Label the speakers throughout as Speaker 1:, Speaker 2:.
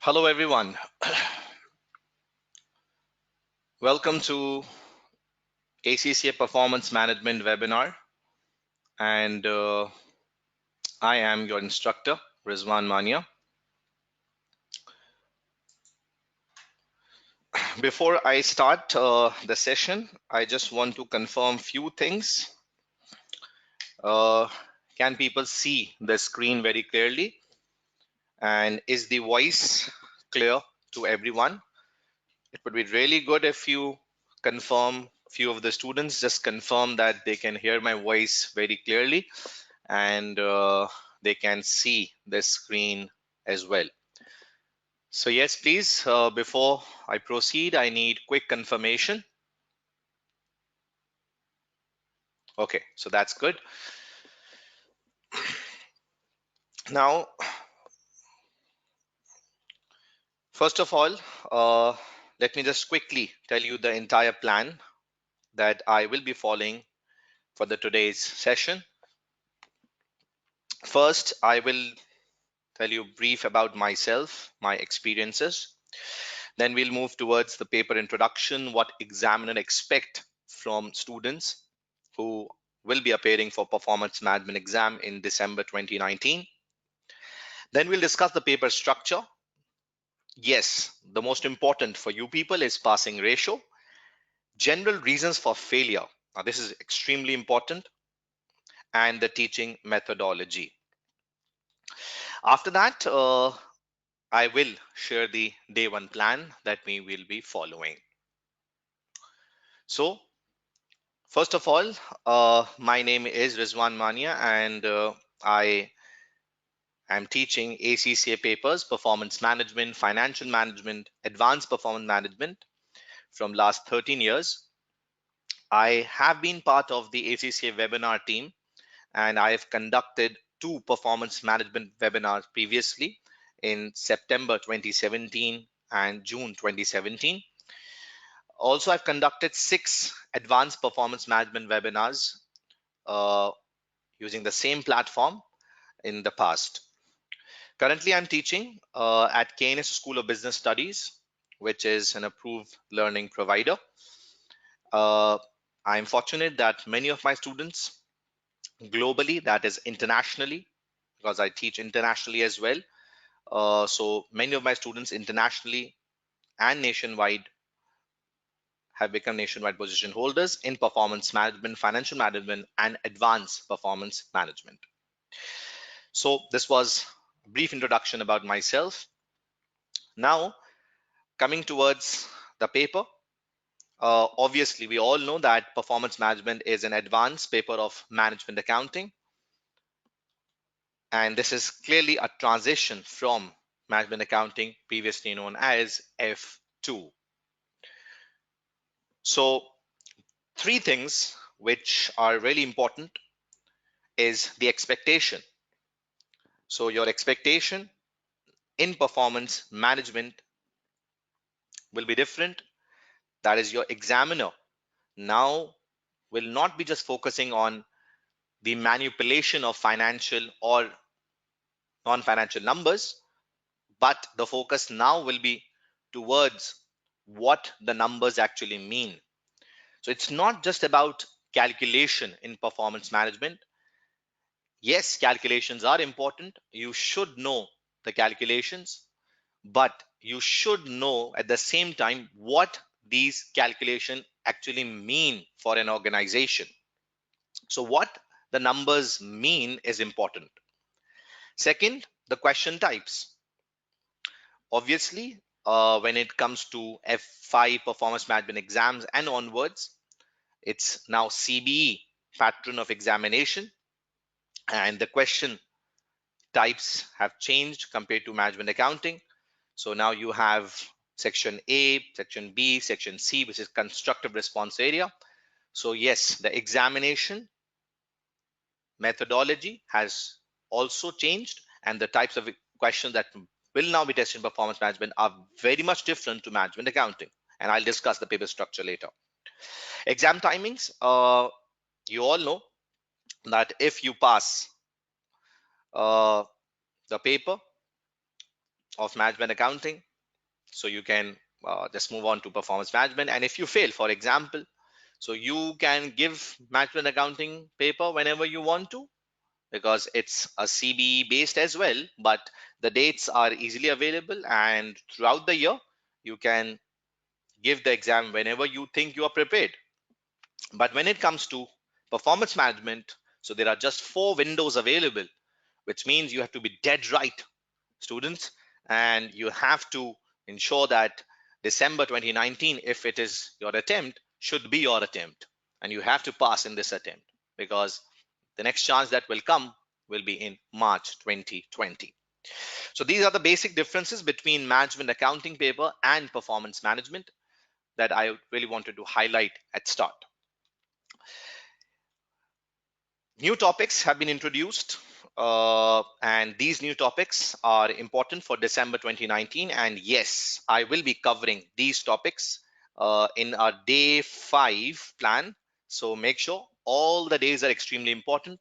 Speaker 1: Hello everyone. Welcome to ACCA Performance Management webinar, and I am your instructor Rizwan Mania. Before I start the session, I just want to confirm few things. Can people see the screen very clearly, and is the voice clear to everyone? It would be really good if you confirm, few of the students just confirm that they can hear my voice very clearly, and they can see the screen as well. So yes, please, before I proceed, I need quick confirmation. Okay, so that's good. Now, first of all, let me just quickly tell you the entire plan that I will be following for the today's session. First, I will tell you brief about myself, my experiences. Then we'll move towards the paper introduction, what examiner expect from students who will be appearing for performance management exam in December 2019. Then we'll discuss the paper structure. Yes, the most important for you people is passing ratio, general reasons for failure. Now this is extremely important, and the teaching methodology. After that, I will share the day one plan that we will be following. So first of all, my name is Rizwan Mania, and I am teaching ACCA papers, performance management, financial management, advanced performance management from last 13 years. I have been part of the ACCA webinar team, and I have conducted 2 performance management webinars previously in September 2017 and June 2017. Also, I've conducted 6 advanced performance management webinars uh, using the same platform in the past. Currently, I'm teaching at KNS School of Business Studies, which is an approved learning provider. I'm fortunate that many of my students globally, that is internationally, because I teach internationally as well. So many of my students internationally and nationwide have become nationwide position holders in performance management, financial management, and advanced performance management. So this was a brief introduction about myself. Now, coming towards the paper, obviously we all know that performance management is an advanced paper of management accounting, and this is clearly a transition from management accounting, previously known as F2. So 3 things which are really important is the expectation. So your expectation in performance management will be different. That is, your examiner now will not be just focusing on the manipulation of financial or non-financial numbers, but the focus now will be towards what the numbers actually mean. So it's not just about calculation in performance management. Yes, calculations are important. You should know the calculations, but you should know at the same time what these calculations actually mean for an organization. So what the numbers mean is important. Second, the question types. Obviously, when it comes to F5 performance management exams and onwards, it's now CBE, pattern of examination, and the question types have changed compared to management accounting. So now you have section A, section B, section C, which is constructive response area. So yes, the examination methodology has also changed, and the types of questions that will now be tested in performance management are very much different to management accounting, and I'll discuss the paper structure later. Exam timings, you all know that if you pass uh, the paper, of management accounting. So you can just move on to performance management. And if you fail, for example, so you can give management accounting paper whenever you want to, because it's a CBE based as well, but the dates are easily available, and throughout the year you can give the exam whenever you think you are prepared. But when it comes to performance management, so there are just 4 windows available, which means you have to be dead right, students, and you have to ensure that December 2019, if it is your attempt, should be your attempt, and you have to pass in this attempt, because the next chance that will come will be in March 2020. So these are the basic differences between management accounting paper and performance management that I really wanted to highlight at start. New topics have been introduced, and these new topics are important for December 2019. And yes, I will be covering these topics in our day 5 plan. So make sure all the days are extremely important.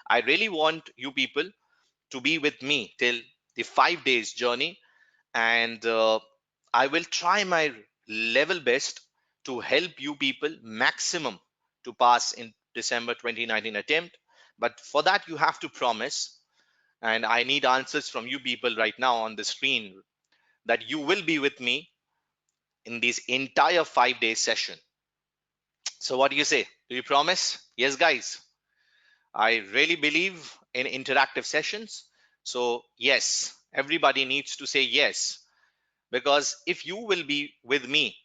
Speaker 1: I really want you people to be with me till the 5 days journey, and I will try my level best to help you people maximum to pass in December 2019 attempt. But for that, you have to promise, and I need answers from you people right now on the screen, that you will be with me in this entire 5 day session. So what do you say? Do you promise? Yes, guys. I really believe in interactive sessions. So yes, everybody needs to say yes, because if you will be with me,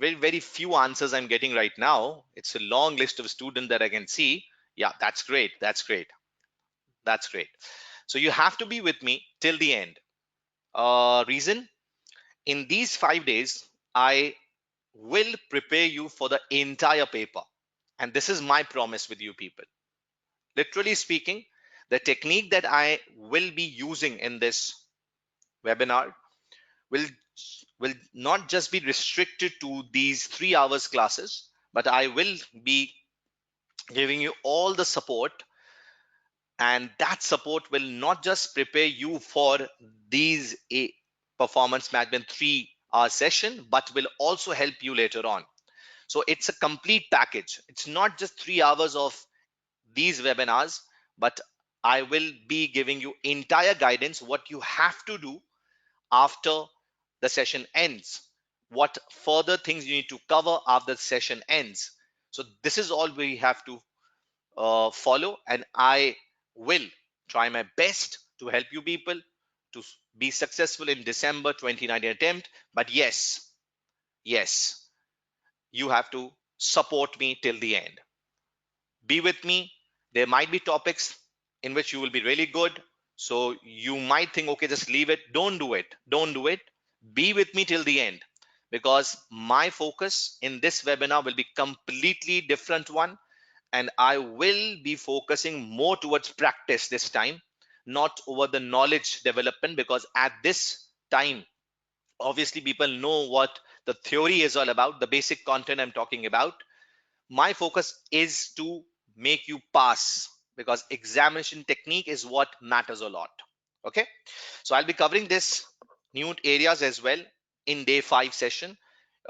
Speaker 1: very very few answers I'm getting right now. It's a long list of students that I can see. Yeah, that's great, that's great, that's great. So you have to be with me till the end. Reason, in these 5 days I will prepare you for the entire paper, and this is my promise with you people. Literally speaking, the technique that I will be using in this webinar will will not just be restricted to these 3 hours classes, but I will be giving you all the support, and that support will not just prepare you for these performance management 3 hour session, but will also help you later on. So it's a complete package. It's not just 3 hours of these webinars, but I will be giving you entire guidance what you have to do after the session ends, what further things you need to cover after the session ends. So this is all we have to follow, and I will try my best to help you people to be successful in December 2019 attempt. But yes, yes, you have to support me till the end. Be with me. There might be topics in which you will be really good. So you might think, okay, just leave it. Don't do it. Don't do it. Be with me till the end, because my focus in this webinar will be completely different one, and I will be focusing more towards practice this time, not over the knowledge development, because at this time, obviously people know what the theory is all about, the basic content I'm talking about. My focus is to make you pass, because examination technique is what matters a lot. Okay, so I'll be covering this new areas as well in day 5 session.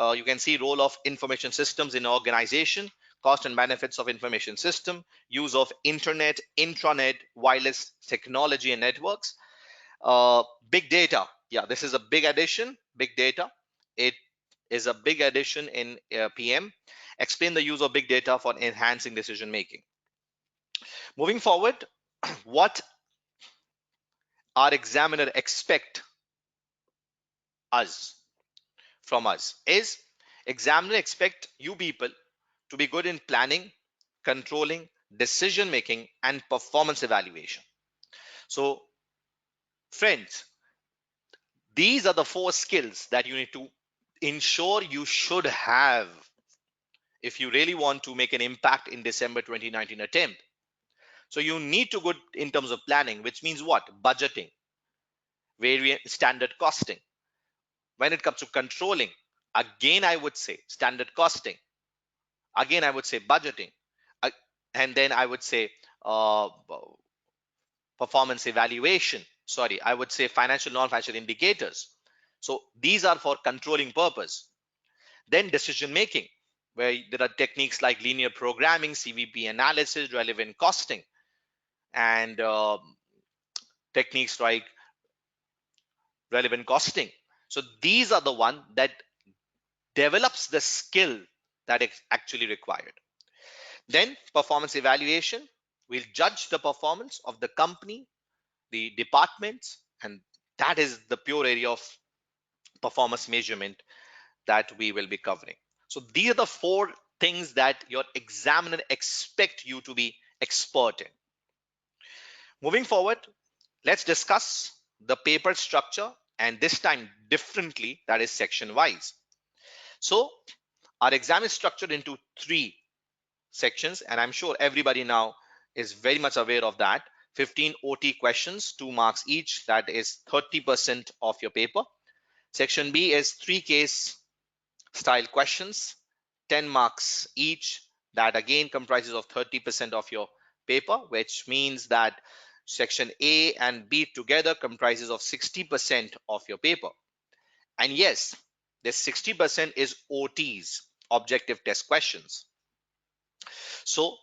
Speaker 1: You can see role of information systems in organization, cost and benefits of information system, use of internet, intranet, wireless technology and networks, big data. Yeah, this is a big addition. Big data, it is a big addition in PM. Explain the use of big data for enhancing decision making. Moving forward, what our examiner expect us from us is, examiner expect you people to be good in planning, controlling, decision making, and performance evaluation. So friends, these are the 4 skills that you need to ensure you should have if you really want to make an impact in December 2019 attempt. So you need to go in terms of planning, which means what? Budgeting, variant standard costing. When it comes to controlling, again I would say standard costing. Again I would say budgeting. And then I would say performance evaluation. sorry, I would say financial, non-financial indicators. So these are for controlling purpose. Then decision making, where there are techniques like linear programming, CVP analysis, relevant costing, and techniques like relevant costing. So these are the one that develops the skill that is actually required. Then performance evaluation. We'll judge the performance of the company, the departments, and that is the pure area of performance measurement that we will be covering. So these are the four things that your examiner expect you to be expert in. Moving forward, let's discuss the paper structure, and this time differently, that is section wise. So our exam is structured into three sections, and I'm sure everybody now is very much aware of that. 15 OT questions, 2 marks each, that is 30% of your paper. Section B is 3 case style questions, 10 marks each, that again comprises of 30% of your paper, which means that section A and B together comprises of 60% of your paper. And yes, this 60% is OTs, objective test questions. So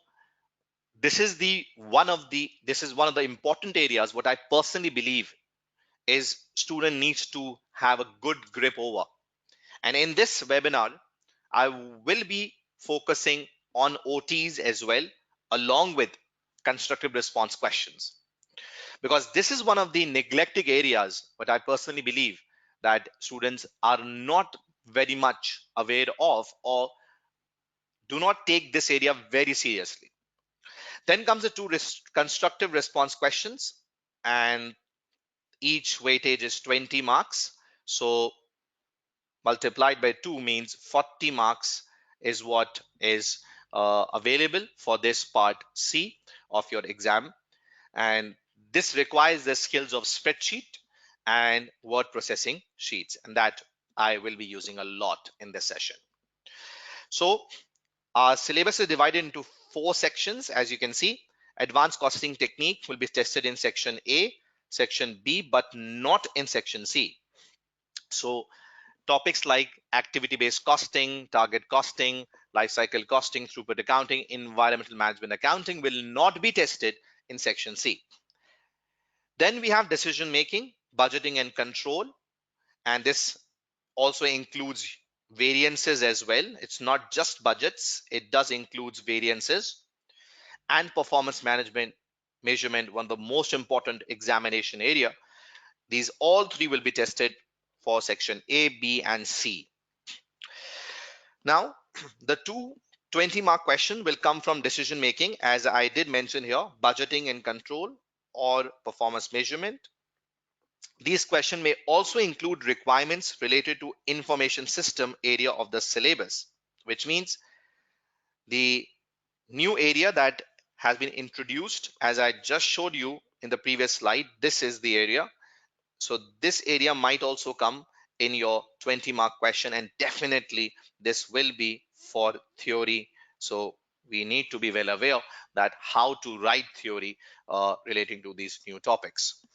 Speaker 1: this is one of the important areas what I personally believe is student needs to have a good grip over. And in this webinar, I will be focusing on OTs as well, along with constructive response questions, because this is one of the neglected areas what I personally believe that students are not very much aware of, or do not take this area very seriously. Then comes the two constructive response questions, and each weightage is 20 marks. So multiplied by 2 means 40 marks is what is available for this part C of your exam. And this requires the skills of spreadsheet and word processing sheets, and that I will be using a lot in this session. So our syllabus is divided into 4 sections. As you can see, advanced costing technique will be tested in section A, section B, but not in section C. So topics like activity-based costing, target costing, life cycle costing, throughput accounting, environmental management accounting will not be tested in section C. Then we have decision making, budgeting and control, and this also includes variances as well. It's not just budgets, it does include variances. And performance management measurement, one of the most important examination area. These all three will be tested for section A, B, and C. Now, the two 20-mark question will come from decision making, as I did mention here, budgeting and control or performance measurement. These questions may also include requirements related to information system area of the syllabus, which means the new area that has been introduced, as I just showed you in the previous slide. This is the area. So this area might also come in your 20-mark question, and definitely this will be for theory. So we need to be well aware that how to write theory relating to these new topics.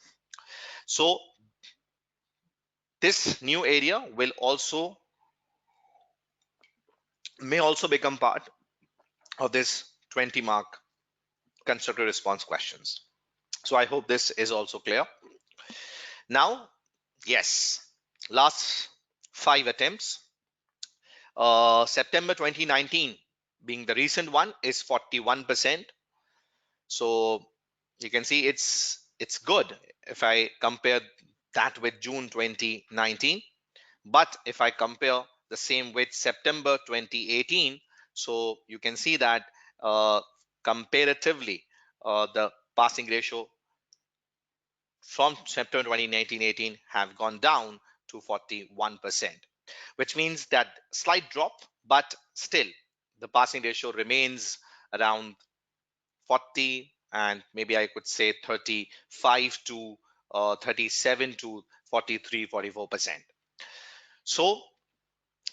Speaker 1: So this new area will also may also become part of this 20-mark constructive response questions. So I hope this is also clear. Now, yes, last 5 attempts. September 2019 being the recent one is 41%. So you can see it's good if I compare that with June 2019. But if I compare the same with September 2018, so you can see that comparatively the passing ratio from September 2019-18 have gone down to 41%, which means that slight drop, but still the passing ratio remains around 40, and maybe I could say 35 to 37 to 43, 44%. So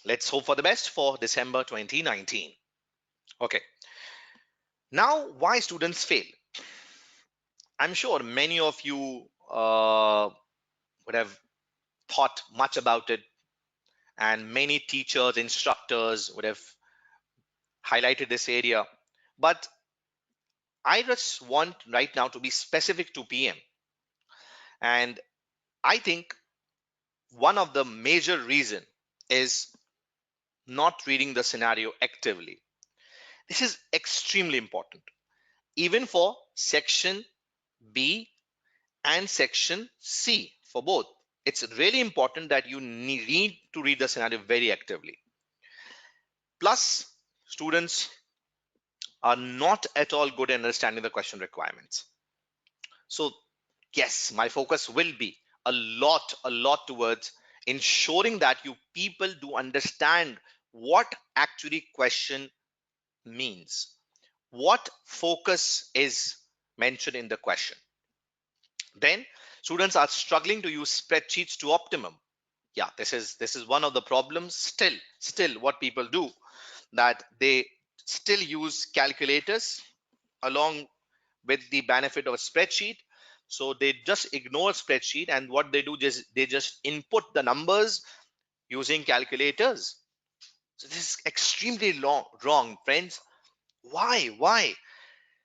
Speaker 1: let's hope for the best for December 2019. Okay. Now, why students fail? I'm sure many of you would have thought much about it, and many teachers, instructors would have highlighted this area. But I just want right now to be specific to PM. And I think one of the major reason is not reading the scenario actively. This is extremely important, even for section B and section C, for both. It's really important that you need to read the scenario very actively. Plus, students are not at all good at understanding the question requirements. So, yes, my focus will be a lot towards ensuring that you people do understand what actually question means, what focus is mentioned in the question. Then students are struggling to use spreadsheets to optimum. Yeah, this is one of the problems. Still what people do, that they still use calculators along with the benefit of a spreadsheet. So they just ignore spreadsheet, and what they do is they just input the numbers using calculators. So this is extremely wrong, friends. Why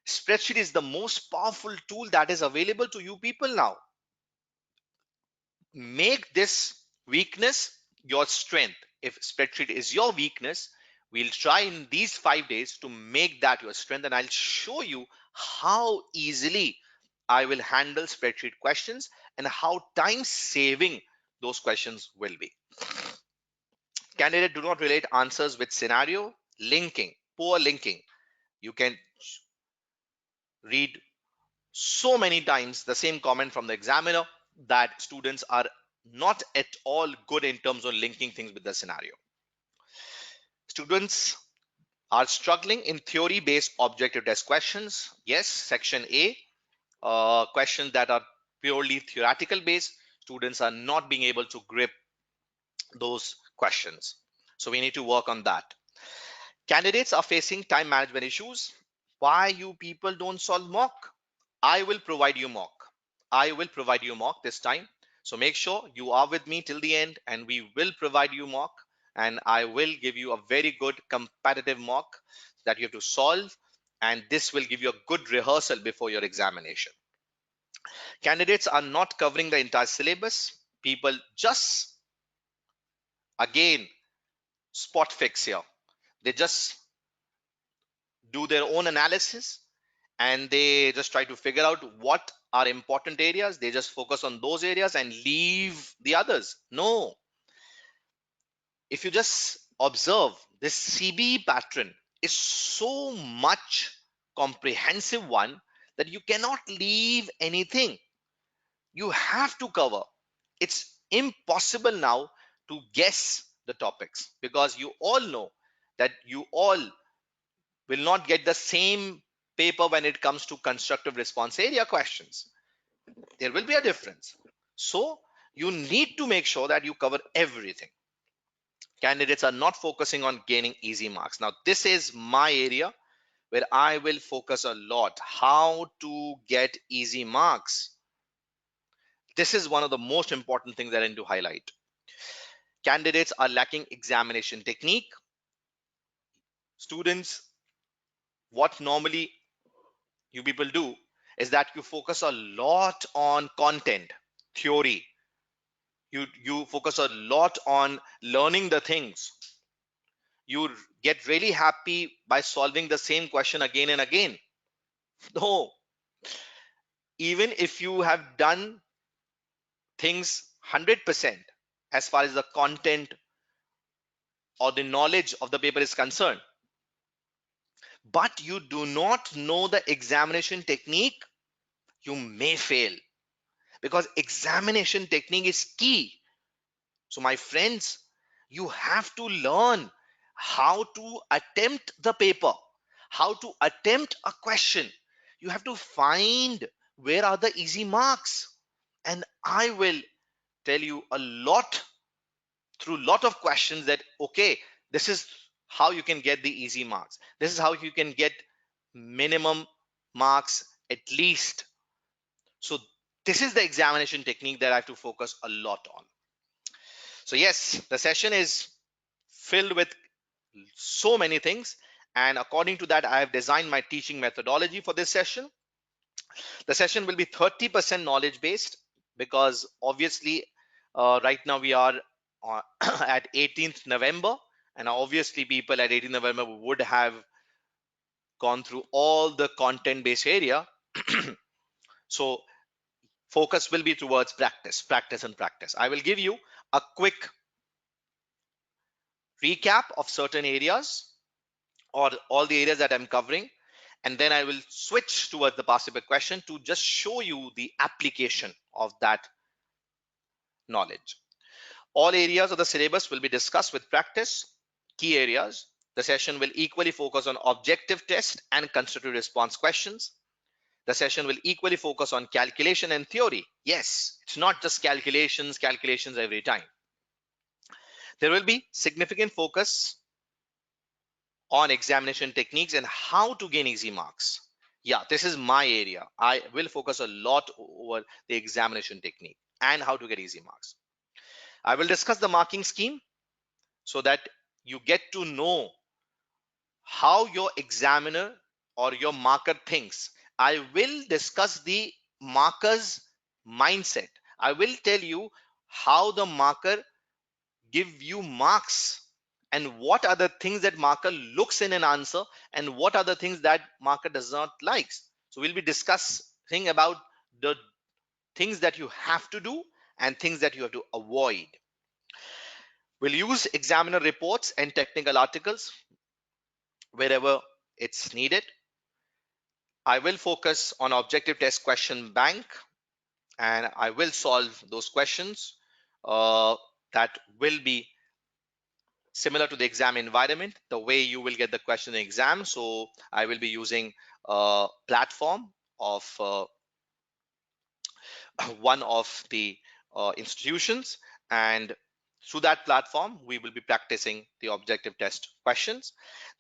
Speaker 1: spreadsheet is the most powerful tool that is available to you people now. Make this weakness your strength. If spreadsheet is your weakness, we'll try in these 5 days to make that your strength, and I'll show you how easily I will handle spreadsheet questions and how time saving those questions will be. Candidate do not relate answers with scenario. Linking, poor linking. You can read so many times the same comment from the examiner that students are not at all good in terms of linking things with the scenario. Students are struggling in theory based objective test questions. Yes, section A, questions that are purely theoretical based, students are not being able to grip those questions, so we need to work on that. Candidates are facing time management issues. Why you people don't solve mock? I will provide you mock. I will provide you mock this time. So make sure you are with me till the end, and we will provide you mock. And I will give you a very good competitive mock that you have to solve. And this will give you a good rehearsal before your examination. Candidates are not covering the entire syllabus. People just, again, spot fix here. They just do their own analysis, and they just try to figure out what are important areas. They just focus on those areas and leave the others. No, if you just observe, this CBE pattern is so much comprehensive one that you cannot leave anything. You have to cover. It's impossible now to guess the topics, because you all know that you all will not get the same paper when it comes to constructive response area questions. There will be a difference. So you need to make sure that you cover everything. Candidates are not focusing on gaining easy marks. Now, this is my area where I will focus a lot. How to get easy marks. This is one of the most important things that I need to highlight. Candidates are lacking examination technique. Students, what normally you people do is that you focus a lot on content, theory. You focus a lot on learning the things. You get really happy by solving the same question again and again. No, even if you have done things 100% as far as the content or the knowledge of the paper is concerned, but you do not know the examination technique, you may fail, because examination technique is key. So, my friends, you have to learn how to attempt the paper, how to attempt a question. You have to find where are the easy marks. And I will tell you a lot through lot of questions that, okay, this is how you can get the easy marks. This is how you can get minimum marks at least. So this is the examination technique that I have to focus a lot on. So yes, the session is filled with so many things, and according to that, I have designed my teaching methodology for this session. The session will be 30% knowledge based, because obviously right now we are at 18th November, and obviously people at 18th November would have gone through all the content based area. So focus will be towards practice, practice, and practice. I will give you a quick recap of certain areas, or all the areas that I'm covering, and then I will switch towards the past paper question to just show you the application of that knowledge. All areas of the syllabus will be discussed with practice. Key areas. The session will equally focus on objective test and constructive response questions. The session will equally focus on calculation and theory. Yes, it's not just calculations every time. There will be significant focus on examination techniques and how to gain easy marks. Yeah, this is my area. I will focus a lot over the examination technique and how to get easy marks. I will discuss the marking scheme so that you get to know how your examiner or your marker thinks. I will discuss the marker's mindset. I will tell you how the marker give you marks, and what are the things that marker looks in an answer, and what are the things that marker does not likes. So we'll be discussing about the things that you have to do and things that you have to avoid. We'll use examiner reports and technical articles wherever it's needed. I will focus on objective test question bank, and I will solve those questions that will be similar to the exam environment, the way you will get the question in exam. So I will be using a platform of one of the institutions, and through that platform we will be practicing the objective test questions.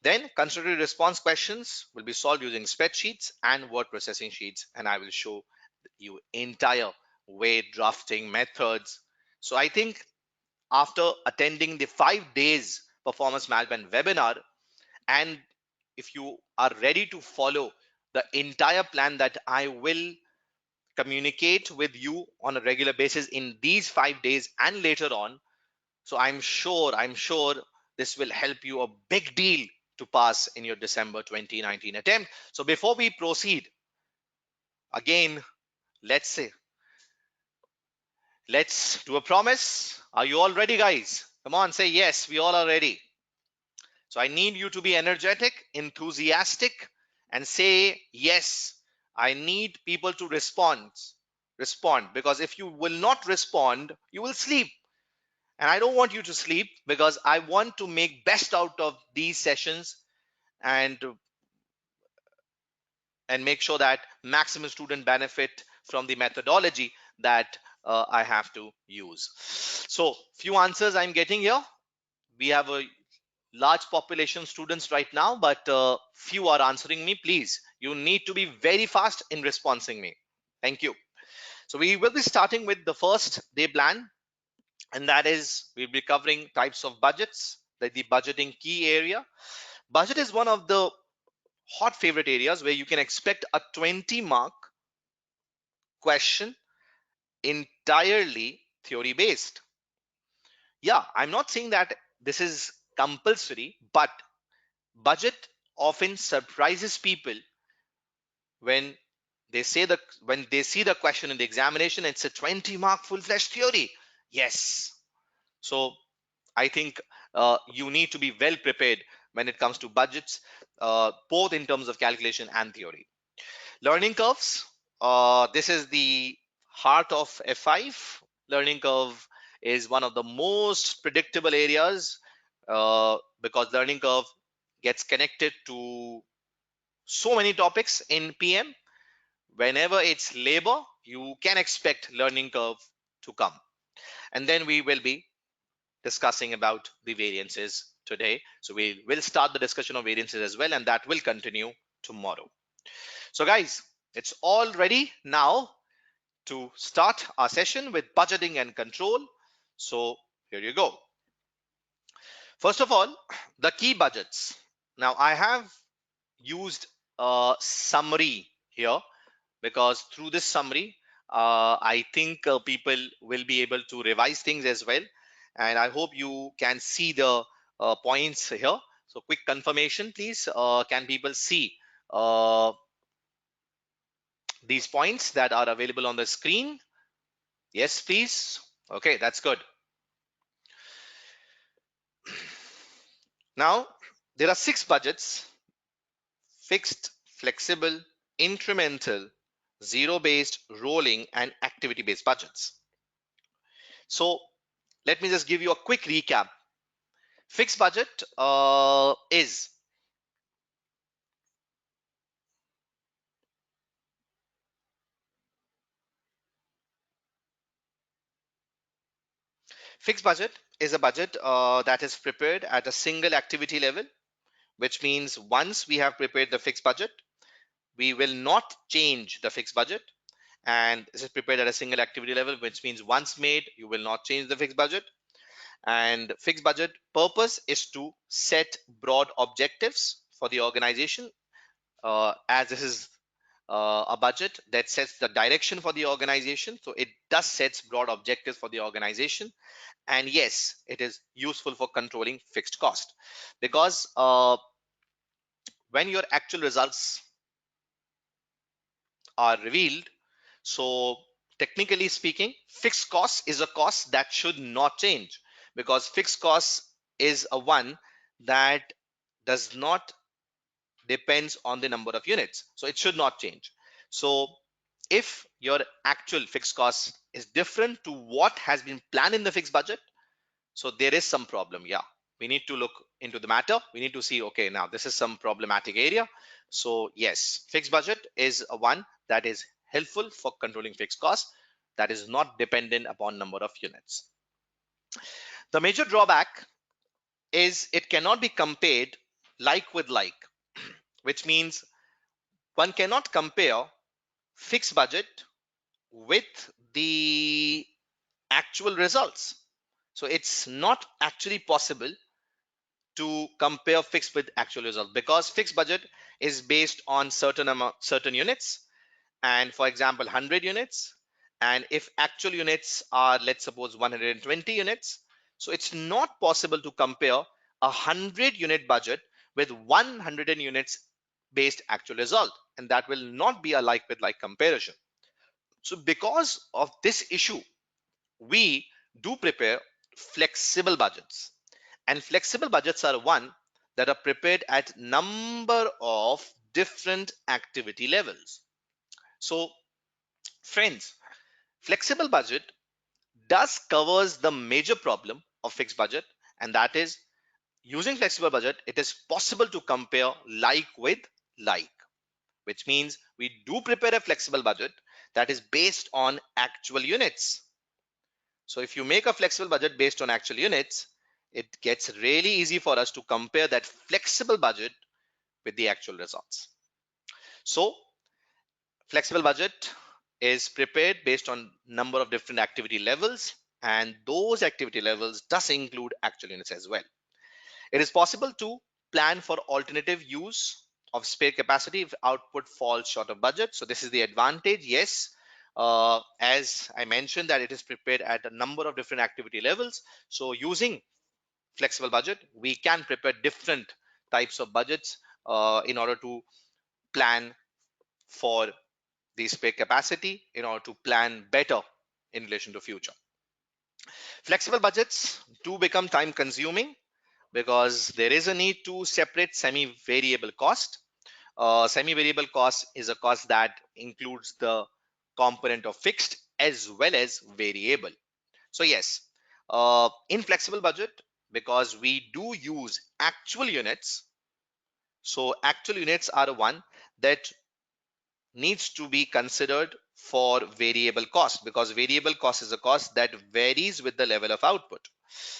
Speaker 1: Then constructive response questions will be solved using spreadsheets and word processing sheets, and I will show you entire way drafting methods. So I think after attending the 5 days performance management webinar, and if you are ready to follow the entire plan that I will communicate with you on a regular basis in these 5 days and later on, so I'm sure this will help you a big deal to pass in your December 2019 attempt. So before we proceed, again, let's say let's do a promise. Are you all ready, guys? Come on, say yes, we all are ready. So I need you to be energetic, enthusiastic, and say yes. I need people to respond, because if you will not respond, you will sleep. And I don't want you to sleep, because I want to make best out of these sessions, and make sure that maximum student benefit from the methodology that I have to use. So few answers I'm getting here. We have a large population students right now, but few are answering me. Please, you need to be very fast in responding me. Thank you. So we will be starting with the first day plan, and that is we'll be covering types of budgets, the budgeting key area. Budget is one of the hot favorite areas where you can expect a 20-mark question, entirely theory based. Yeah, I'm not saying that this is compulsory, but budget often surprises people when they see the question in the examination. It's a 20-mark full-fledged theory. Yes. So I think you need to be well prepared when it comes to budgets, both in terms of calculation and theory. Learning curves. This is the heart of F5. Learning curve is one of the most predictable areas, because learning curve gets connected to so many topics in PM. Whenever it's labor, you can expect learning curve to come. And then we will be discussing about the variances today. So we will start the discussion of variances as well, and that will continue tomorrow. So guys, it's all ready now. to start our session with budgeting and control. So here you go. First of all, the key budgets. Now I have used a summary here because through this summary, I think people will be able to revise things as well. And I hope you can see the points here. So quick confirmation, please. Can people see these points that are available on the screen? Yes, please. Okay, that's good. Now, there are 6 budgets: fixed, flexible, incremental, zero-based, rolling, and activity-based budgets. So let me just give you a quick recap. Fixed budget is fixed budget is a budget that is prepared at a single activity level, which means once we have prepared the fixed budget, we will not change the fixed budget. And this is prepared at a single activity level, which means once made, you will not change the fixed budget. And fixed budget purpose is to set broad objectives for the organization, as this is a budget that sets the direction for the organization. So it does sets broad objectives for the organization. And yes, it is useful for controlling fixed cost, because when your actual results are revealed, so technically speaking, fixed cost is a cost that should not change, because fixed cost is a one that does not depends on the number of units, so it should not change. So if your actual fixed cost is different to what has been planned in the fixed budget, so there is some problem. Yeah, we need to look into the matter. We need to see, okay, now this is some problematic area. So yes, fixed budget is a one that is helpful for controlling fixed costs, that is not dependent upon number of units. The major drawback is it cannot be compared like with like, which means one cannot compare fixed budget with the actual results. So it's not actually possible to compare fixed with actual result, because fixed budget is based on certain units, and for example 100 units, and if actual units are, let's suppose, 120 units, so it's not possible to compare a 100-unit budget with 100 units based actual result, and that will not be a like with like comparison. So because of this issue, we do prepare flexible budgets, and flexible budgets are one that are prepared at number of different activity levels. So friends, flexible budget does covers the major problem of fixed budget, and that is, using flexible budget it is possible to compare like with like, which means we do prepare a flexible budget that is based on actual units. So if you make a flexible budget based on actual units, it gets really easy for us to compare that flexible budget with the actual results. So flexible budget is prepared based on number of different activity levels, and those activity levels does include actual units as well. It is possible to plan for alternative use of spare capacity if output falls short of budget. So this is the advantage. Yes, as I mentioned, that it is prepared at a number of different activity levels. So using flexible budget, we can prepare different types of budgets in order to plan for the spare capacity, in order to plan better in relation to future. Flexible budgets do become time consuming because there is a need to separate semi-variable cost. Semi-variable cost is a cost that includes the component of fixed as well as variable. So yes, in flexible budget, because we do use actual units, so actual units are the one that needs to be considered for variable cost, because variable cost is a cost that varies with the level of output.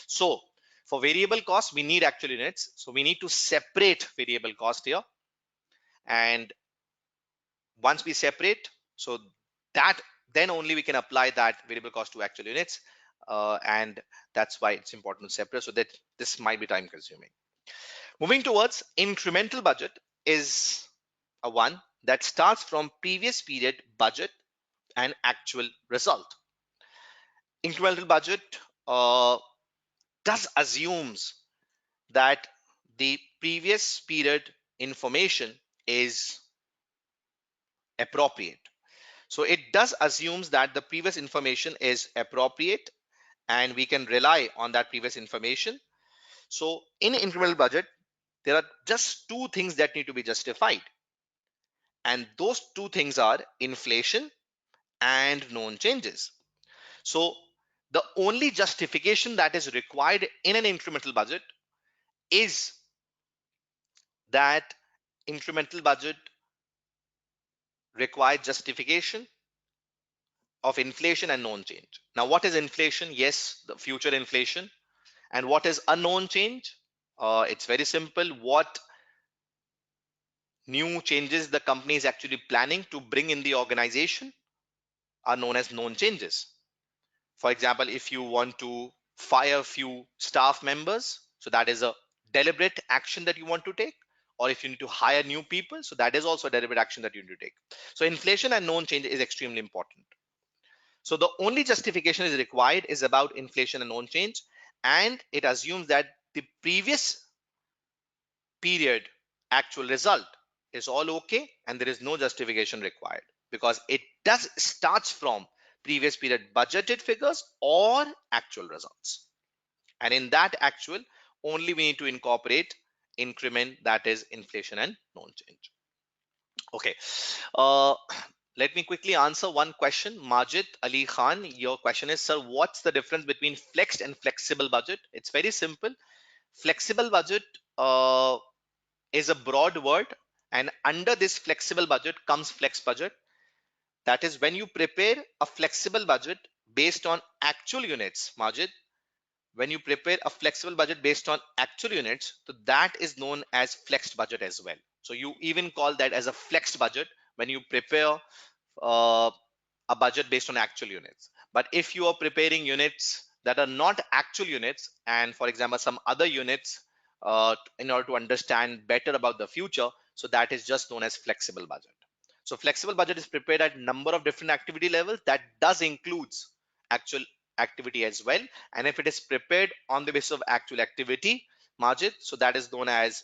Speaker 1: So for variable cost, we need actual units. So we need to separate variable cost here. And once we separate, so that then only we can apply that variable cost to actual units. And that's why it's important to separate, so that this might be time consuming. Moving towards incremental budget is a one that starts from previous period budget and actual result. Incremental budget does assumes that the previous period information is appropriate. So it does assumes that the previous information is appropriate and we can rely on that previous information. So in incremental budget, there are just two things that need to be justified. And those two things are inflation and known changes. So the only justification that is required in an incremental budget is that incremental budget requires justification of inflation and known change. Now, what is inflation? Yes, the future inflation. And what is unknown change? It's very simple. What new changes the company is actually planning to bring in the organization are known as known changes. For example, if you want to fire a few staff members, so that is a deliberate action that you want to take. Or if you need to hire new people, so that is also a deliberate action that you need to take. So inflation and known change is extremely important. So the only justification is required is about inflation and known change, and it assumes that the previous period actual result is all okay and there is no justification required, because it does starts from previous period budgeted figures or actual results, and in that actual only we need to incorporate increment, that is inflation and known change. Okay, uh, let me quickly answer one question. Majid Ali Khan, your question is, sir, what's the difference between flexed and flexible budget? It's very simple. Flexible budget is a broad word, and under this flexible budget comes flex budget. That is when you prepare a flexible budget based on actual units, Majid. When you prepare a flexible budget based on actual units, so that is known as flexed budget as well. So you even call that as a flexed budget when you prepare uh, a budget based on actual units. But if you are preparing units that are not actual units, and for example some other units, in order to understand better about the future, so that is just known as flexible budget. So flexible budget is prepared at number of different activity levels, that does includes actual activity as well. And if it is prepared on the basis of actual activity, Majid, so that is known as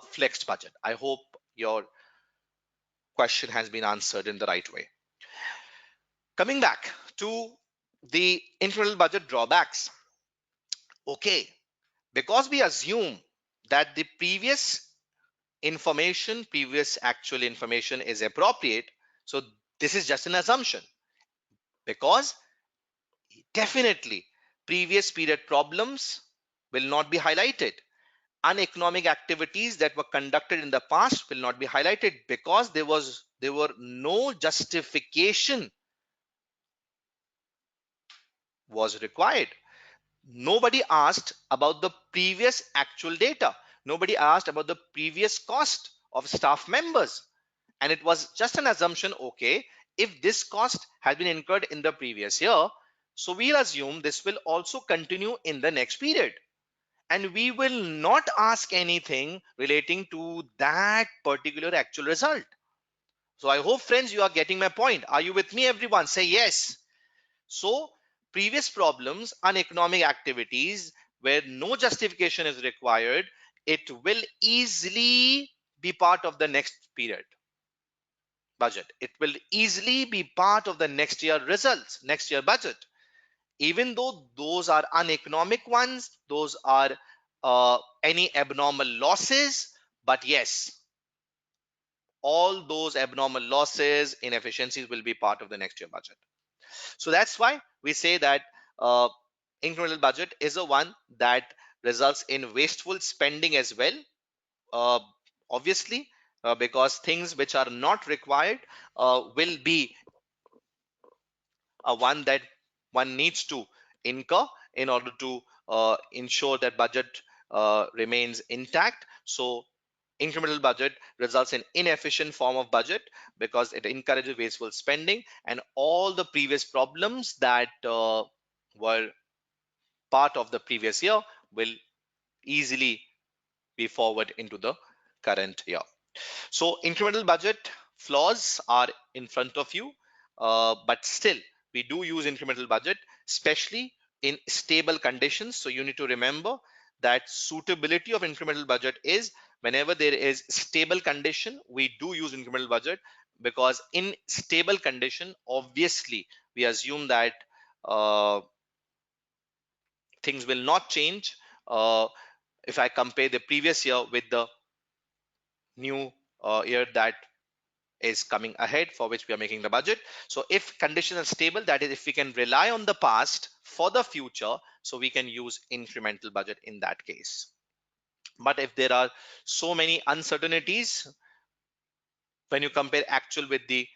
Speaker 1: flexed budget. I hope your question has been answered in the right way. Coming back to the internal budget drawbacks. Okay, because we assume that the previous actual information is appropriate, so this is just an assumption, because definitely previous period problems will not be highlighted. Uneconomic activities that were conducted in the past will not be highlighted, because there were no justification was required. Nobody asked about the previous actual data. Nobody asked about the previous cost of staff members. And it was just an assumption, okay, if this cost has been incurred in the previous year, so we'll assume this will also continue in the next period. And we will not ask anything relating to that particular actual result. So I hope, friends, you are getting my point. Are you with me, everyone? Say yes. So previous problems, uneconomic activities where no justification is required, it will easily be part of the next period budget. It will easily be part of the next year results, next year budget. Even though those are uneconomic ones, those are any abnormal losses, but yes, all those abnormal losses, inefficiencies will be part of the next year budget. So that's why we say that incremental budget is a one that results in wasteful spending as well. Uh, Obviously, because things which are not required will be a one that one needs to incur in order to ensure that budget remains intact. So incremental budget results in inefficient form of budget because it encourages wasteful spending, and all the previous problems that were part of the previous year will easily be forward into the current year. So incremental budget flaws are in front of you, but still we do use incremental budget, especially in stable conditions. So you need to remember that suitability of incremental budget is whenever there is stable condition, we do use incremental budget, because in stable condition, obviously we assume that uh, things will not change. If I compare the previous year with the new year that is coming ahead for which we are making the budget. So if conditions are stable, that is if we can rely on the past for the future, so we can use incremental budget in that case. But if there are so many uncertainties when you compare actual with the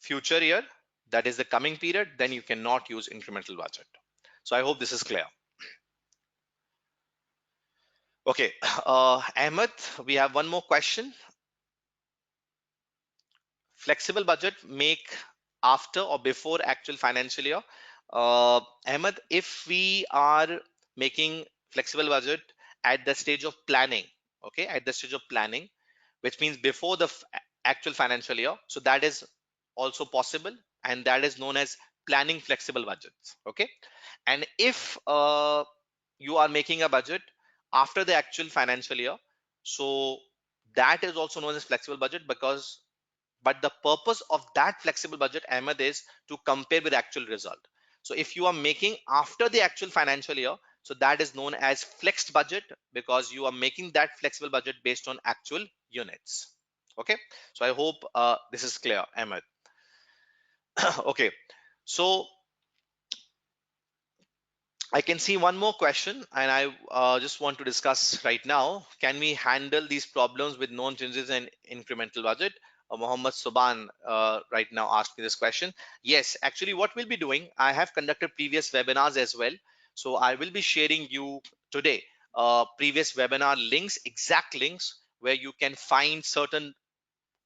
Speaker 1: future year, that is the coming period, then you cannot use incremental budget. So I hope this is clear. Okay, Ahmed, we have one more question. Flexible budget make after or before actual financial year? Ahmed, if we are making flexible budget at the stage of planning, okay, at the stage of planning, which means before the actual financial year, so that is also possible, and that is known as planning flexible budgets. Okay, and if you are making a budget after the actual financial year, so that is also known as flexible budget, because but the purpose of that flexible budget, Ahmed, is to compare with actual result. So if you are making after the actual financial year, so that is known as flexed budget, because you are making that flexible budget based on actual units. Okay, so I hope this is clear, Ahmed. Okay, so I can see one more question, and I just want to discuss right now. Can we handle these problems with known changes in incremental budget? Mohammed Suban right now asked me this question. Yes, actually, what we'll be doing, I have conducted previous webinars as well. So I will be sharing you today previous webinar links, exact links where you can find certain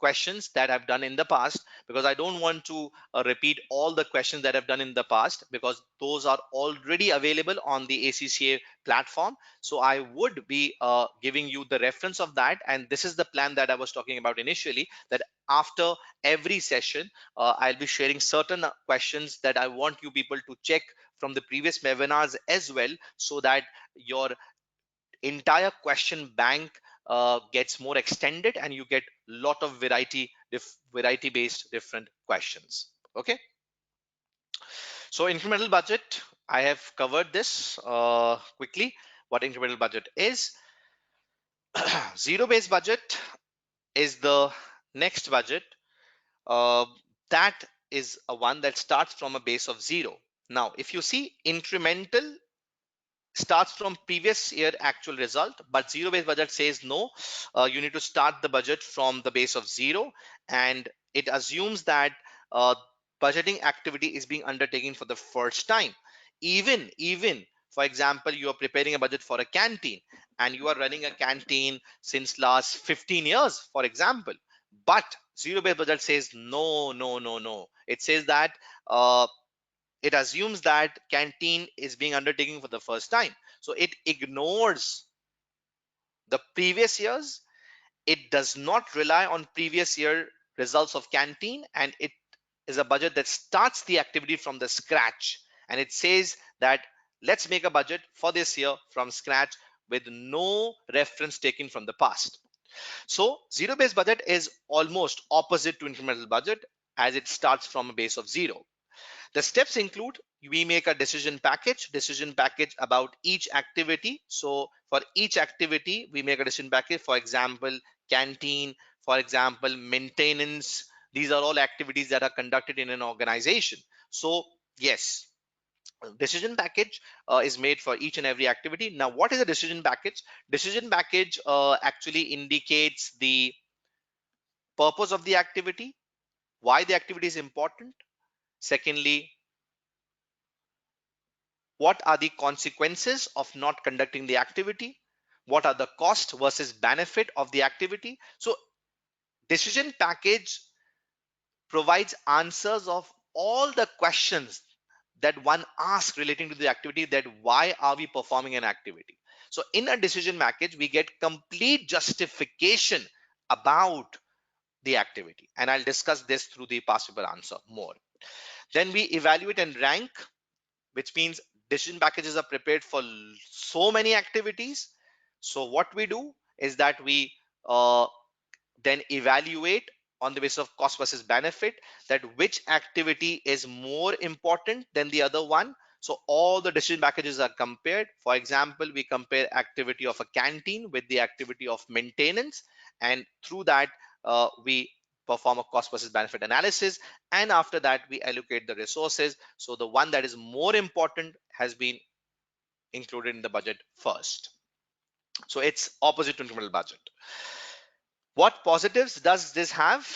Speaker 1: questions that I've done in the past, because I don't want to repeat all the questions that I've done in the past, because those are already available on the ACCA platform. So I would be giving you the reference of that. And this is the plan that I was talking about initially, that after every session, I'll be sharing certain questions that I want you people to check from the previous webinars as well, so that your entire question bank gets more extended and you get lot of variety based different questions. Okay, so incremental budget, I have covered this quickly. What incremental budget is? Zero based budget is the next budget uh, that is a one that starts from a base of zero. Now if you see, incremental starts from previous year actual result, but zero based budget says no, you need to start the budget from the base of zero, and it assumes that uh, budgeting activity is being undertaken for the first time. Even for example, you are preparing a budget for a canteen, and you are running a canteen since last 15 years, for example, but zero based budget says no, no, no, no. It says that it assumes that canteen is being undertaken for the first time, so it ignores the previous years. It does not rely on previous year results of canteen, and it is a budget that starts the activity from the scratch, and it says that let's make a budget for this year from scratch with no reference taken from the past. So zero based budget is almost opposite to incremental budget, as it starts from a base of zero. The steps include, we make a decision package about each activity. So for each activity, we make a decision package. For example, canteen, for example, maintenance. These are all activities that are conducted in an organization. So yes, decision package is made for each and every activity. Now, what is a decision package? Decision package actually indicates the purpose of the activity, why the activity is important. Secondly, what are the consequences of not conducting the activity? what are the cost versus benefit of the activity. So decision package provides answers of all the questions that one asks relating to the activity, that why are we performing an activity. So in a decision package we get complete justification about the activity, and I'll discuss this through the past paper answer more. Then we evaluate and rank, which means decision packages are prepared for so many activities. So what we do is that we then evaluate on the basis of cost versus benefit, that which activity is more important than the other one. So all the decision packages are compared. For example, we compare activity of a canteen with the activity of maintenance, and through that we perform a cost versus benefit analysis, and after that we allocate the resources. So the one that is more important has been included in the budget first. So it's opposite to incremental budget. What positives does this have?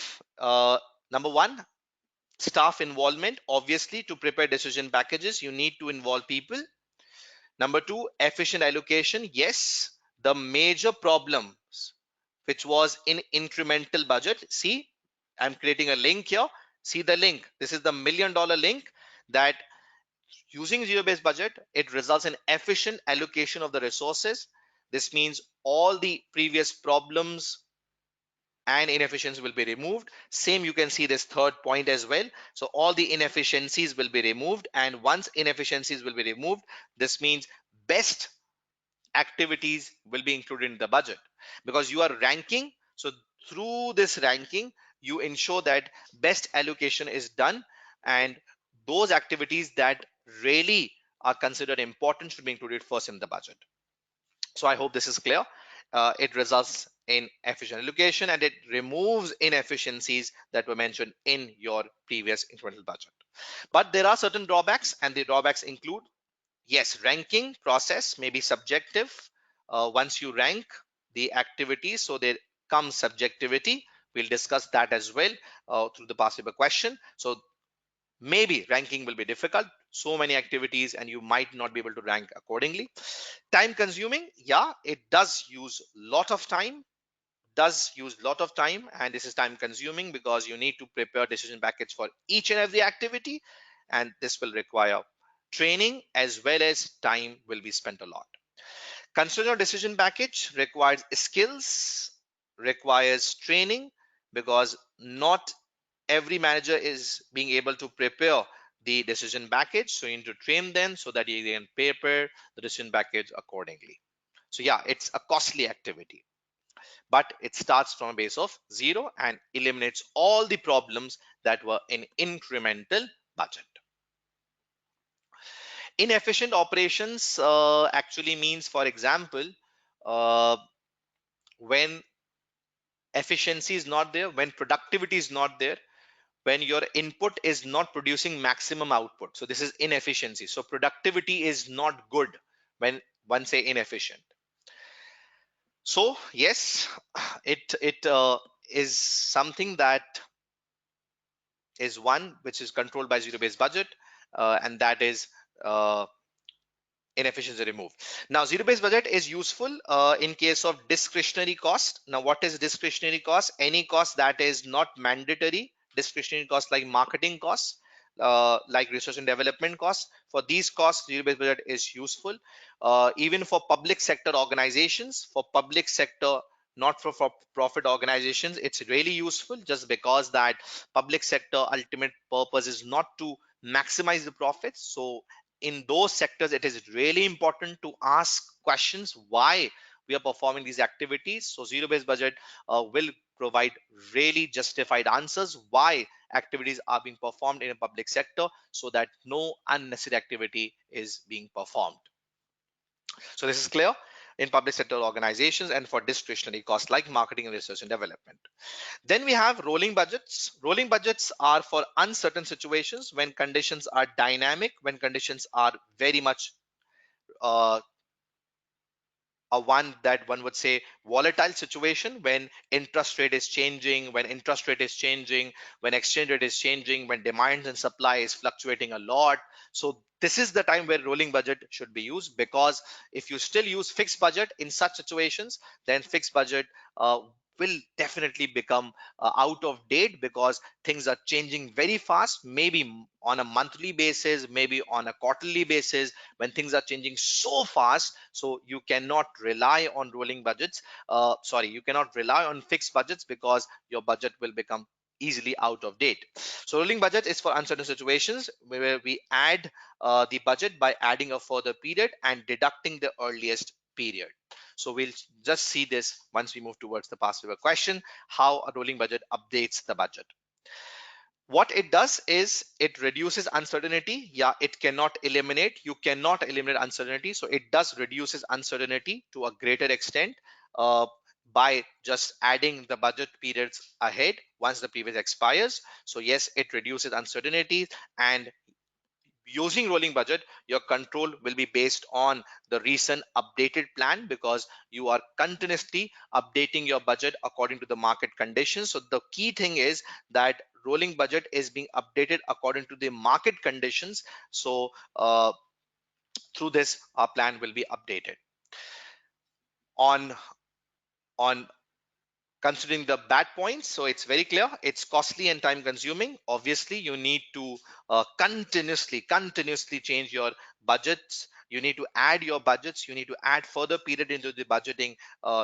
Speaker 1: Number one, staff involvement. Obviously, to prepare decision packages, you need to involve people. Number two, efficient allocation. Yes, the major problems which was in incremental budget. See, I'm creating a link here. See the link. This is the $1 million link, that using zero-based budget, it results in efficient allocation of the resources. This means all the previous problems and inefficiencies will be removed. Same, you can see this third point as well. So all the inefficiencies will be removed, and once inefficiencies will be removed, this means best activities will be included in the budget, because you are ranking. So through this ranking you ensure that best allocation is done, and those activities that really are considered important should be included first in the budget. So I hope this is clear. It results in efficient allocation, and it removes inefficiencies that were mentioned in your previous incremental budget. But there are certain drawbacks, and the drawbacks include, yes, ranking process may be subjective. Once you rank the activities, so there comes subjectivity. We'll discuss that as well through the past paper question. So maybe ranking will be difficult, so many activities, and you might not be able to rank accordingly. Time consuming, yeah, it does use lot of time, and this is time consuming because you need to prepare decision package for each and every activity, and this will require training, as well as time will be spent a lot. Consider decision package requires skills, requires training, because not every manager is being able to prepare the decision package. So you need to train them so that you can prepare the decision package accordingly. So yeah, it's a costly activity, but it starts from a base of zero and eliminates all the problems that were in incremental budget. Inefficient operations actually means, for example, uh, when efficiency is not there, when productivity is not there, when your input is not producing maximum output. So this is inefficiency. So productivity is not good when one say inefficient. So yes, it is something that is one which is controlled by zero-based budget, and that is uh, inefficiency removed. Now zero-based budget is useful in case of discretionary cost. Now what is discretionary cost? Any cost that is not mandatory. Discretionary costs like marketing costs, like research and development costs. For these costs, zero-based budget is useful. Even for public sector organizations, for public sector not for profit organizations, it's really useful, just because that public sector ultimate purpose is not to maximize the profits. So in those sectors, it is really important to ask questions why we are performing these activities. So zero-based budget will provide really justified answers why activities are being performed in a public sector, so that no unnecessary activity is being performed. So this is clear in public sector organizations and for discretionary costs like marketing and research and development. Then we have rolling budgets. Rolling budgets are for uncertain situations, when conditions are dynamic, when conditions are very much uh, a one that one would say volatile situation, when interest rate is changing, when exchange rate is changing, when demand and supply is fluctuating a lot. So this is the time where rolling budget should be used, because if you still use fixed budget in such situations, then fixed budget will definitely become out of date, because things are changing very fast, maybe on a monthly basis, maybe on a quarterly basis. When things are changing so fast, so you cannot rely on rolling budgets, sorry, you cannot rely on fixed budgets, because your budget will become easily out of date. So rolling budget is for uncertain situations where we add the budget by adding a further period and deducting the earliest period. So we'll just see this once we move towards the past paper question, how a rolling budget updates the budget. What it does is it reduces uncertainty. Yeah, it cannot eliminate, you cannot eliminate uncertainty, so it does reduces uncertainty to a greater extent by just adding the budget periods ahead once the previous expires. So yes, it reduces uncertainty, and using rolling budget, your control will be based on the recent updated plan, because you are continuously updating your budget according to the market conditions. So the key thing is that rolling budget is being updated according to the market conditions. So through this, our plan will be updated on on considering the bad points. So it's very clear, it's costly and time consuming. Obviously you need to continuously change your budgets, you need to add your budgets, you need to add further period into the budgeting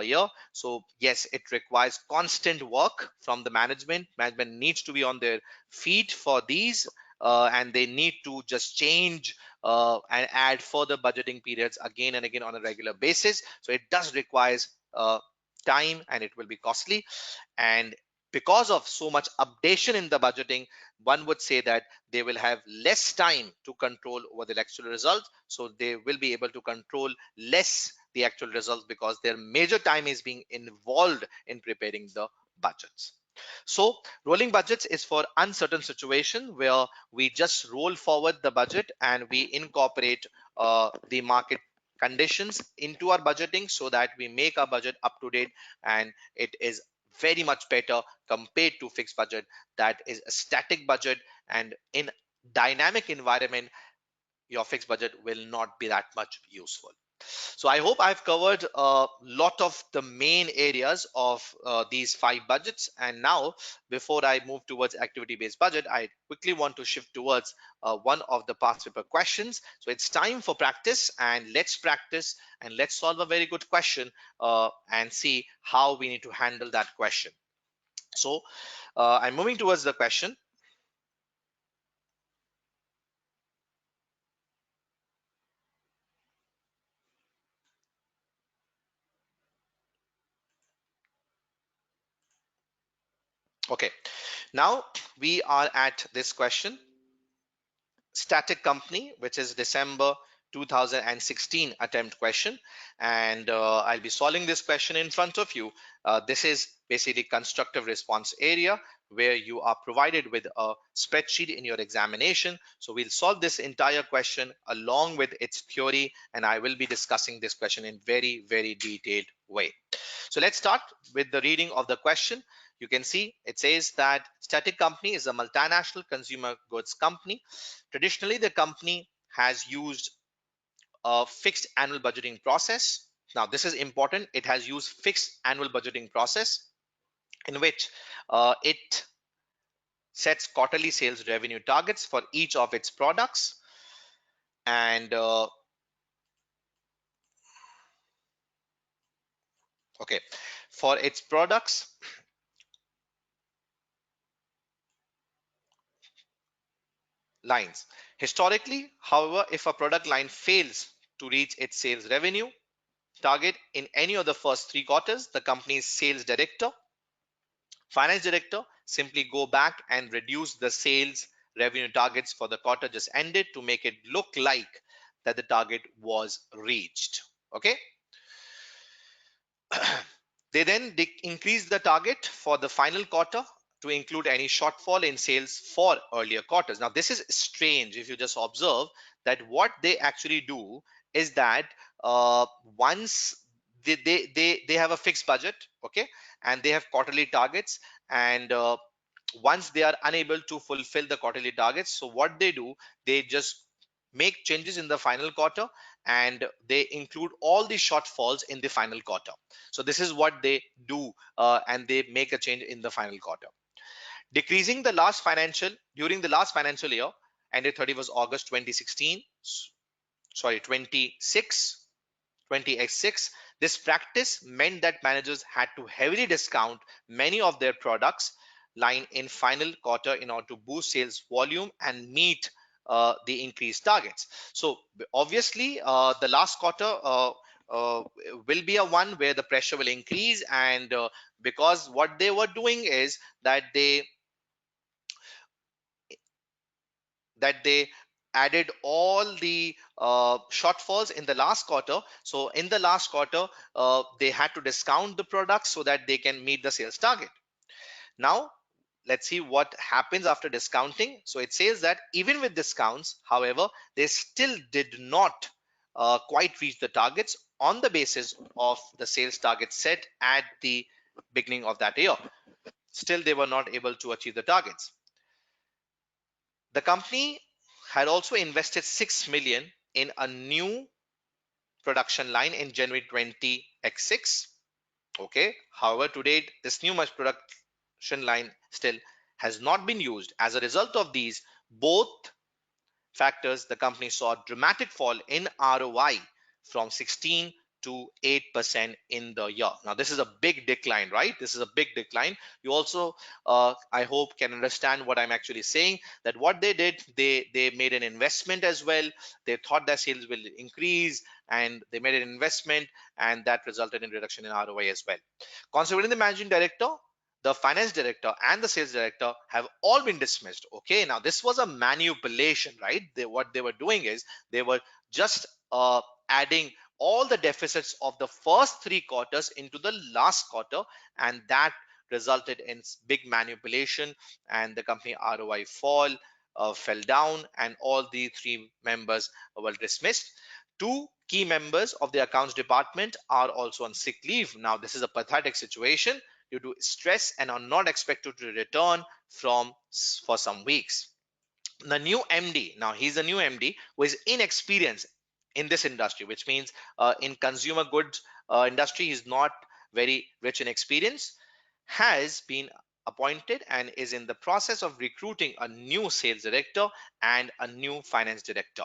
Speaker 1: year. So yes, it requires constant work from the management needs to be on their feet for these, and they need to just change and add further budgeting periods again and again on a regular basis. So it does requires time, and it will be costly. And because of so much updation in the budgeting, one would say that they will have less time to control over the actual results. So they will be able to control less the actual results, because their major time is being involved in preparing the budgets. So rolling budgets is for uncertain situation where we just roll forward the budget and we incorporate the market conditions into our budgeting, so that we make our budget up to date, and it is very much better compared to fixed budget that is a static budget. And in dynamic environment, your fixed budget will not be that much useful. So I hope I've covered a lot of the main areas of these 5 budgets. And now, before I move towards activity-based budget, I quickly want to shift towards one of the past paper questions. So it's time for practice, and let's practice and let's solve a very good question and see how we need to handle that question. So I'm moving towards the question. Okay, now we are at this question. Static company, which is December 2016 attempt question, and I'll be solving this question in front of you. This is basically constructive response area, where you are provided with a spreadsheet in your examination. So we'll solve this entire question along with its theory, and I will be discussing this question in very detailed way. So let's start with the reading of the question. You can see it says that Static Company is a multinational consumer goods company. Traditionally, the company has used a fixed annual budgeting process. Now, this is important. It has used fixed annual budgeting process in which it sets quarterly sales revenue targets for each of its products. And okay, for its products lines. Historically, however, if a product line fails to reach its sales revenue target in any of the first 3 quarters, the company's sales director, finance director simply go back and reduce the sales revenue targets for the quarter just ended to make it look like that the target was reached. Okay. They then increase the target for the final quarter to include any shortfall in sales for earlier quarters. Now, this is strange if you just observe that what they actually do is that once they have a fixed budget, okay, and they have quarterly targets, and once they are unable to fulfill the quarterly targets, so what they do, they just make changes in the final quarter, and they include all the shortfalls in the final quarter. So this is what they do, and they make a change in the final quarter, decreasing the last financial during the last financial year ended 31st August 2016, sorry 26 20x6. This practice meant that managers had to heavily discount many of their products line in final quarter in order to boost sales volume and meet the increased targets. So obviously, the last quarter uh, will be a one where the pressure will increase, and because what they were doing is that they added all the shortfalls in the last quarter. So in the last quarter, they had to discount the products so that they can meet the sales target. Now let's see what happens after discounting. So it says that even with discounts, however, they still did not quite reach the targets on the basis of the sales target set at the beginning of that year. Still they were not able to achieve the targets. The company had also invested 6 million in a new production line in January 20x6. Okay. However, to date, this new much production line still has not been used. As a result of these both factors, the company saw a dramatic fall in ROI from 16 to 8% in the year. Now, this is a big decline, right? This is a big decline. You also, I hope, can understand what I'm actually saying. That what they did, they made an investment as well. They thought that sales will increase, and they made an investment, and that resulted in reduction in ROI as well. Considering the managing director, the finance director and the sales director have all been dismissed. Okay, now this was a manipulation, right? What they were doing is they were just adding all the deficits of the first three quarters into the last quarter, and that resulted in big manipulation, and the company ROI fell down, and all the three members were dismissed. Two key members of the accounts department are also on sick leave. Now this is a pathetic situation due to stress and are not expected to return for some weeks. The new MD, now he's a new MD who is inexperienced in this industry, which means in consumer goods industry he's not very rich in experience, has been appointed and is in the process of recruiting a new sales director and a new finance director.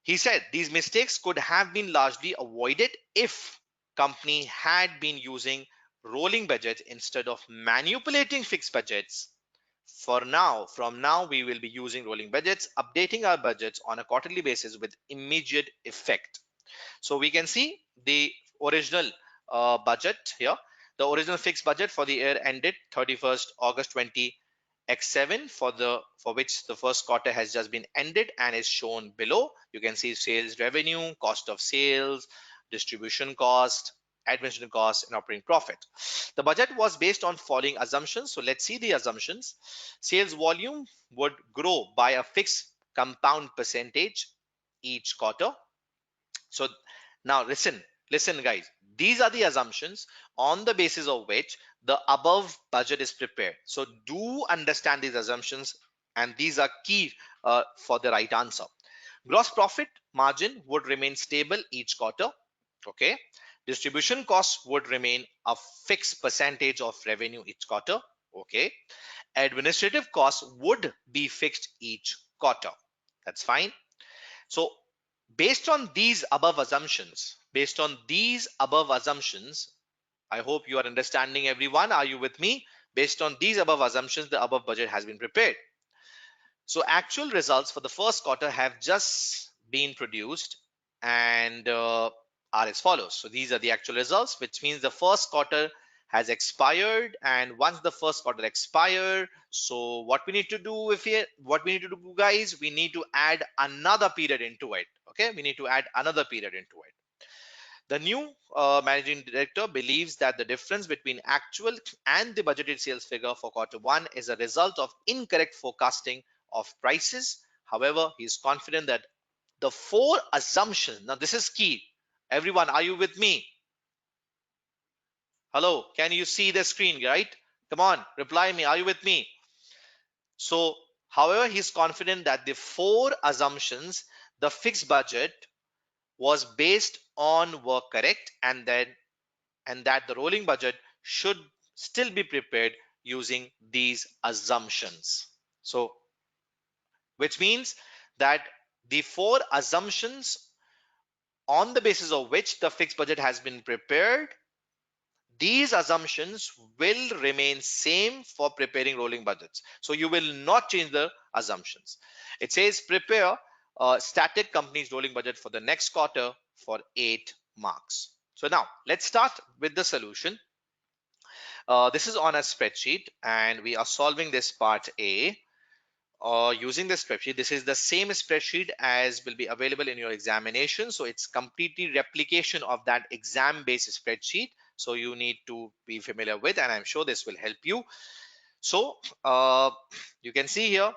Speaker 1: He said these mistakes could have been largely avoided if company had been using rolling budgets instead of manipulating fixed budgets. From now, we will be using rolling budgets, updating our budgets on a quarterly basis with immediate effect. So we can see the original budget here. The original fixed budget for the year ended 31st August 20x7 for which the first quarter has just been ended and is shown below. You can see sales revenue, cost of sales, distribution cost, administration cost, and operating profit. The budget was based on following assumptions. So let's see the assumptions. Sales volume would grow by a fixed compound percentage each quarter. So now listen guys, these are the assumptions on the basis of which the above budget is prepared. So do understand these assumptions, and these are key for the right answer. Gross profit margin would remain stable each quarter. Okay. Distribution costs would remain a fixed percentage of revenue each quarter. Okay. Administrative costs would be fixed each quarter. That's fine. So based on these above assumptions, I hope you are understanding, everyone. Are you with me? Based on these above assumptions, the above budget has been prepared. So actual results for the first quarter have just been produced and are as follows. So these are the actual results, which means the first quarter has expired, and once the first quarter expire, so what we need to do guys, we need to add another period into it. Okay, we need to add another period into it. The new managing director believes that the difference between actual and the budgeted sales figure for quarter one is a result of incorrect forecasting of prices. However, he is confident that the four assumptions, now this is key. Everyone, are you with me? Hello, can you see the screen, right? Come on, reply me. Are you with me? So, however, he's confident that the four assumptions the fixed budget was based on were correct, and that the rolling budget should still be prepared using these assumptions. So, which means that the four assumptions on the basis of which the fixed budget has been prepared, these assumptions will remain same for preparing rolling budgets. So you will not change the assumptions. It says prepare a static company's rolling budget for the next quarter for 8 marks. So now let's start with the solution. This is on a spreadsheet and we are solving this part A using this spreadsheet. This is the same spreadsheet as will be available in your examination. So it's completely replication of that exam based spreadsheet. So you need to be familiar with, and I'm sure this will help you. So you can see here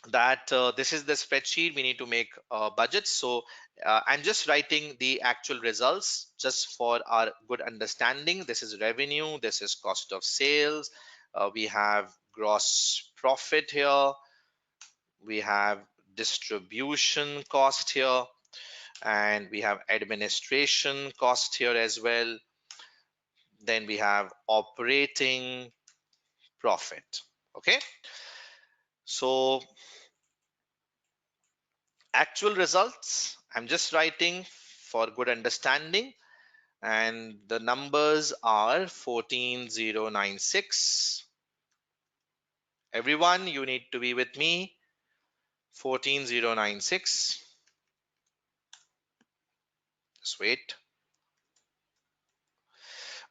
Speaker 1: that this is the spreadsheet. We need to make budgets. So I'm just writing the actual results just for our good understanding. This is revenue, this is cost of sales, we have gross profit here, we have distribution cost here, and we have administration cost here as well. Then we have operating profit. Okay, so actual results I'm just writing for good understanding, and the numbers are 14096. Everyone, you need to be with me. 14096. Just wait.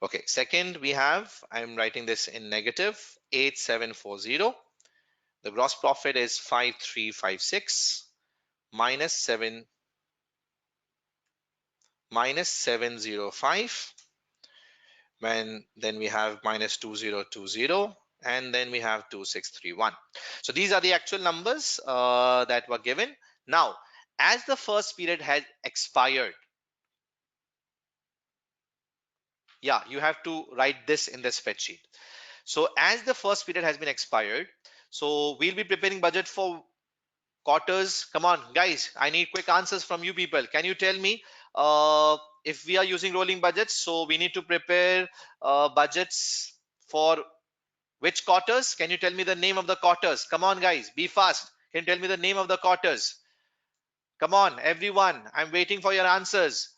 Speaker 1: Okay, second we have, I'm writing this in negative, 8740. The gross profit is 5356 minus 705. Then we have minus 2020, and then we have 2631. So these are the actual numbers that were given. Now, as the first period had expired, yeah, you have to write this in the spreadsheet. So as the first period has been expired, so we'll be preparing budget for quarters. Come on, guys, I need quick answers from you people. Can you tell me if we are using rolling budgets, so we need to prepare budgets for which quarters? Can you tell me the name of the quarters? Come on, guys, be fast. Can you tell me the name of the quarters? Come on, everyone. I'm waiting for your answers.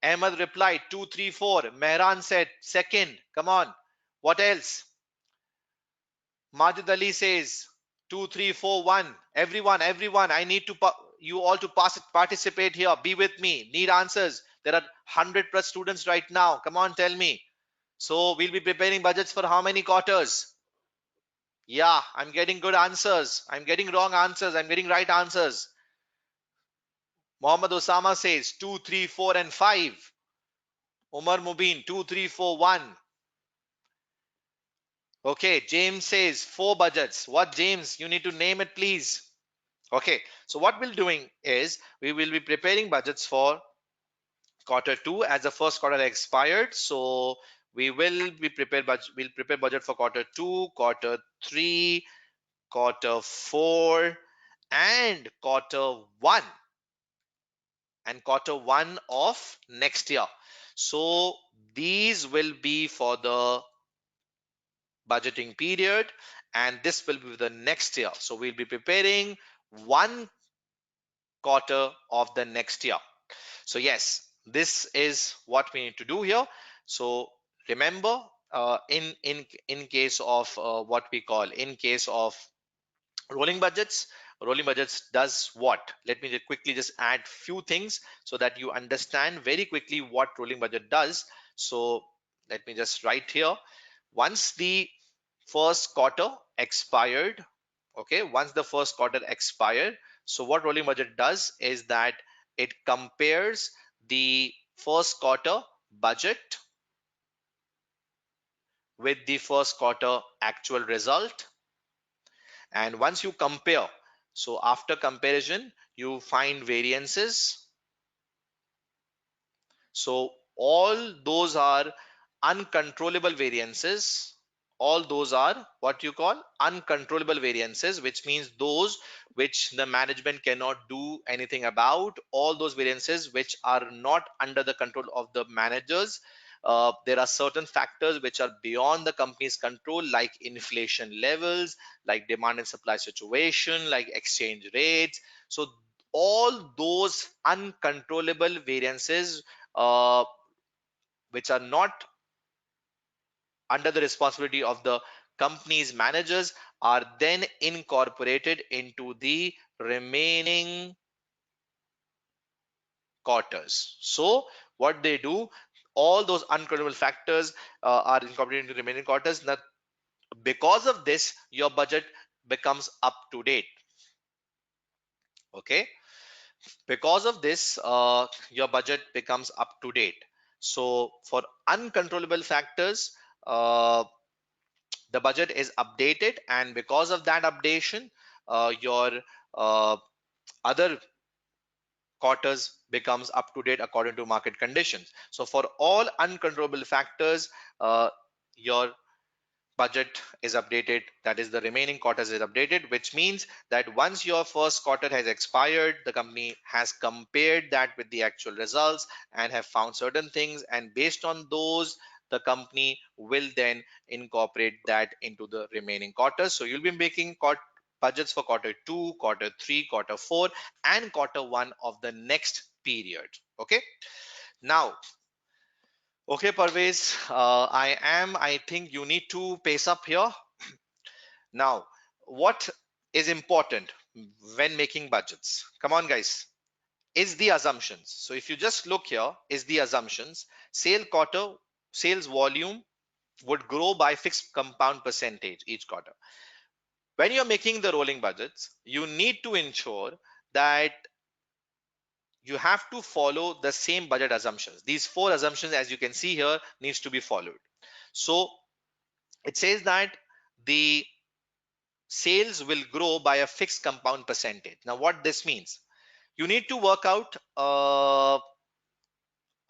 Speaker 1: Ahmed replied 2, 3, 4. Mehran said second. Come on. What else? Majid Ali says 2, 3, 4, 1. Everyone. I need to you all to participate here. Be with me. Need answers. There are 100 plus students right now. Come on, tell me. So we'll be preparing budgets for how many quarters? Yeah, I'm getting good answers. I'm getting wrong answers. I'm getting right answers. Muhammad Osama says 2, 3, 4, and 5. Umar Mubin 2, 3, 4, 1. Okay, James says 4 budgets. What, James? You need to name it, please. Okay, so what we're doing is we will be preparing budgets for quarter 2 as the first quarter expired. So we will be prepared budget. We'll prepare budget for quarter 2, quarter 3, quarter 4, and quarter 1 of next year. So these will be for the budgeting period, and this will be the next year. So we'll be preparing 1 quarter of the next year. So yes, this is what we need to do here. So remember, in case of what we call, in case of rolling budgets does what? Let me quickly just add few things so that you understand very quickly what rolling budget does. So let me just write here. Once the first quarter expired, okay, once the first quarter expired, so what rolling budget does is that it compares the first quarter budget with the first quarter actual result. And once you compare, so after comparison you find variances. So all those are uncontrollable variances, all those are what you call uncontrollable variances, which means those which the management cannot do anything about, all those variances which are not under the control of the managers. There are certain factors which are beyond the company's control, like inflation levels, like demand and supply situation, like exchange rates. So all those uncontrollable variances, which are not under the responsibility of the company's managers, are then incorporated into the remaining quarters. So what they do, all those uncontrollable factors are incorporated into the remaining quarters. Now, because of this, your budget becomes up to date. Okay, because of this, your budget becomes up to date. So for uncontrollable factors, the budget is updated, and because of that updation, your other quarters becomes up to date according to market conditions. So for all uncontrollable factors, your budget is updated, that is the remaining quarters is updated, which means that once your first quarter has expired, the company has compared that with the actual results and have found certain things, and based on those, the company will then incorporate that into the remaining quarters. So you'll be making budgets for quarter 2, quarter 3, quarter 4, and quarter 1 of the next period. Okay, now, okay, Parvez, I think you need to pace up here. Now, what is important when making budgets? Come on, guys. Is the assumptions. So if you just look here, is the assumptions. Sales volume would grow by fixed compound percentage each quarter. When you're making the rolling budgets, you need to ensure that you have to follow the same budget assumptions. These four assumptions, as you can see here, needs to be followed. So it says that the sales will grow by a fixed compound percentage. Now, what this means, you need to work out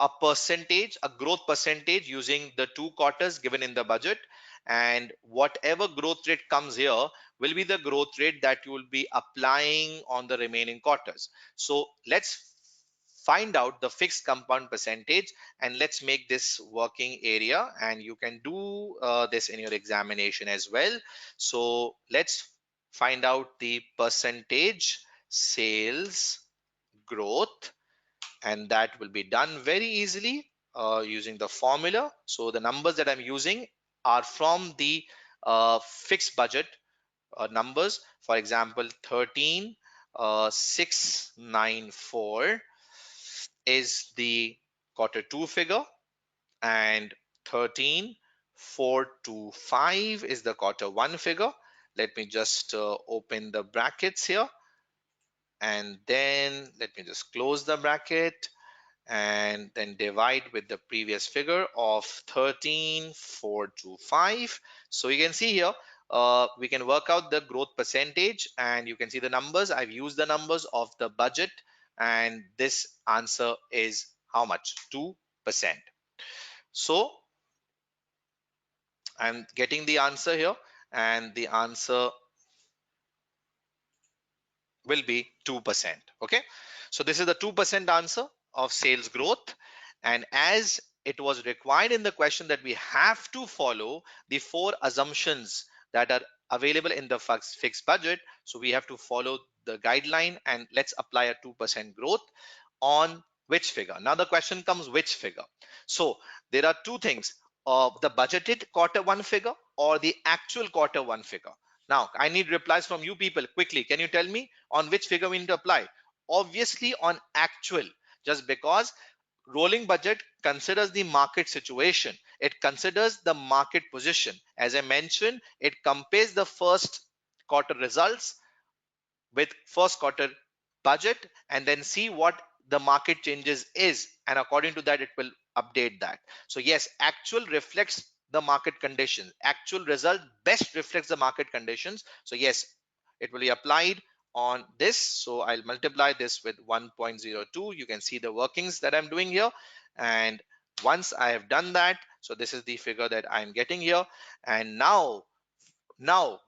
Speaker 1: a percentage, a growth percentage using the 2 quarters given in the budget, and whatever growth rate comes here will be the growth rate that you will be applying on the remaining quarters. So let's find out the fixed compound percentage, and let's make this working area, and you can do this in your examination as well. So let's find out the percentage sales growth, and that will be done very easily using the formula. So the numbers that I'm using are from the fixed budget numbers. For example, 13,694 is the quarter 2 figure, and 13,425 is the quarter 1 figure. Let me just open the brackets here, and then let me just close the bracket, and then divide with the previous figure of 13,425. So you can see here, we can work out the growth percentage, and you can see the numbers. I've used the numbers of the budget, and this answer is how much? 2%. So I'm getting the answer here, and the answer will be 2%. Okay, so this is the 2% answer of sales growth, and as it was required in the question that we have to follow the four assumptions that are available in the fixed budget, so we have to follow the guideline, and let's apply a 2% growth on which figure. Now the question comes, which figure? So there are two things, the budgeted quarter 1 figure or the actual quarter 1 figure. Now, I need replies from you people quickly. Can you tell me on which figure we need to apply? Obviously, on actual, just because rolling budget considers the market situation. It considers the market position. As I mentioned, it compares the first quarter results with first quarter budget, and then see what the market changes is, and according to that it will update that. So yes, actual reflects the market conditions, actual result best reflects the market conditions. So yes, it will be applied on this. So I'll multiply this with 1.02. You can see the workings that I'm doing here, and Once I have done that, so this is the figure that I'm getting here. And now,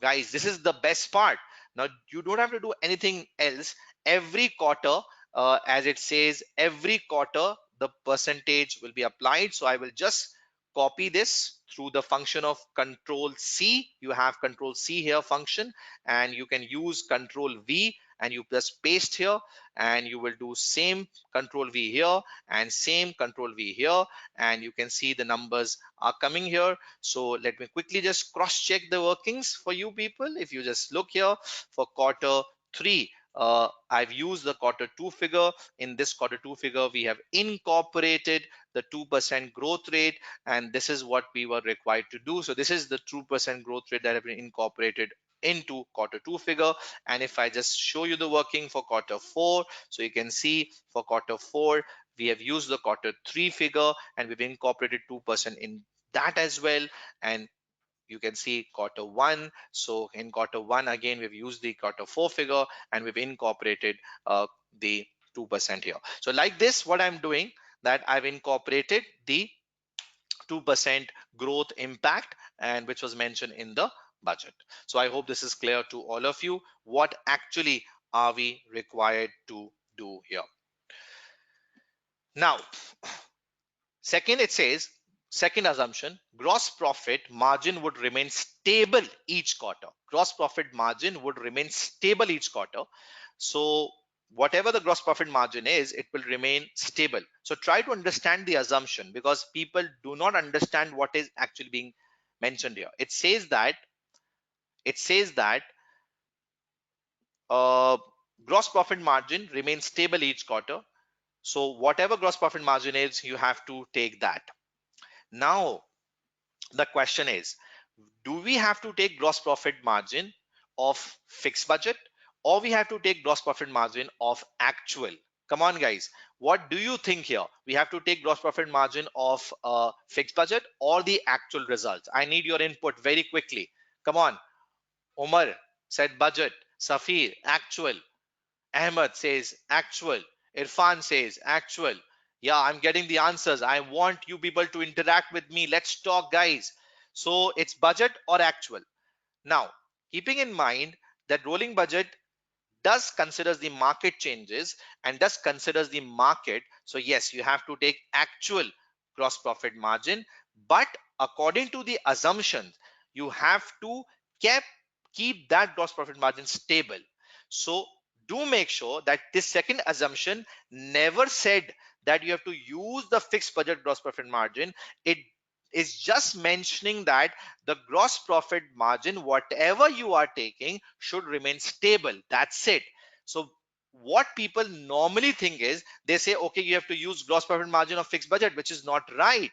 Speaker 1: guys, this is the best part. Now, you don't have to do anything else. Every quarter, as it says, every quarter, the percentage will be applied. So I will just copy this through the function of Control C. You have Control C here function, and you can use Control V, and you just paste here, and you will do same Control V here and same Control V here, and you can see the numbers are coming here. So let me quickly just cross check the workings for you people. If you just look here for quarter 3, I've used the quarter 2 figure. In this quarter 2 figure, we have incorporated the 2% growth rate, and this is what we were required to do. So this is the 2% growth rate that have been incorporated into quarter 2 figure. And if I just show you the working for quarter 4, so you can see for quarter 4 we have used the quarter 3 figure, and we've incorporated 2% in that as well. And you can see quarter 1. So in quarter 1, again, we've used the quarter 4 figure, and we've incorporated the 2% here. So like this, what I'm doing, that I've incorporated the 2% growth impact, and which was mentioned in the budget. So I hope this is clear to all of you. What actually are we required to do here? Now, second, it says, second assumption, gross profit margin would remain stable each quarter. Gross profit margin would remain stable each quarter. So whatever the gross profit margin is, it will remain stable. So try to understand the assumption, because people do not understand what is actually being mentioned here. It says that uh, gross profit margin remains stable each quarter. So whatever gross profit margin is, you have to take that. Now, the question is, do we have to take gross profit margin of fixed budget, or we have to take gross profit margin of actual? Come on, guys, what do you think here? We have to take gross profit margin of fixed budget or the actual results? I need your input very quickly. Come on. Omar said budget, Safir actual, Ahmed says actual, Irfan says actual. Yeah, I'm getting the answers. I want you people to interact with me. Let's talk, guys. So it's budget or actual. Now, keeping in mind that rolling budget does considers the market changes and does considers the market, so yes, you have to take actual gross profit margin, but according to the assumptions, you have to keep keep that gross profit margin stable. So do make sure that this second assumption never said that you have to use the fixed budget gross profit margin. It is just mentioning that the gross profit margin, whatever you are taking, should remain stable. That's it. So what people normally think is, they say, okay, you have to use gross profit margin of fixed budget, which is not right.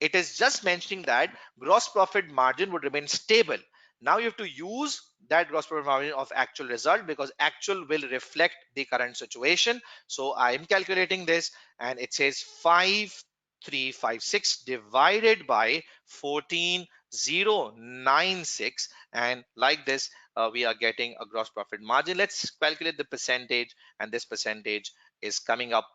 Speaker 1: It is just mentioning that gross profit margin would remain stable. Now you have to use that gross profit margin of actual result, because actual will reflect the current situation. So I am calculating this, and it says 5356 divided by 14096, and like this, we are getting a gross profit margin. Let's calculate the percentage, and this percentage is coming up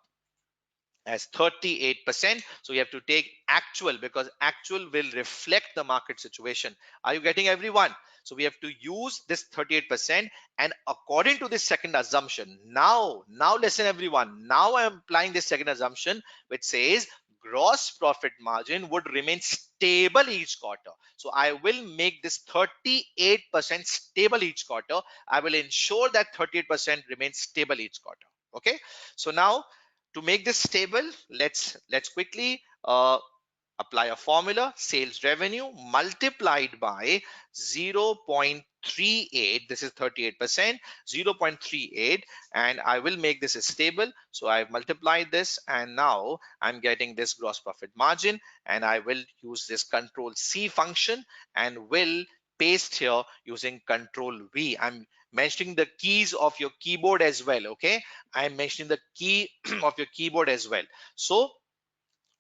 Speaker 1: as 38%. So you have to take actual, because actual will reflect the market situation. Are you getting, everyone? So we have to use this 38%, and according to this second assumption, now listen everyone, now I am applying this second assumption, which says gross profit margin would remain stable each quarter. So I will make this 38% stable each quarter. I will ensure that 38% remains stable each quarter. Okay, so now, to make this stable, let's quickly apply a formula. Sales revenue multiplied by 0.38, this is 38%, 0.38, and I will make this a stable. So I've multiplied this, and now I'm getting this gross profit margin, and I will use this Control C function and will paste here using Control V. I'm mentioning the keys of your keyboard as well. Okay, I'm mentioning the key of your keyboard as well. So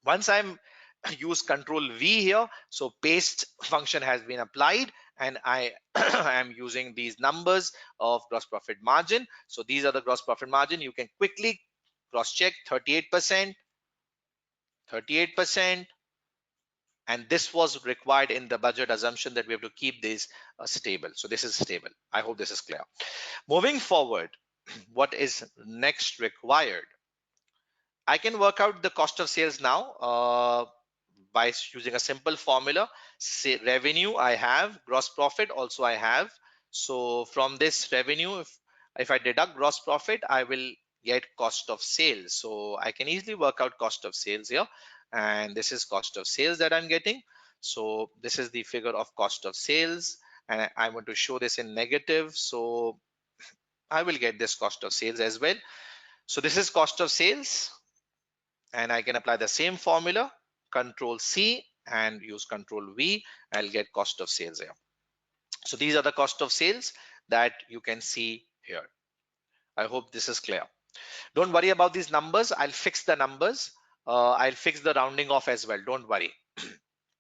Speaker 1: once I'm use Control V here, so paste function has been applied, and I am using these numbers of gross profit margin. So these are the gross profit margin. You can quickly cross check 38%, 38%, and this was required in the budget assumption that we have to keep these stable. So this is stable. I hope this is clear. Moving forward, what is next required? I can work out the cost of sales now by using a simple formula. Say revenue I have, gross profit also I have. So from this revenue, if I deduct gross profit, I will get cost of sales. So I can easily work out cost of sales here. And this is cost of sales that I'm getting. So this is the figure of cost of sales. And I want to show this in negative. So I will get this cost of sales as well. So this is cost of sales, and I can apply the same formula, control C and use control V. I'll get cost of sales here. So these are the cost of sales that you can see here. I hope this is clear. Don't worry about these numbers. I'll fix the numbers. I'll fix the rounding off as well. Don't worry.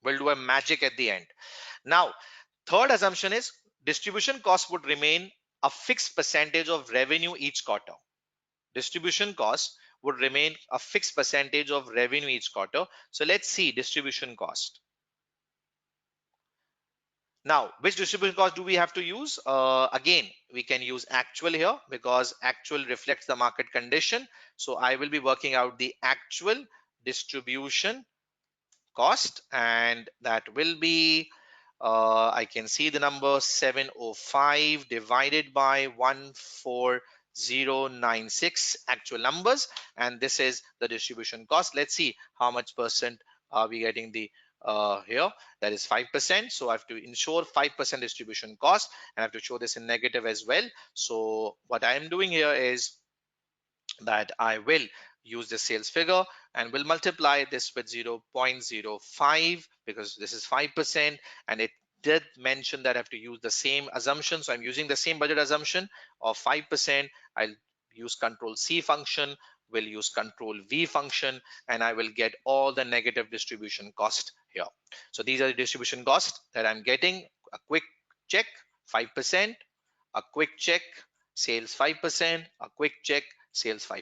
Speaker 1: We'll do a magic at the end. Now, third assumption is distribution cost would remain a fixed percentage of revenue each quarter. Distribution cost would remain a fixed percentage of revenue each quarter. So let's see distribution cost. Now, which distribution cost do we have to use? Again, we can use actual here because actual reflects the market condition. So I will be working out the actual distribution cost, and that will be I can see the number 705 divided by 14096 actual numbers, and this is the distribution cost. Let's see how much percent are we getting the here. That is 5%. So I have to ensure 5% distribution cost, and I have to show this in negative as well. So what I am doing here is that I will use the sales figure and will multiply this with 0.05 because this is 5%, and it did mention that I have to use the same assumption. So I'm using the same budget assumption of 5%. I'll use control C function, will use control V function, and I will get all the negative distribution cost here. So these are the distribution costs that I'm getting. A quick check, 5%, a quick check, sales 5%, a quick check, sales 5%.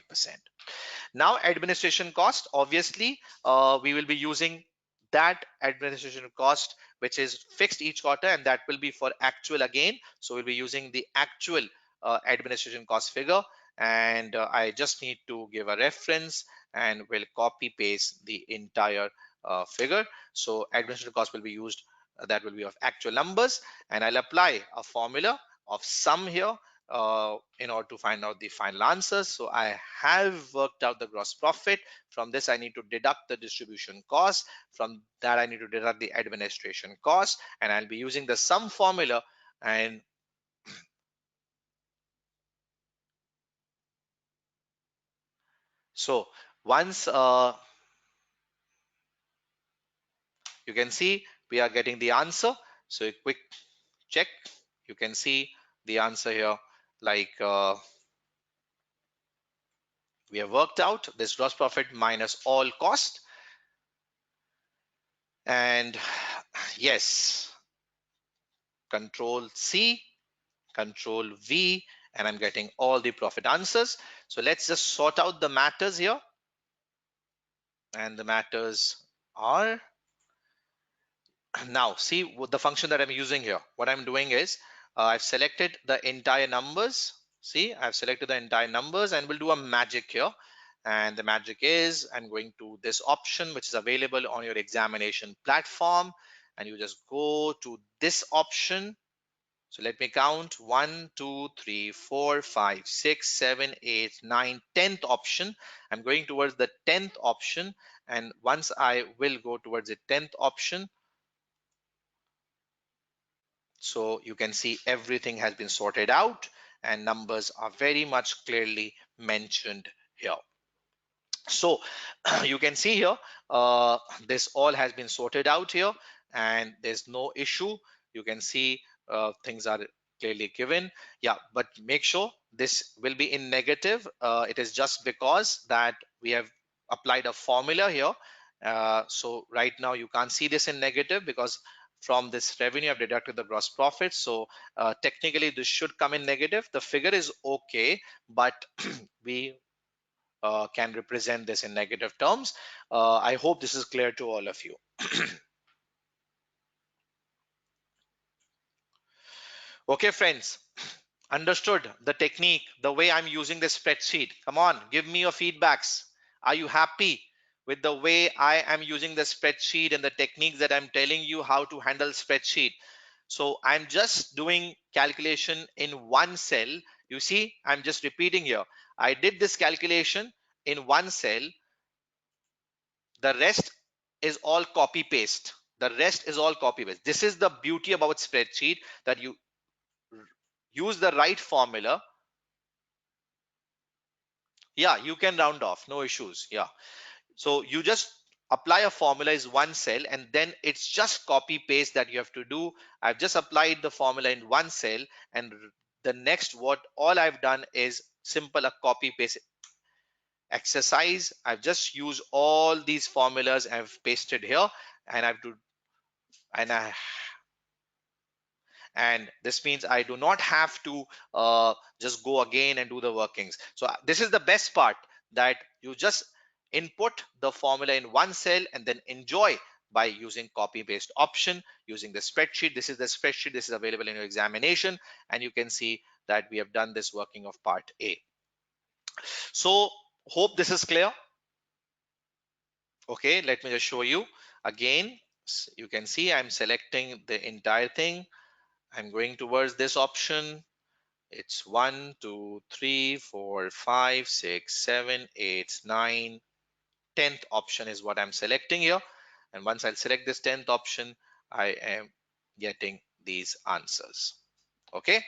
Speaker 1: Now administration cost, obviously we will be using that administration cost which is fixed each quarter, and that will be for actual again. So we'll be using the actual administration cost figure, and I just need to give a reference and will copy paste the entire figure. So administration cost will be used, that will be of actual numbers, and I'll apply a formula of sum here in order to find out the final answers. So I have worked out the gross profit. From this, I need to deduct the distribution cost. From that, I need to deduct the administration cost, and I'll be using the sum formula. And so once you can see we are getting the answer. So a quick check, you can see the answer here, like we have worked out this gross profit minus all cost. And yes, control C, control V, and I'm getting all the profit answers. So let's just sort out the matters here. And the matters are, now see what the function that I'm using here. What I'm doing is I've selected the entire numbers. See, I've selected the entire numbers, and we'll do a magic here. And the magic is I'm going to this option which is available on your examination platform, and you just go to this option. So let me count 1, 2, 3, 4, 5, 6, 7, 8, 9, 10th option. I'm going towards the 10th option. And once I will go towards the 10th option, so you can see everything has been sorted out and numbers are very much clearly mentioned here. So you can see here this all has been sorted out here, and there's no issue. You can see things are clearly given. Yeah, but make sure this will be in negative. It is just because that we have applied a formula here. So right now you can't see this in negative because from this revenue I've deducted the gross profit. So technically this should come in negative. The figure is okay, but we can represent this in negative terms. I hope this is clear to all of you. Okay, friends, understood the technique, the way I'm using the spreadsheet. Come on, give me your feedbacks. Are you happy with the way I am using the spreadsheet and the techniques that I'm telling you how to handle spreadsheet? So I'm just doing calculation in one cell. You see, I'm just repeating here. I did this calculation in one cell. The rest is all copy paste. The rest is all copy paste. This is the beauty about spreadsheet, that you use the right formula. Yeah, you can round off, no issues. Yeah. So you just apply a formula is one cell, and then it's just copy paste that you have to do. I've just applied the formula in one cell, and the next what all I've done is simple a copy paste exercise. I've just used all these formulas I've pasted here, and I've to and I and this means I do not have to just go again and do the workings. So this is the best part, that you just input the formula in one cell and then enjoy by using copy paste option, using the spreadsheet. This is the spreadsheet. This is available in your examination, and you can see that we have done this working of part A. So hope this is clear. Okay, let me just show you again. You can see I'm selecting the entire thing. I'm going towards this option. It's 1, 2, 3, 4, 5, 6, 7, 8, 9. 10th option is what I'm selecting here. And once I select this 10th option, I am getting these answers. Okay.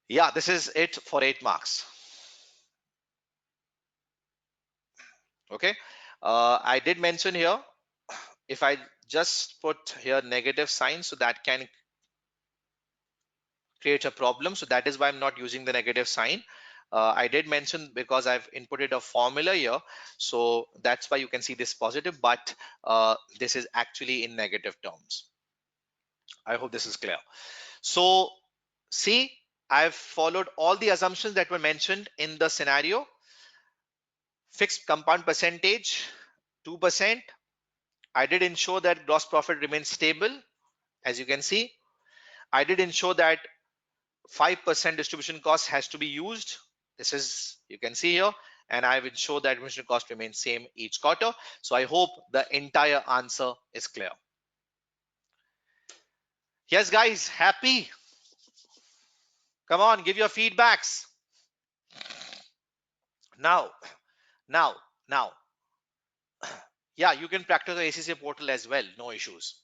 Speaker 1: Yeah, this is it for 8 marks. Okay. I did mention here, if I just put here negative sign, so that can create a problem. So that is why I'm not using the negative sign. I did mention because I've inputted a formula here. So that's why you can see this positive, but this is actually in negative terms. I hope this is clear. So see, I've followed all the assumptions that were mentioned in the scenario. Fixed compound percentage, 2%. I did ensure that gross profit remains stable. As you can see, I did ensure that 5% distribution cost has to be used. This is, you can see here, and I will show that administration cost remains same each quarter. So I hope the entire answer is clear. Yes, guys, happy? Come on, give your feedbacks. Now, now, now. Yeah, you can practice the ACCA portal as well, no issues.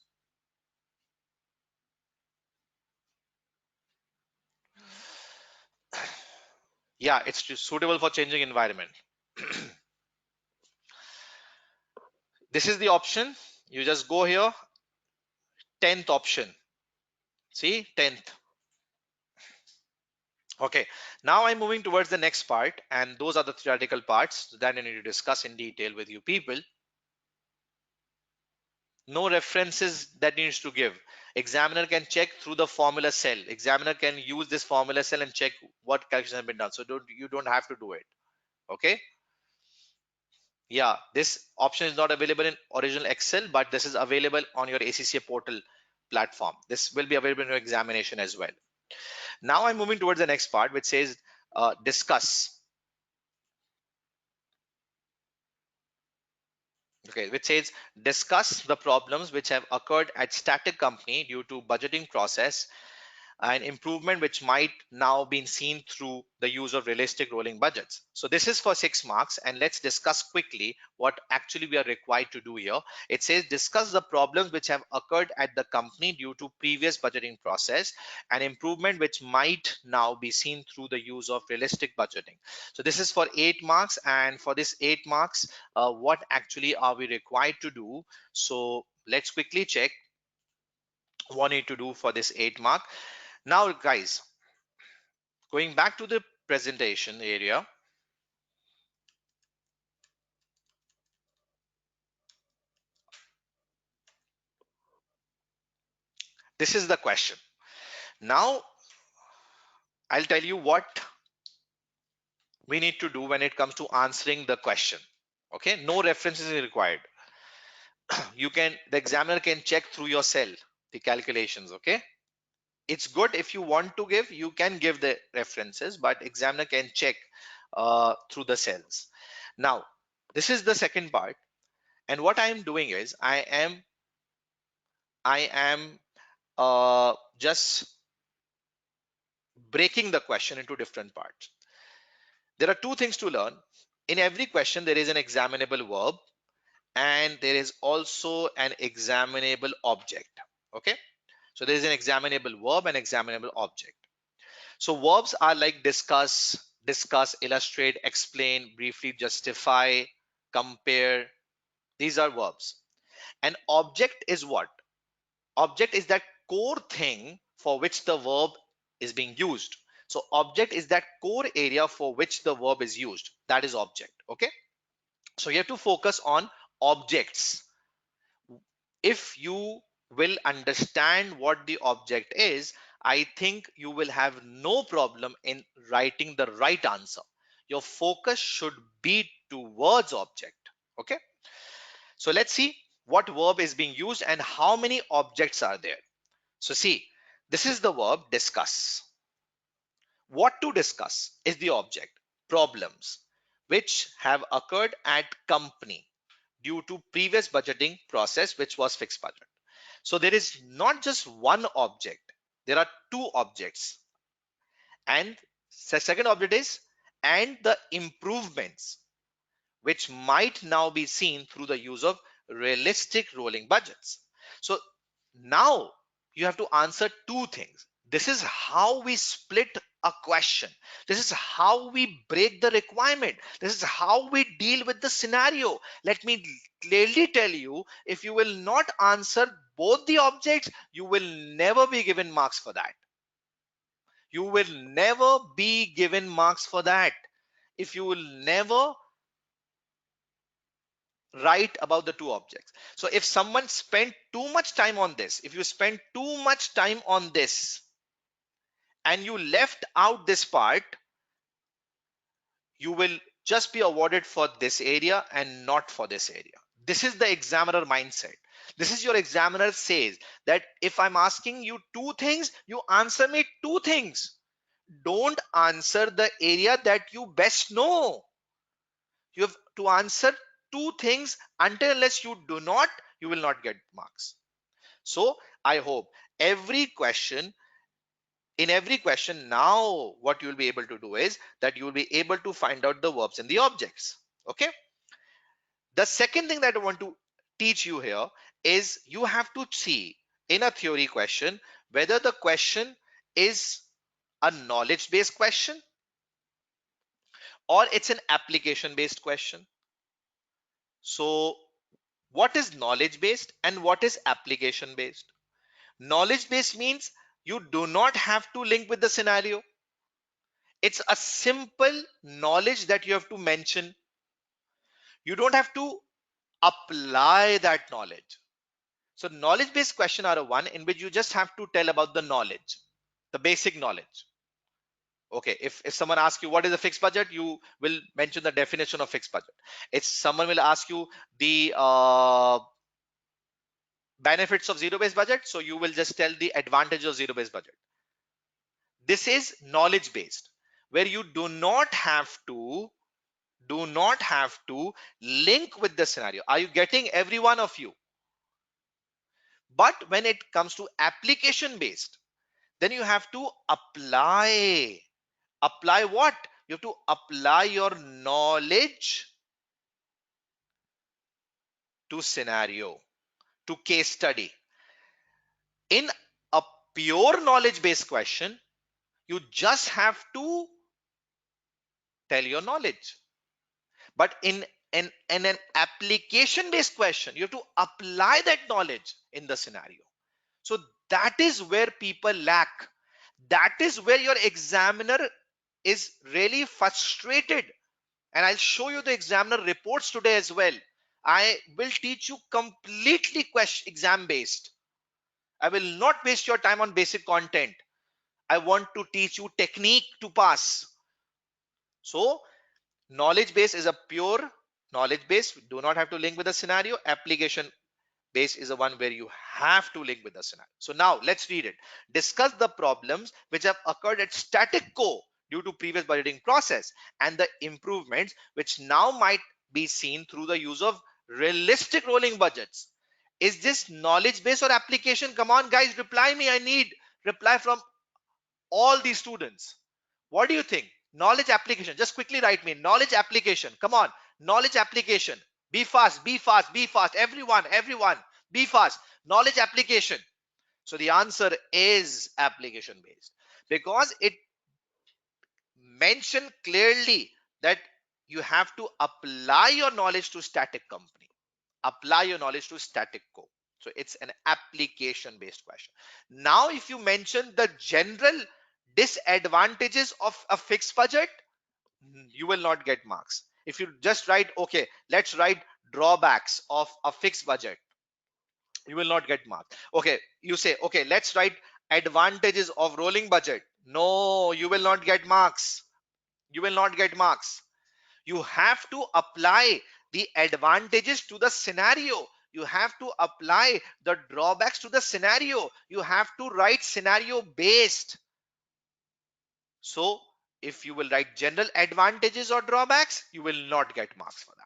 Speaker 1: Yeah, it's suitable for changing environment. This is the option. You just go here, 10th option. See, 10th. Okay, now I'm moving towards the next part, and those are the theoretical parts that I need to discuss in detail with you people. No references that needs to give. Examiner can check through the formula cell. Examiner can use this formula cell and check what calculations have been done. So you don't have to do it. Okay. Yeah, this option is not available in original Excel, but this is available on your ACCA portal platform. This will be available in your examination as well. Now I'm moving towards the next part, which says discuss. Okay, which says discuss the problems which have occurred at static company due to budgeting process, an improvement which might now be seen through the use of realistic rolling budgets. So this is for 6 marks, and let's discuss quickly what actually we are required to do here. It says discuss the problems which have occurred at the company due to previous budgeting process, an improvement which might now be seen through the use of realistic budgeting. So this is for 8 marks, and for this 8 marks, what actually are we required to do? So let's quickly check what we need to do for this 8 mark. Now, guys, going back to the presentation area, this is the question. Now, I'll tell you what we need to do when it comes to answering the question. Okay, no references is required. The examiner can check through your cell the calculations. Okay, it's good if you want to give, you can give the references, but examiner can check through the cells. Now, this is the second part, and what I am doing is I am just breaking the question into different parts. There are two things to learn. In every question, there is an examinable verb and there is also an examinable object. Okay, so there is an examinable verb and examinable object. So verbs are like discuss, illustrate, explain, briefly justify, compare. These are verbs. And object is what? Object is that core thing for which the verb is being used. So object is that core area for which the verb is used. That is object. Okay. So you have to focus on objects. If you will understand what the object is, I think you will have no problem in writing the right answer. Your focus should be towards object. Okay. So let's see what verb is being used and how many objects are there. So see, this is the verb discuss. What to discuss is the object. Problems which have occurred at company due to previous budgeting process, which was fixed budget. So there is not just one object, there are two objects. And the second object is and the improvements which might now be seen through the use of realistic rolling budgets. So now you have to answer two things. This is how we split a question. This is how we break the requirement. This is how we deal with the scenario. Let me clearly tell you, if you will not answer both the objects, you will never be given marks for that. You will never be given marks for that. If you will never write about the two objects. So if someone spent too much time on this, if you spend too much time on this and you left out this part, you will just be awarded for this area and not for this area. This is the examiner mindset. This is your examiner says that if I'm asking you two things, you answer me two things. Don't answer the area that you best know. You have to answer two things. Until unless you do not, you will not get marks. So I hope in every question now what you will be able to do is that you will be able to find out the verbs and the objects. Okay. The second thing that I want to teach you here is you have to see in a theory question whether the question is a knowledge based question or it's an application based question. So what is knowledge based and what is application based? Knowledge based means you do not have to link with the scenario. It's a simple knowledge that you have to mention. You don't have to apply that knowledge. So knowledge based question are a one in which you just have to tell about the knowledge, the basic knowledge. Okay, if someone asks you what is a fixed budget, you will mention the definition of fixed budget. If someone will ask you the benefits of zero based budget, so you will just tell the advantage of zero based budget. This is knowledge based, where you do not have to link with the scenario. Are you getting, every one of you? But when it comes to application based, then you have to apply what? You have to apply your knowledge to scenario, to case study. In a pure knowledge based question, you just have to tell your knowledge. But in an application based question, you have to apply that knowledge in the scenario. So that is where people lack. That is where your examiner is really frustrated. And I'll show you the examiner reports today as well. I will teach you completely question exam based. I will not waste your time on basic content. I want to teach you technique to pass. So Knowledge base is a pure knowledge base. We do not have to link with the scenario. Application base is the one where you have to link with the scenario. So now let's read it. Discuss the problems which have occurred at static co due to previous budgeting process and the improvements which now might be seen through the use of realistic rolling budgets. Is this knowledge base or application? Come on, guys, reply me. I need reply from all these students. What do you think? Knowledge application. Just quickly write me. Knowledge application. Come on. Knowledge application. Be fast, be fast, be fast. Everyone, be fast. Knowledge application. So the answer is application based because it mentioned clearly that you have to apply your knowledge to static company. Apply your knowledge to static code. So it's an application based question. Now, if you mention the general disadvantages of a fixed budget, you will not get marks. If you just write, okay, let's write drawbacks of a fixed budget, you will not get marks. Okay, you say, okay, let's write advantages of rolling budget. No, you will not get marks. You will not get marks. You have to apply the advantages to the scenario. You have to apply the drawbacks to the scenario. You have to write scenario based. So if you will write general advantages or drawbacks, you will not get marks for that.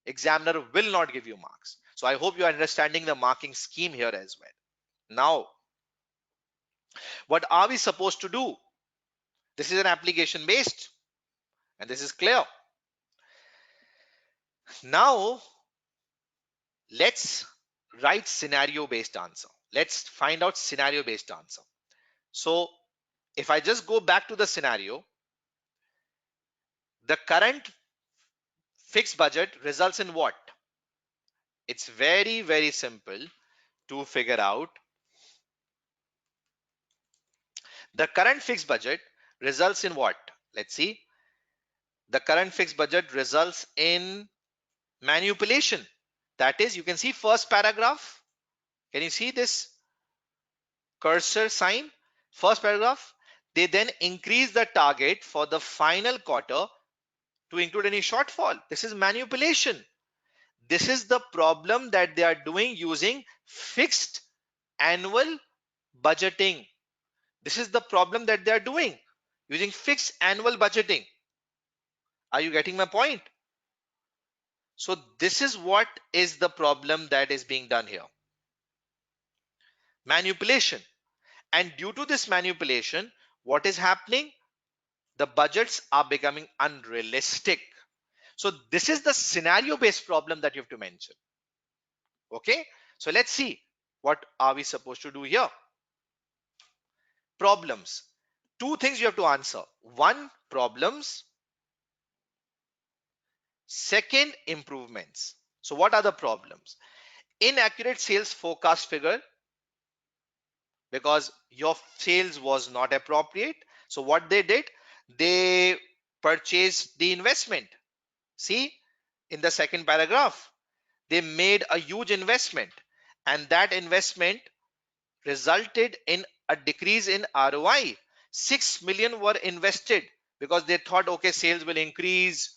Speaker 1: Examiner will not give you marks. So I hope you are understanding the marking scheme here as well. Now, what are we supposed to do? This is an application based and this is clear. Now, let's write scenario based answer. Let's find out scenario based answer. So if I just go back to the scenario, the current fixed budget results in what? It's very, very simple to figure out. The current fixed budget results in what? Let's see. The current fixed budget results in manipulation. That is, you can see first paragraph. Can you see this cursor sign? First paragraph. They then increase the target for the final quarter to include any shortfall. This is manipulation. This is the problem that they are doing using fixed annual budgeting. This is the problem that they are doing using fixed annual budgeting. Are you getting my point? So this is what is the problem that is being done here. Manipulation. And due to this manipulation, what is happening? The budgets are becoming unrealistic. So this is the scenario based problem that you have to mention. Okay, so let's see what are we supposed to do here. Problems. Two things you have to answer. One, problems. Second, improvements. So what are the problems? Inaccurate sales forecast figure because your sales was not appropriate. So what they did, they purchased the investment. See, in the second paragraph, they made a huge investment and that investment resulted in a decrease in ROI. 6 million were invested because they thought, okay, sales will increase.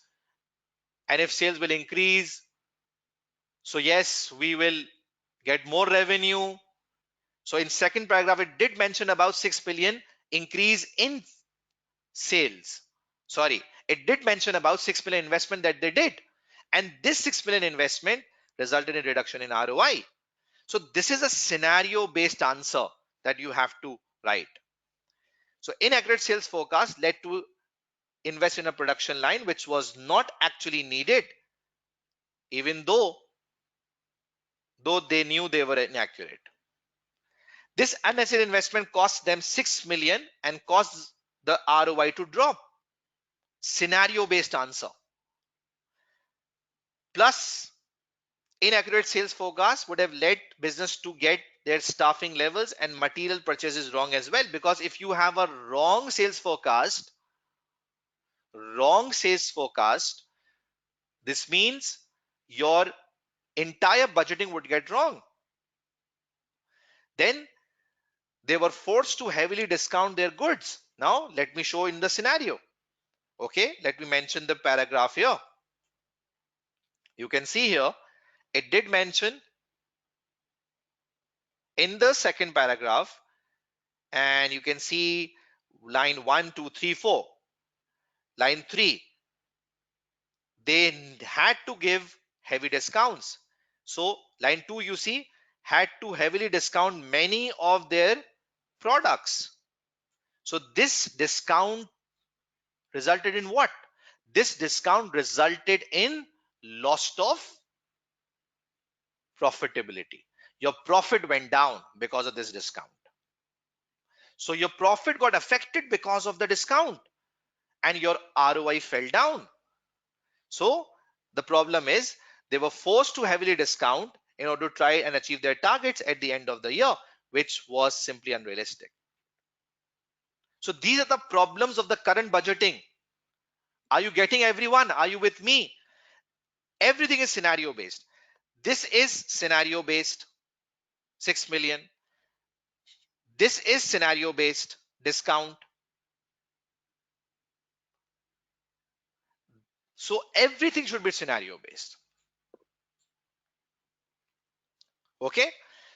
Speaker 1: And if sales will increase, so yes, we will get more revenue. So in second paragraph, it did mention about 6 million increase in sales. Sorry, it did mention about 6 million investment that they did. And this 6 million investment resulted in reduction in ROI. So this is a scenario based answer that you have to write. So inaccurate sales forecast led to invest in a production line which was not actually needed, even though they knew they were inaccurate. This unnecessary investment cost them 6 million and caused the ROI to drop. Scenario based answer. Plus, inaccurate sales forecast would have led business to get their staffing levels and material purchases wrong as well. Because if you have a wrong sales forecast, this means your entire budgeting would get wrong. Then they were forced to heavily discount their goods. Now let me show in the scenario. Okay, let me mention the paragraph here. You can see here, it did mention in the second paragraph, and you can see line 1, 2, 3, 4. Line 3, they had to give heavy discounts. So line 2, you see, had to heavily discount many of their products. So this discount resulted in what? This discount resulted in loss of profitability. Your profit went down because of this discount. So your profit got affected because of the discount and your ROI fell down. So the problem is they were forced to heavily discount in order to try and achieve their targets at the end of the year, which was simply unrealistic. So these are the problems of the current budgeting. Are you getting, everyone? Are you with me? Everything is scenario based. This is scenario based 6 million. This is scenario based discount. So everything should be scenario based. Okay.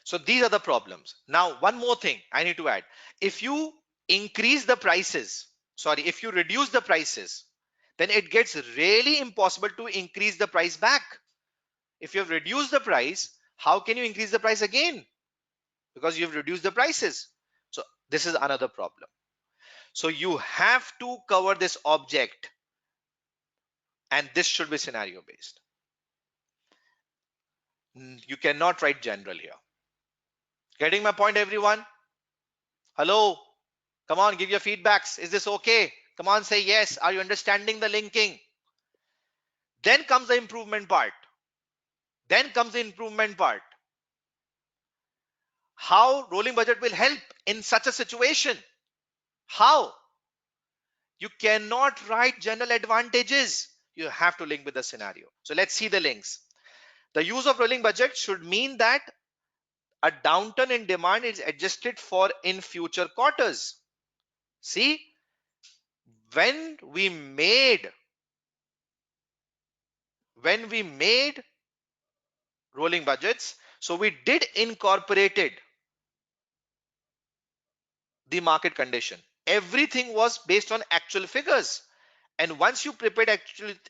Speaker 1: So these are the problems. Now, one more thing I need to add. If you increase the prices, if you reduce the prices, then it gets really impossible to increase the price back. If you have reduced the price, how can you increase the price again? Because you've reduced the prices. So this is another problem. So you have to cover this object, and this should be scenario based. You cannot write general here. Getting my point, everyone? Hello? Come on, give your feedbacks. Is this okay? Come on, say yes. Are you understanding the linking? Then comes the improvement part. Then comes the improvement part. How rolling budget will help in such a situation? How? You cannot write general advantages. You have to link with the scenario. So let's see the links. The use of rolling budget should mean that a downturn in demand is adjusted for in future quarters. See, when we made rolling budgets, so we did incorporated the market condition. Everything was based on actual figures. And once you prepared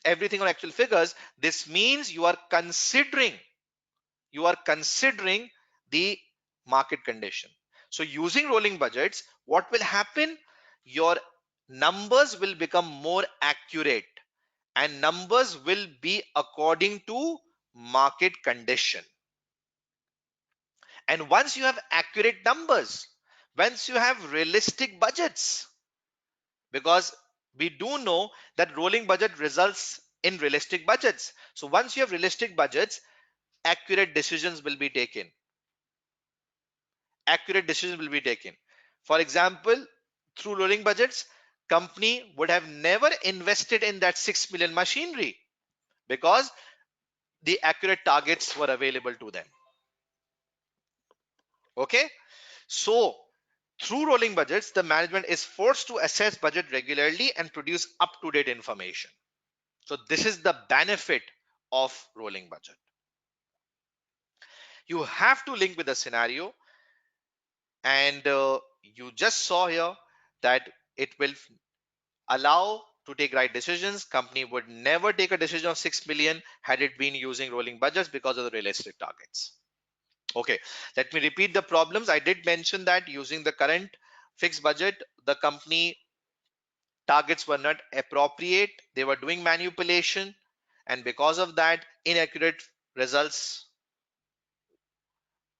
Speaker 1: everything on actual figures, this means you are considering the market condition. So using rolling budgets, what will happen? Your numbers will become more accurate, and numbers will be according to market condition. And once you have accurate numbers, once you have realistic budgets, because we do know that rolling budget results in realistic budgets. So once you have realistic budgets, accurate decisions will be taken. For example, through rolling budgets, company would have never invested in that 6 million machinery because the accurate targets were available to them. Okay. So through rolling budgets, the management is forced to assess budget regularly and produce up-to-date information. So this is the benefit of rolling budget. You have to link with the scenario, and you just saw here that it will allow to take right decisions. Company would never take a decision of 6 million had it been using rolling budgets because of the realistic targets. Okay, let me repeat the problems. I did mention that using the current fixed budget, the company targets were not appropriate. They were doing manipulation, and because of that, inaccurate results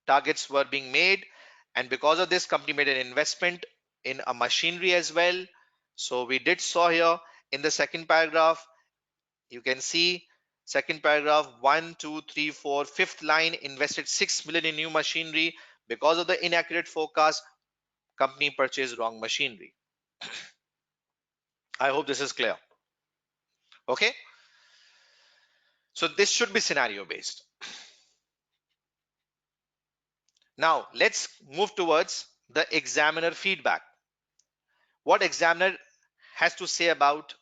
Speaker 1: targets were being made. And because of this, company made an investment in a machinery as well. So we did saw here in the second paragraph, you can see second paragraph, 1, 2, 3, 4, fifth line, invested 6 million in new machinery. Because of the inaccurate forecast, company purchased wrong machinery. I hope this is clear. Okay. So this should be scenario based. Now let's move towards the examiner feedback. What examiner has to say about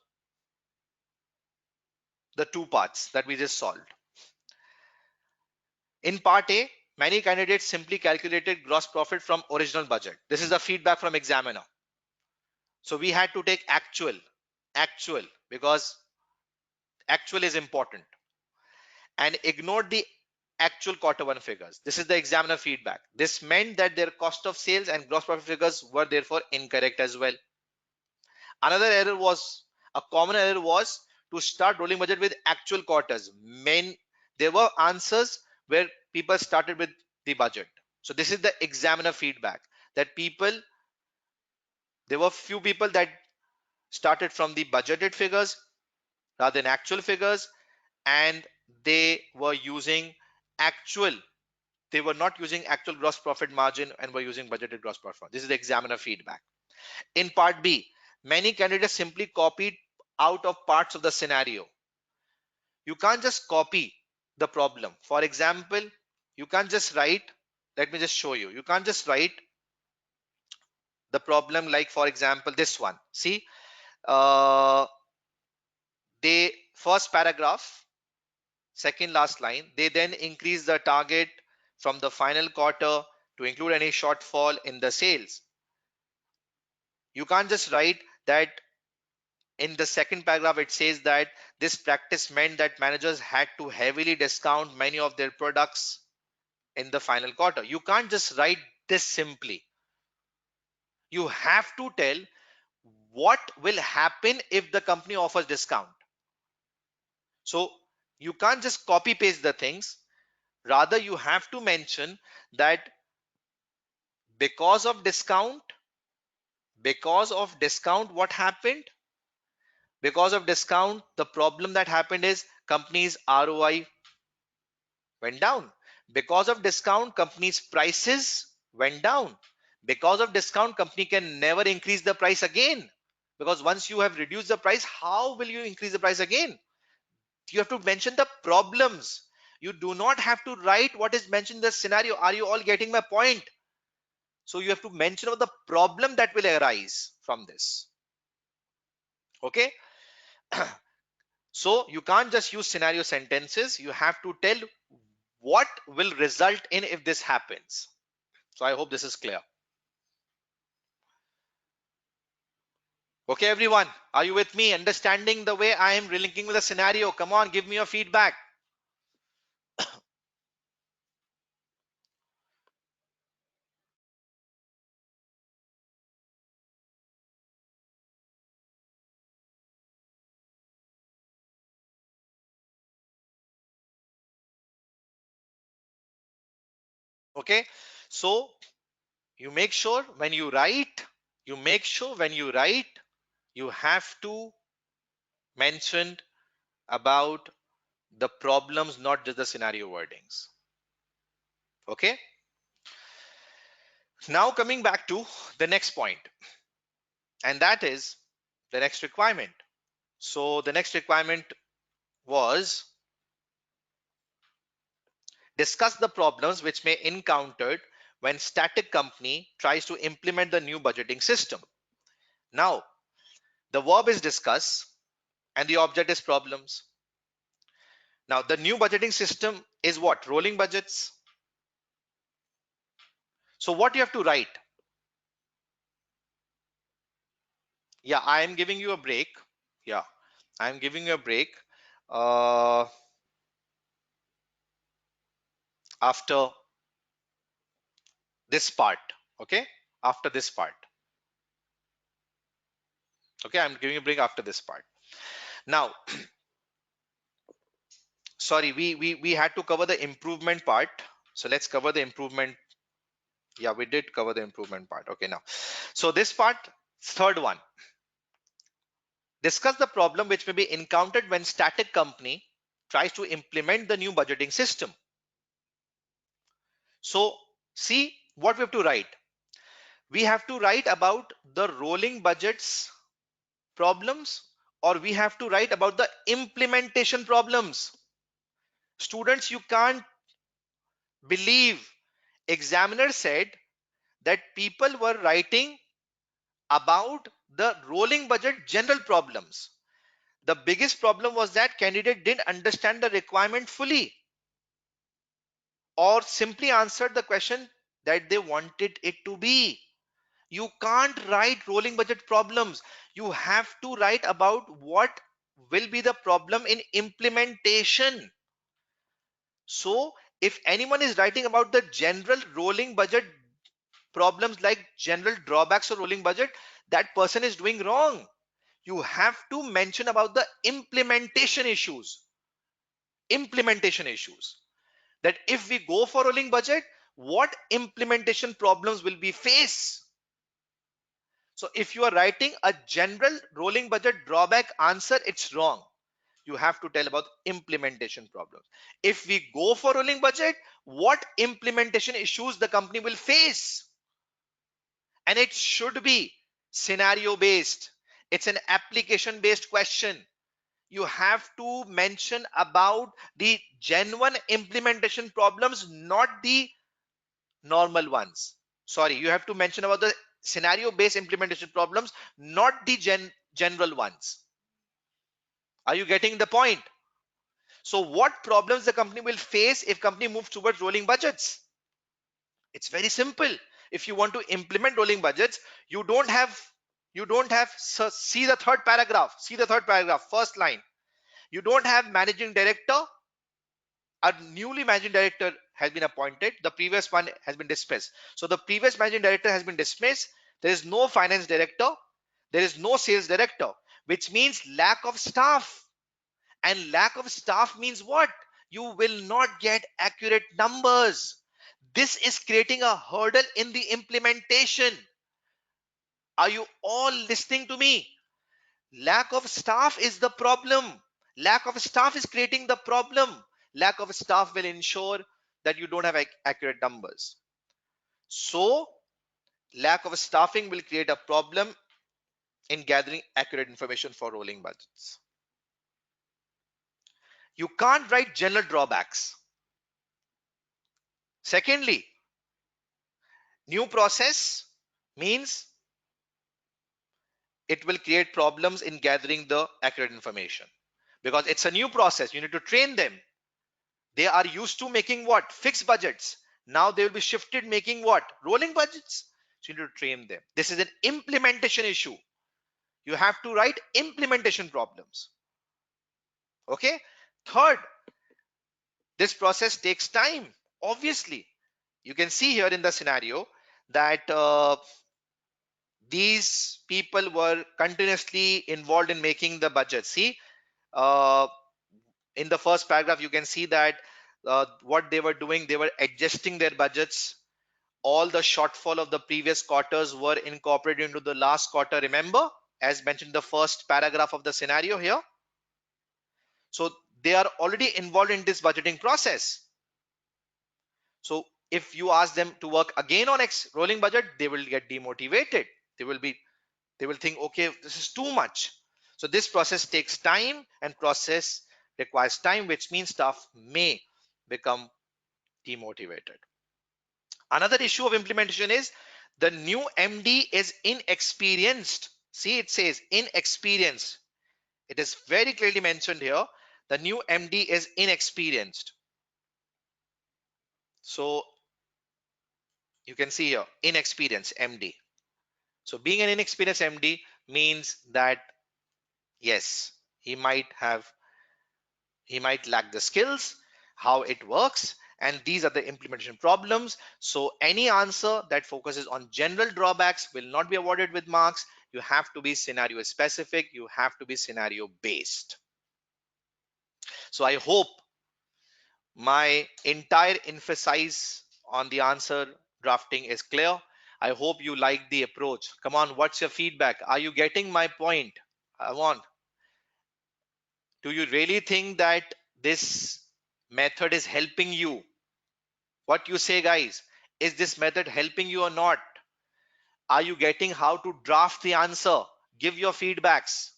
Speaker 1: the two parts that we just solved. In part A, many candidates simply calculated gross profit from original budget. This is the feedback from examiner. So we had to take actual, because actual is important, and ignored the actual quarter one figures. This is the examiner feedback. This meant that their cost of sales and gross profit figures were therefore incorrect as well. Another error was, a common error was to start rolling budget with actual quarters. There were answers where people started with the budget. So this is the examiner feedback, that there were few people that started from the budgeted figures rather than actual figures, and they were using actual they were not using actual gross profit margin and were using budgeted gross profit. This is the examiner feedback. In part B, many candidates simply copied out of parts of the scenario. You can't just copy the problem. For example, you can't just write, let me just show you. You can't just write the problem like, for example, this one. See, uh, they first paragraph, second last line, they then increase the target from the final quarter to include any shortfall in the sales. You can't just write that in the second paragraph it says that this practice meant that managers had to heavily discount many of their products in the final quarter. You can't just write this simply. You have to tell what will happen if the company offers discount. So you can't just copy paste the things. Rather, you have to mention that because of discount, what happened? Because of discount, the problem that happened is company's ROI went down. Because of discount, company's prices went down. Because of discount, company can never increase the price again. Because once you have reduced the price, how will you increase the price again? You have to mention the problems. You do not have to write what is mentioned in the scenario. Are you all getting my point? So you have to mention about the problem that will arise from this. Okay. So you can't just use scenario sentences. You have to tell what will result in if this happens. So I hope this is clear. Okay, everyone, are you with me? Understanding the way I am relinking with a scenario? Come on, give me your feedback. Okay, so you make sure when you write, you have to mention about the problems, not just the scenario wordings. Okay, now coming back to the next point, and that is the next requirement. So the next requirement was discuss the problems which may encountered when static company tries to implement the new budgeting system. Now, the verb is discuss and the object is problems. Now, the new budgeting system is what? Rolling budgets. So what you have to write? Yeah, I am giving you a break. Yeah, I am giving you a break after this part. Okay, after this part. Okay, I'm giving you a break after this part. Now, sorry, we had to cover the improvement part. So let's cover the improvement. Yeah, we did cover the improvement part. Okay, now, so this part, third one, discuss the problem which may be encountered when static company tries to implement the new budgeting system. So see what we have to write. We have to write about the rolling budgets problems, or we have to write about the implementation problems. Students, you can't believe examiner said that people were writing about the rolling budget general problems. The biggest problem was that candidate didn't understand the requirement fully or simply answered the question that they wanted it to be. You can't write rolling budget problems. You have to write about what will be the problem in implementation. So if anyone is writing about the general rolling budget problems like general drawbacks of rolling budget, that person is doing wrong. You have to mention about the implementation issues. Implementation issues. That if we go for rolling budget, what implementation problems will we face? So if you are writing a general rolling budget drawback answer, it's wrong. You have to tell about implementation problems. If we go for rolling budget, what implementation issues the company will face? And it should be scenario based. It's an application based question. You have to mention about the genuine implementation problems, not the normal ones. Sorry, you have to mention about the scenario based implementation problems, not the general ones. Are you getting the point? So what problems the company will face if company moves towards rolling budgets? It's very simple. If you want to implement rolling budgets, you don't have see the third paragraph. See the third paragraph, first line. You don't have managing director. A newly managing director has been appointed. The previous one has been dismissed. So the previous managing director has been dismissed. There is no finance director. There is no sales director, which means lack of staff. And lack of staff means what? You will not get accurate numbers. This is creating a hurdle in the implementation. Are you all listening to me? Lack of staff is the problem. Lack of staff is creating the problem. Lack of staff will ensure that you don't have accurate numbers. So, lack of staffing will create a problem in gathering accurate information for rolling budgets. You can't write general drawbacks. Secondly, new process means it will create problems in gathering the accurate information because it's a new process. You need to train them. They are used to making what? Fixed budgets. Now they will be shifted making what? Rolling budgets. So you need to train them. This is an implementation issue. You have to write implementation problems. Okay. Third, this process takes time. Obviously, you can see here in the scenario that these people were continuously involved in making the budget. See, uh, in the first paragraph, you can see that what they were doing, they were adjusting their budgets. All the shortfall of the previous quarters were incorporated into the last quarter. Remember, as mentioned in the first paragraph of the scenario here. So they are already involved in this budgeting process. So if you ask them to work again on rolling budget, they will get demotivated. They will think, okay, this is too much. So this process takes time, and process requires time, which means staff may become demotivated. Another issue of implementation is the new MD is inexperienced. See, it says inexperienced. It is very clearly mentioned here. The new MD is inexperienced. So you can see here, inexperienced MD. So being an inexperienced MD means that yes, he might lack the skills, how it works, and these are the implementation problems. So any answer that focuses on general drawbacks will not be awarded with marks. You have to be scenario specific. You have to be scenario based. So I hope my entire emphasis on the answer drafting is clear. I hope you like the approach. Come on, what's your feedback? Are you getting my point? I want. Do you really think that this method is helping you? What you say, guys? Is this method helping you or not? Are you getting how to draft the answer? Give your feedbacks.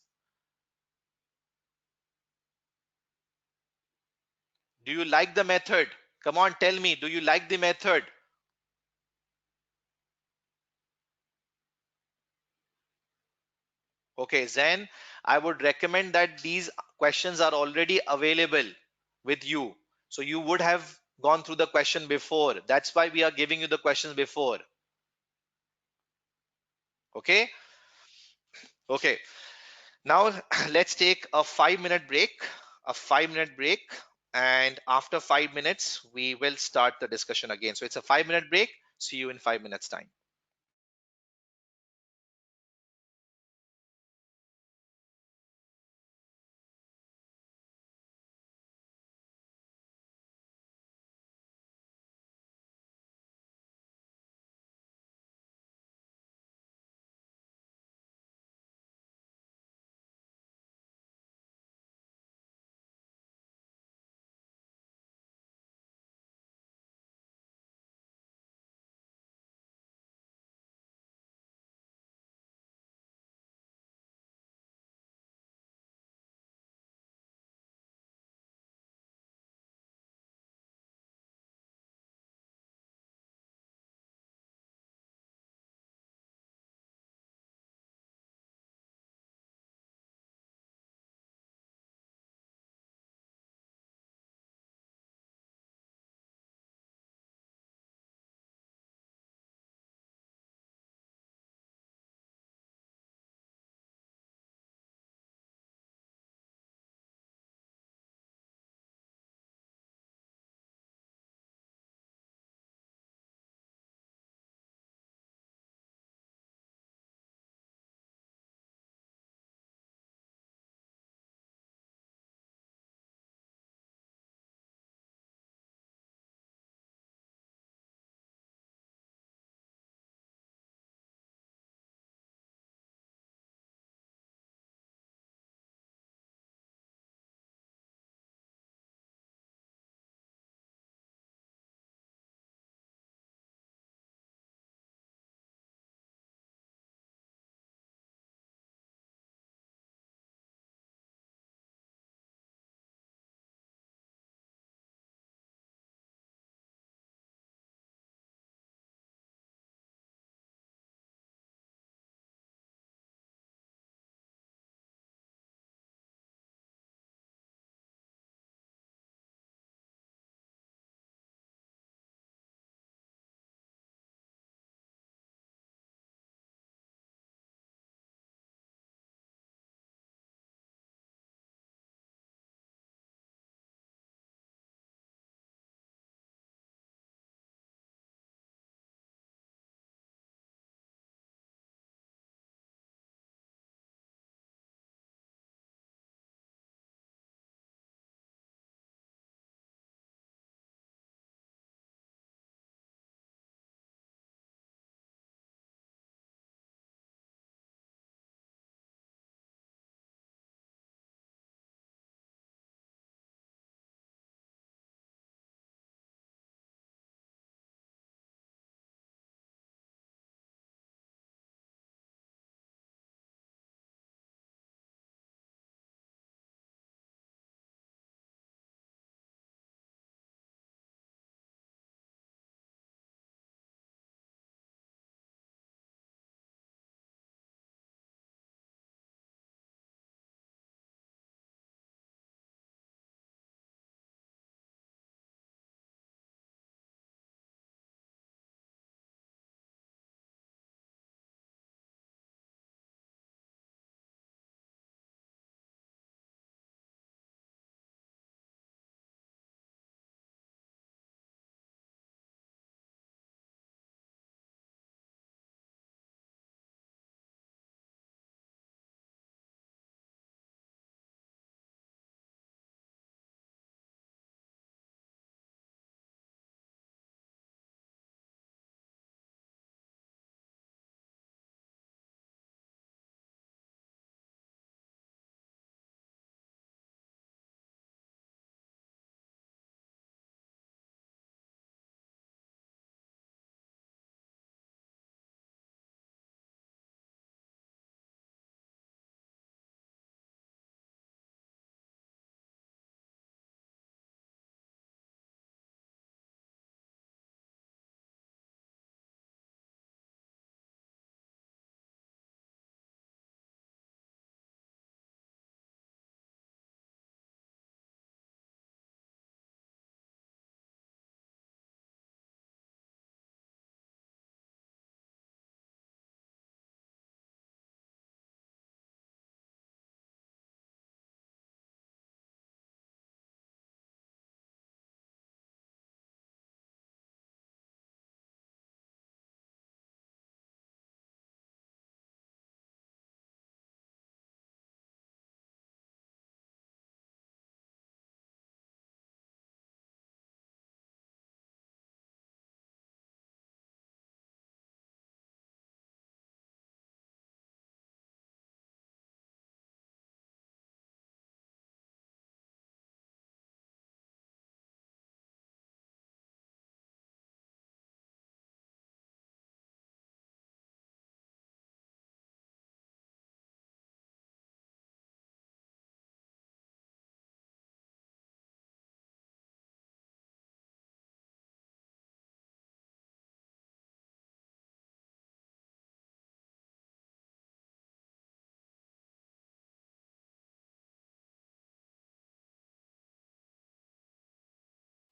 Speaker 1: Do you like the method? Come on, tell me, do you like the method? Okay, then I would recommend that these questions are already available with you. So you would have gone through the question before. That's why we are giving you the questions before. Okay. Okay. Now let's take a 5 minute break. A 5 minute break. And after 5 minutes, we will start the discussion again. So it's a 5 minute break. See you in 5 minutes time.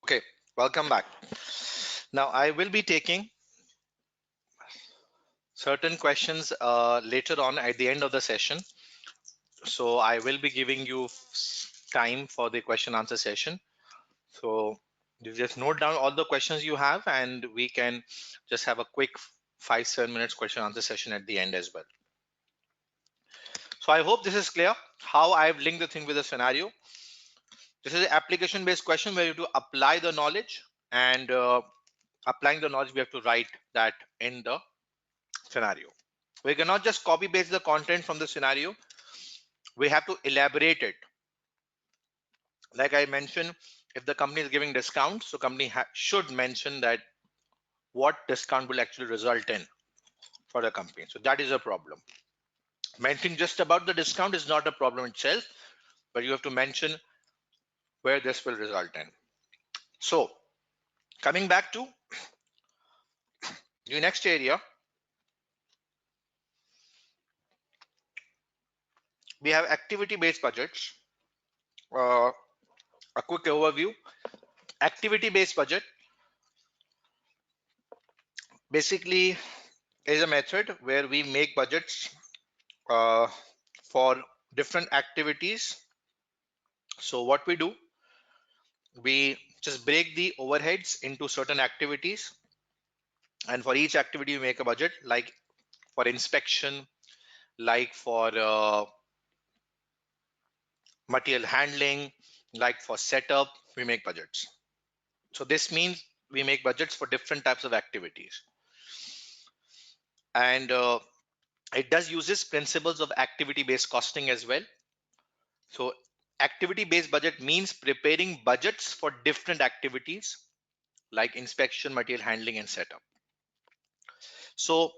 Speaker 1: Okay, welcome back. Now I will be taking certain questions later on at the end of the session. So I will be giving you time for the question answer session. So you just note down all the questions you have and we can just have a quick 5-7 minutes question answer session at the end as well. So I hope this is clear how I've linked the thing with the scenario. This is an application based question where you have to apply the knowledge, and applying the knowledge we have to write that in the scenario. We cannot just copy paste the content from the scenario. We have to elaborate it. Like I mentioned, if the company is giving discounts, so company should mention that what discount will actually result in for the company. So that is a problem. Mentioning just about the discount is not a problem itself, but you have to mention where this will result in. So coming back to the next area, we have activity based budgets. A quick overview. Activity based budget basically is a method where we make budgets uh, for different activities. So what we do, we just break the overheads into certain activities, and for each activity we make a budget, like for inspection, like for material handling, like for setup, we make budgets. So this means we make budgets for different types of activities, and it does uses principles of activity based costing as well. So activity based budget means preparing budgets for different activities like inspection, material handling, and setup. So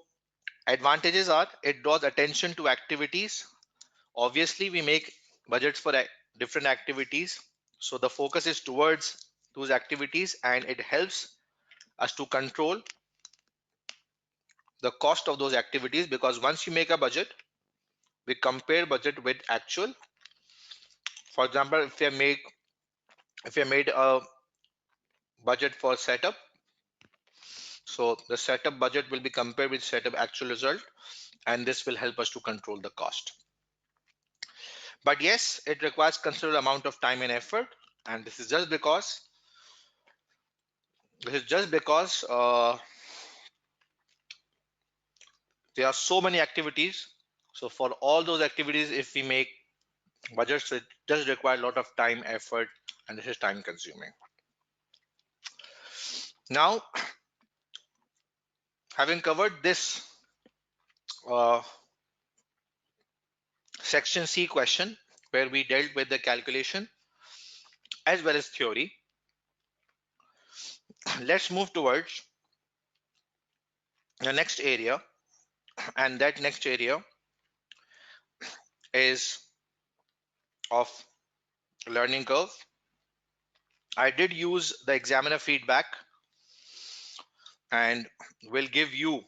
Speaker 1: advantages are it draws attention to activities. Obviously, we make budgets for different activities. So the focus is towards those activities, and it helps us to control the cost of those activities, because once you make a budget, we compare budget with actual. For example, if you made a budget for setup, so the setup budget will be compared with setup actual result, and this will help us to control the cost. But yes, it requires considerable amount of time and effort, and this is just because there are so many activities. So for all those activities, if we make budgets, it does require a lot of time, effort, and this is time consuming. Now, having covered this uh, section C question, where we dealt with the calculation as well as theory, let's move towards the next area, and that next area is of learning curve. I did use the examiner feedback and will give you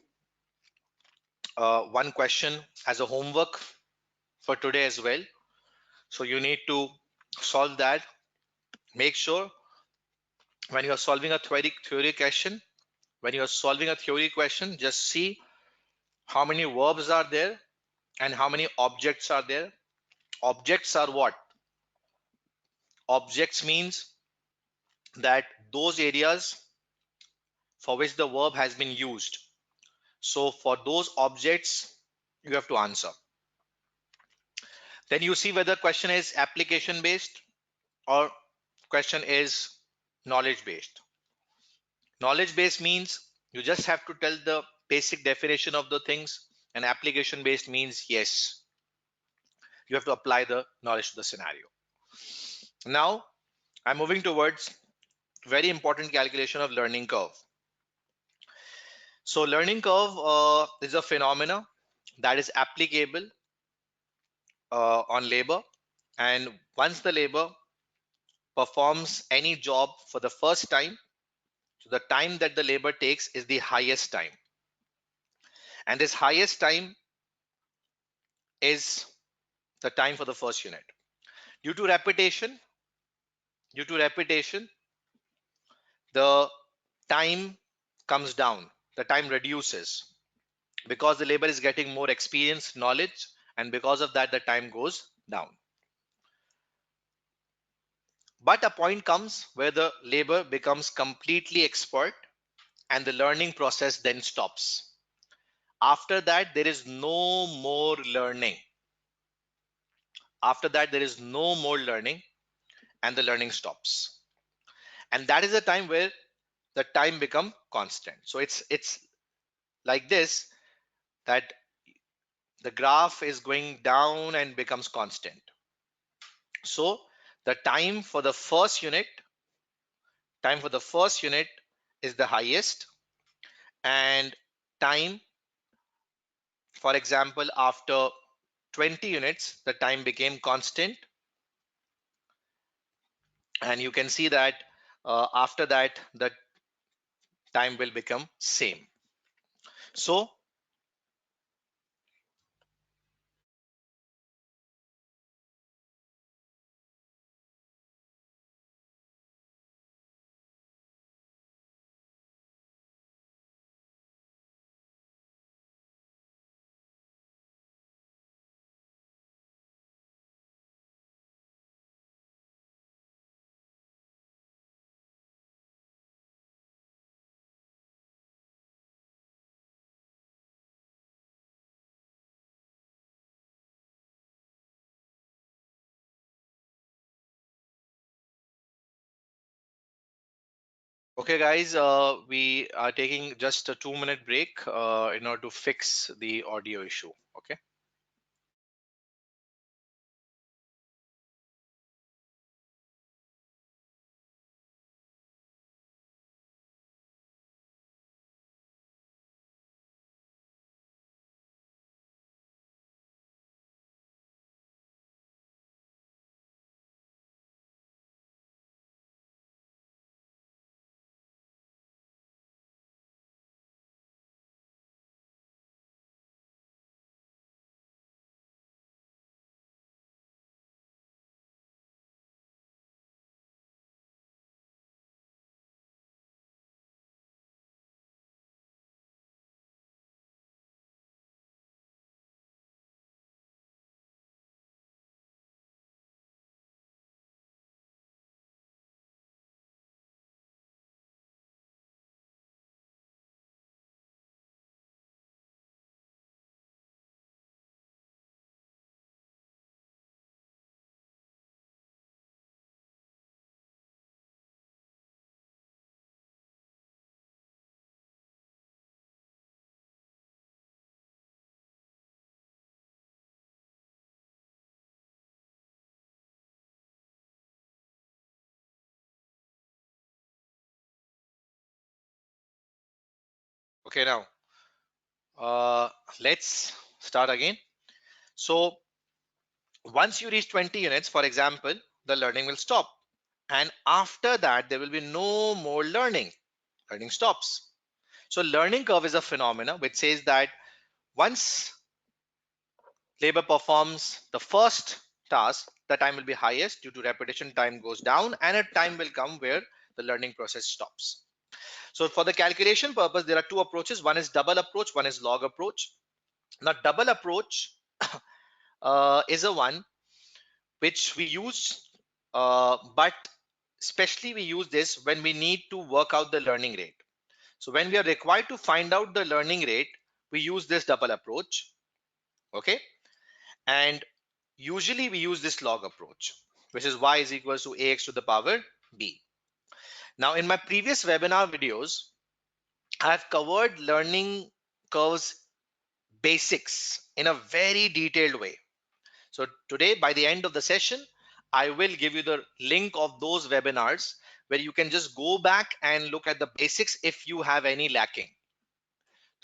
Speaker 1: one question as a homework for today as well. So you need to solve that. Make sure when you are solving a theory question, just see how many verbs are there and how many objects are there. Objects are what? Objects means that those areas for which the verb has been used. So for those objects, you have to answer. Then you see whether question is application based or question is knowledge based. Knowledge based means you just have to tell the basic definition of the things, and application based means yes, you have to apply the knowledge to the scenario. Now I'm moving towards very important calculation of learning curve. So learning curve is a phenomena that is applicable on labor, and once the labor performs any job for the first time, so the time that the labor takes is the highest time, and this highest time is the time for the first unit. Due to repetition, the time comes down, the time reduces because the labor is getting more experience, knowledge, and because of that, the time goes down. But a point comes where the labor becomes completely expert and the learning process then stops. After that, there is no more learning. After that, there is no more learning and the learning stops. And that is the time where the time become constant. So it's like this, that the graph is going down and becomes constant. So the time for the first unit is the highest, and time, for example, after 20 units, the time became constant, and you can see that after that, the time will become same. So okay, guys, we are taking just a 2-minute break in order to fix the audio issue. Okay. Okay, now uh, let's start again. So once you reach 20 units, for example, the learning will stop. And after that, there will be no more learning. Learning stops. So learning curve is a phenomena which says that once labor performs the first task, the time will be highest due to repetition, time goes down, and a time will come where the learning process stops. So for the calculation purpose, there are two approaches. One is double approach, one is log approach. Now, double approach is a one which we use, but especially we use this when we need to work out the learning rate. So when we are required to find out the learning rate, we use this double approach. Okay. And usually we use this log approach, which is y is equals to ax to the power b. Now, in my previous webinar videos, I have covered learning curves basics in a very detailed way. So today, by the end of the session, I will give you the link of those webinars where you can just go back and look at the basics if you have any lacking.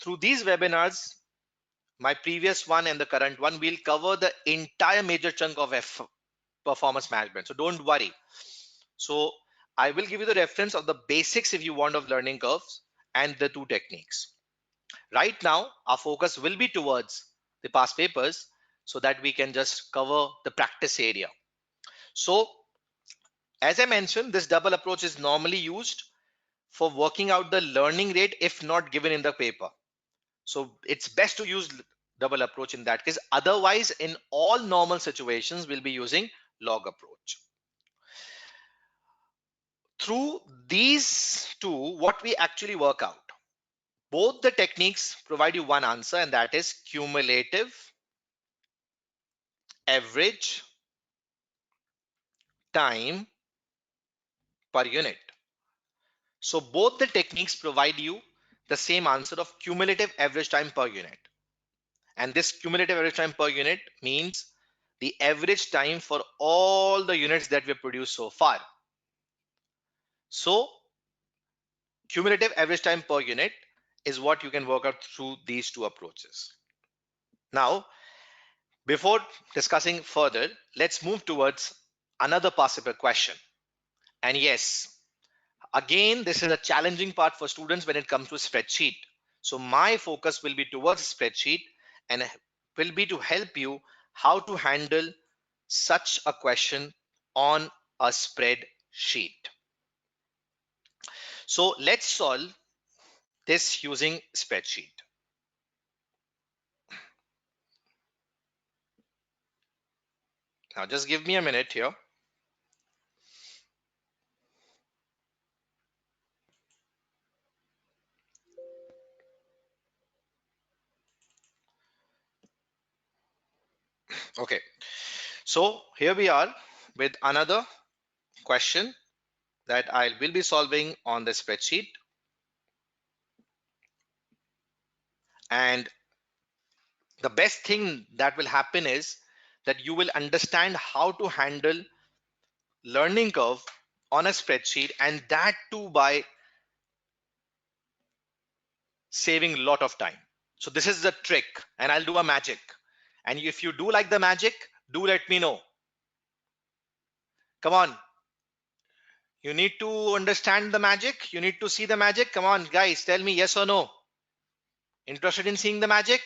Speaker 1: Through these webinars, my previous one and the current one, we'll cover the entire major chunk of performance management. So don't worry. So I will give you the reference of the basics if you want of learning curves and the two techniques. Right now, our focus will be towards the past papers so that we can just cover the practice area. So as I mentioned, this double approach is normally used for working out the learning rate if not given in the paper. So it's best to use double approach in that case. Otherwise, in all normal situations, we'll be using log approach. Through these two, what we actually work out, both the techniques provide you one answer, and that is cumulative average time per unit. So both the techniques provide you the same answer of cumulative average time per unit. And this cumulative average time per unit means the average time for all the units that we have produced so far. So cumulative average time per unit is what you can work out through these two approaches. Now, before discussing further, let's move towards another past paper question. And yes, again, this is a challenging part for students when it comes to spreadsheet. So my focus will be towards spreadsheet and will be to help you how to handle such a question on a spreadsheet. So let's solve this using spreadsheet. Now just give me a minute here. Okay, so here we are with another question that I will be solving on the spreadsheet. And the best thing that will happen is that you will understand how to handle learning curve on a spreadsheet, and that too by saving a lot of time. So this is the trick, and I'll do a magic. And if you do like the magic, do let me know. Come on. You need to understand the magic. You need to see the magic. Come on, guys, tell me yes or no. Interested in seeing the magic?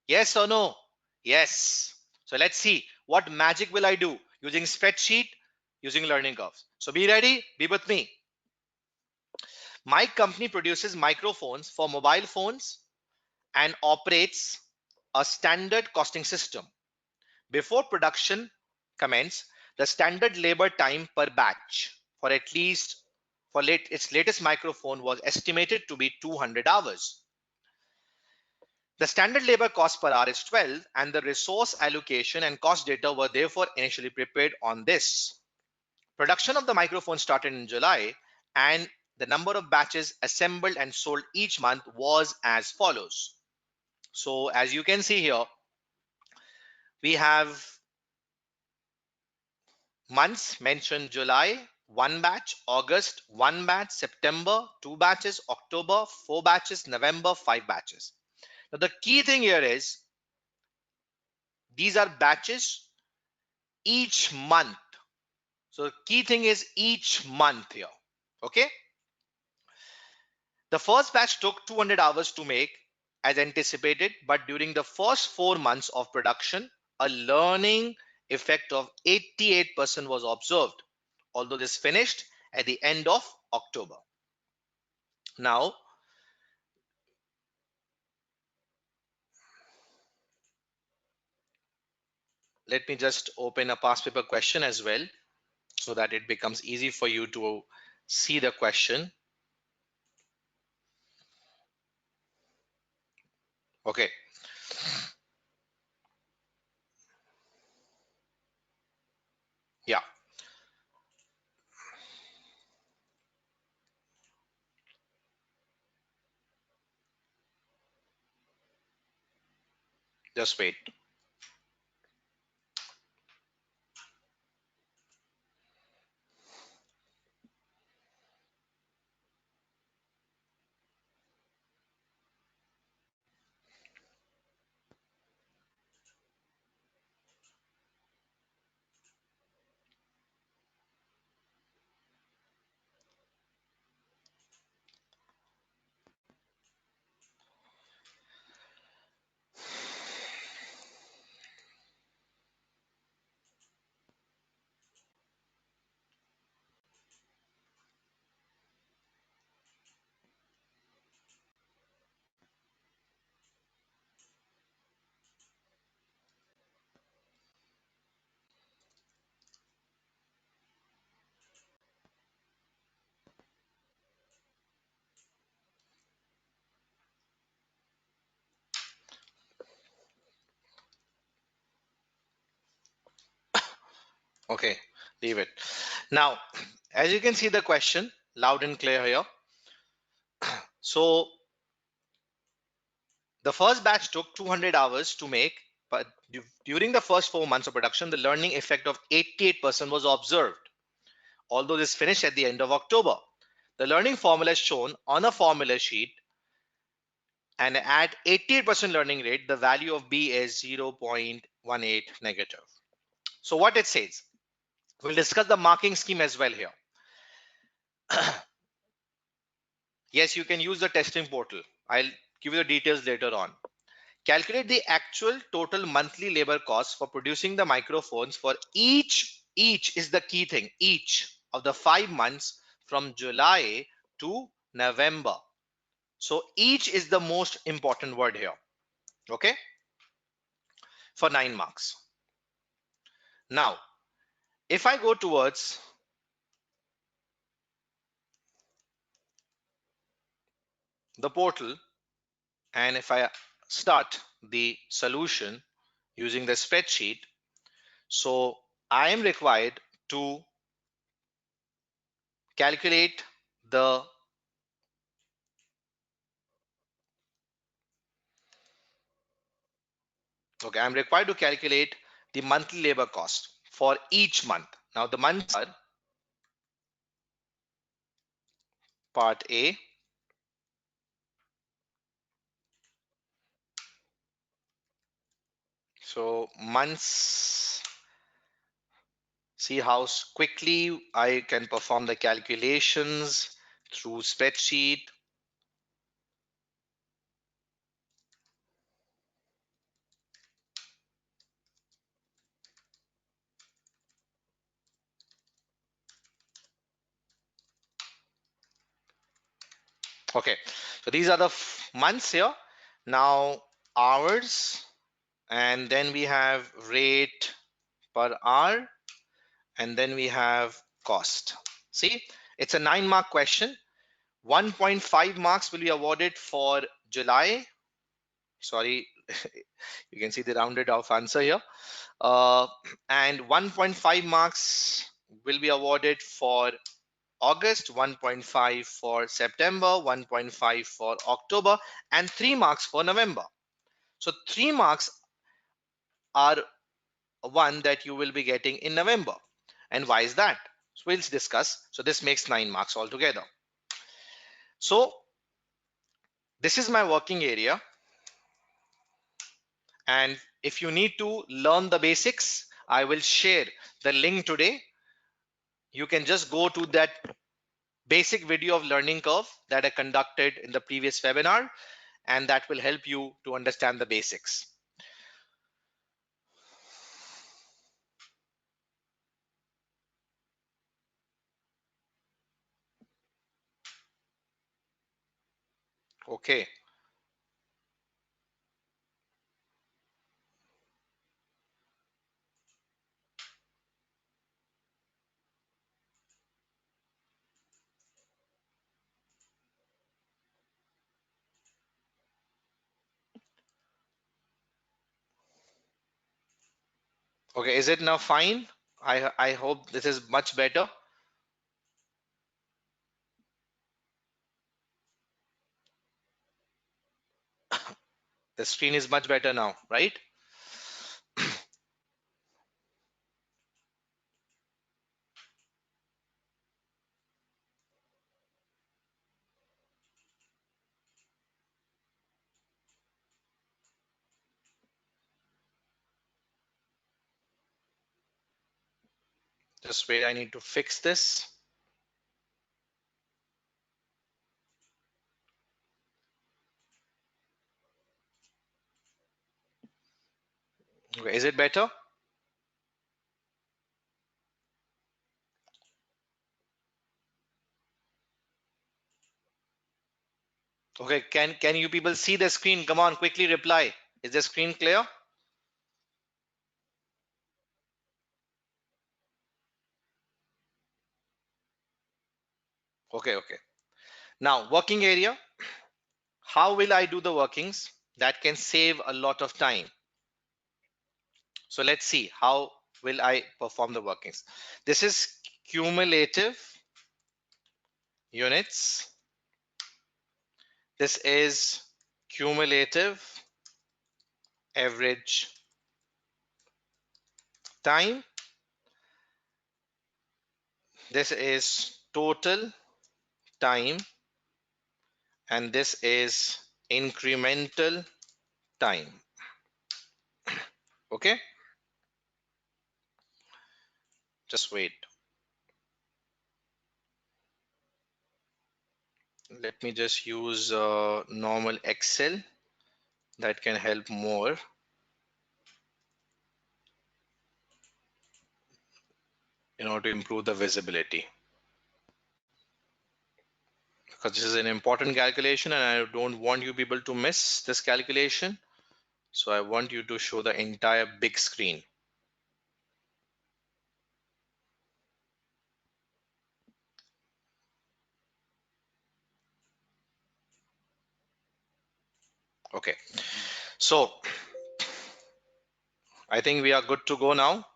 Speaker 1: Yes or no? Yes. So let's see what magic will I do using spreadsheet, using learning curves. So be ready, be with me. My company produces microphones for mobile phones and operates a standard costing system. Before production commence, the standard labor time per batch for at least its latest microphone was estimated to be 200 hours. The standard labor cost per hour is 12, and the resource allocation and cost data were therefore initially prepared on this. Production of the microphone started in July, and the number of batches assembled and sold each month was as follows. So as you can see here, we have months mentioned: July, 1 batch; August, 1 batch; September, 2 batches; October, 4 batches; November, 5 batches. Now, the key thing here is these are batches each month. So, the key thing is each month here. Okay. The first batch took 200 hours to make as anticipated, but during the first 4 months of production, a learning effect of 88% was observed, although this finished at the end of October. Now, let me just open a past paper question as well so that it becomes easy for you to see the question. Okay. Yeah. Just wait. Okay, leave it. Now, as you can see the question loud and clear here. So the first batch took 200 hours to make, but during the first 4 months of production, the learning effect of 88% was observed, although this finished at the end of October. The learning formula is shown on a formula sheet, and at 88% learning rate, the value of B is 0.18 negative. So what it says, we'll discuss the marking scheme as well here. Yes, you can use the testing portal. I'll give you the details later on. Calculate the actual total monthly labor cost for producing the microphones for each is the key thing, each of the 5 months from July to November. So each is the most important word here. Okay, for 9 marks. Now, if I go towards the portal and if I start the solution using the spreadsheet, so I am required to calculate the I'm required to calculate the monthly labor cost for each month. Now the months are part A, so months, see how quickly I can perform the calculations through spreadsheet. Okay, so these are the months here. Now hours, and then we have rate per hour, and then we have cost. See, it's a 9-mark question. 1.5 marks will be awarded for July. Sorry, you can see the rounded off answer here. And 1.5 marks will be awarded for August, 1.5 for September, 1.5 for October, and 3 marks for November. So 3 marks are one that you will be getting in November. And why is that? So we'll discuss. So this makes 9 marks altogether. So this is my working area. And if you need to learn the basics, I will share the link today. You can just go to that basic video of learning curve that I conducted in the previous webinar, and that will help you to understand the basics. Okay. Okay, is it now fine? I hope this is much better. The screen is much better now, right? Just wait, I need to fix this. Okay, is it better? Okay, can you people see the screen? Come on, quickly reply. Is the screen clear? Okay. Now, working area. How will I do the workings? That can save a lot of time. So let's see how will I perform the workings. This is cumulative units. This is cumulative average time. This is total time, and this is incremental time. Okay, just wait. Let me just use normal Excel. That can help more. In order to improve the visibility, because this is an important calculation and I don't want you people to miss this calculation. So I want you to show the entire big screen. Okay, so I think we are good to go now,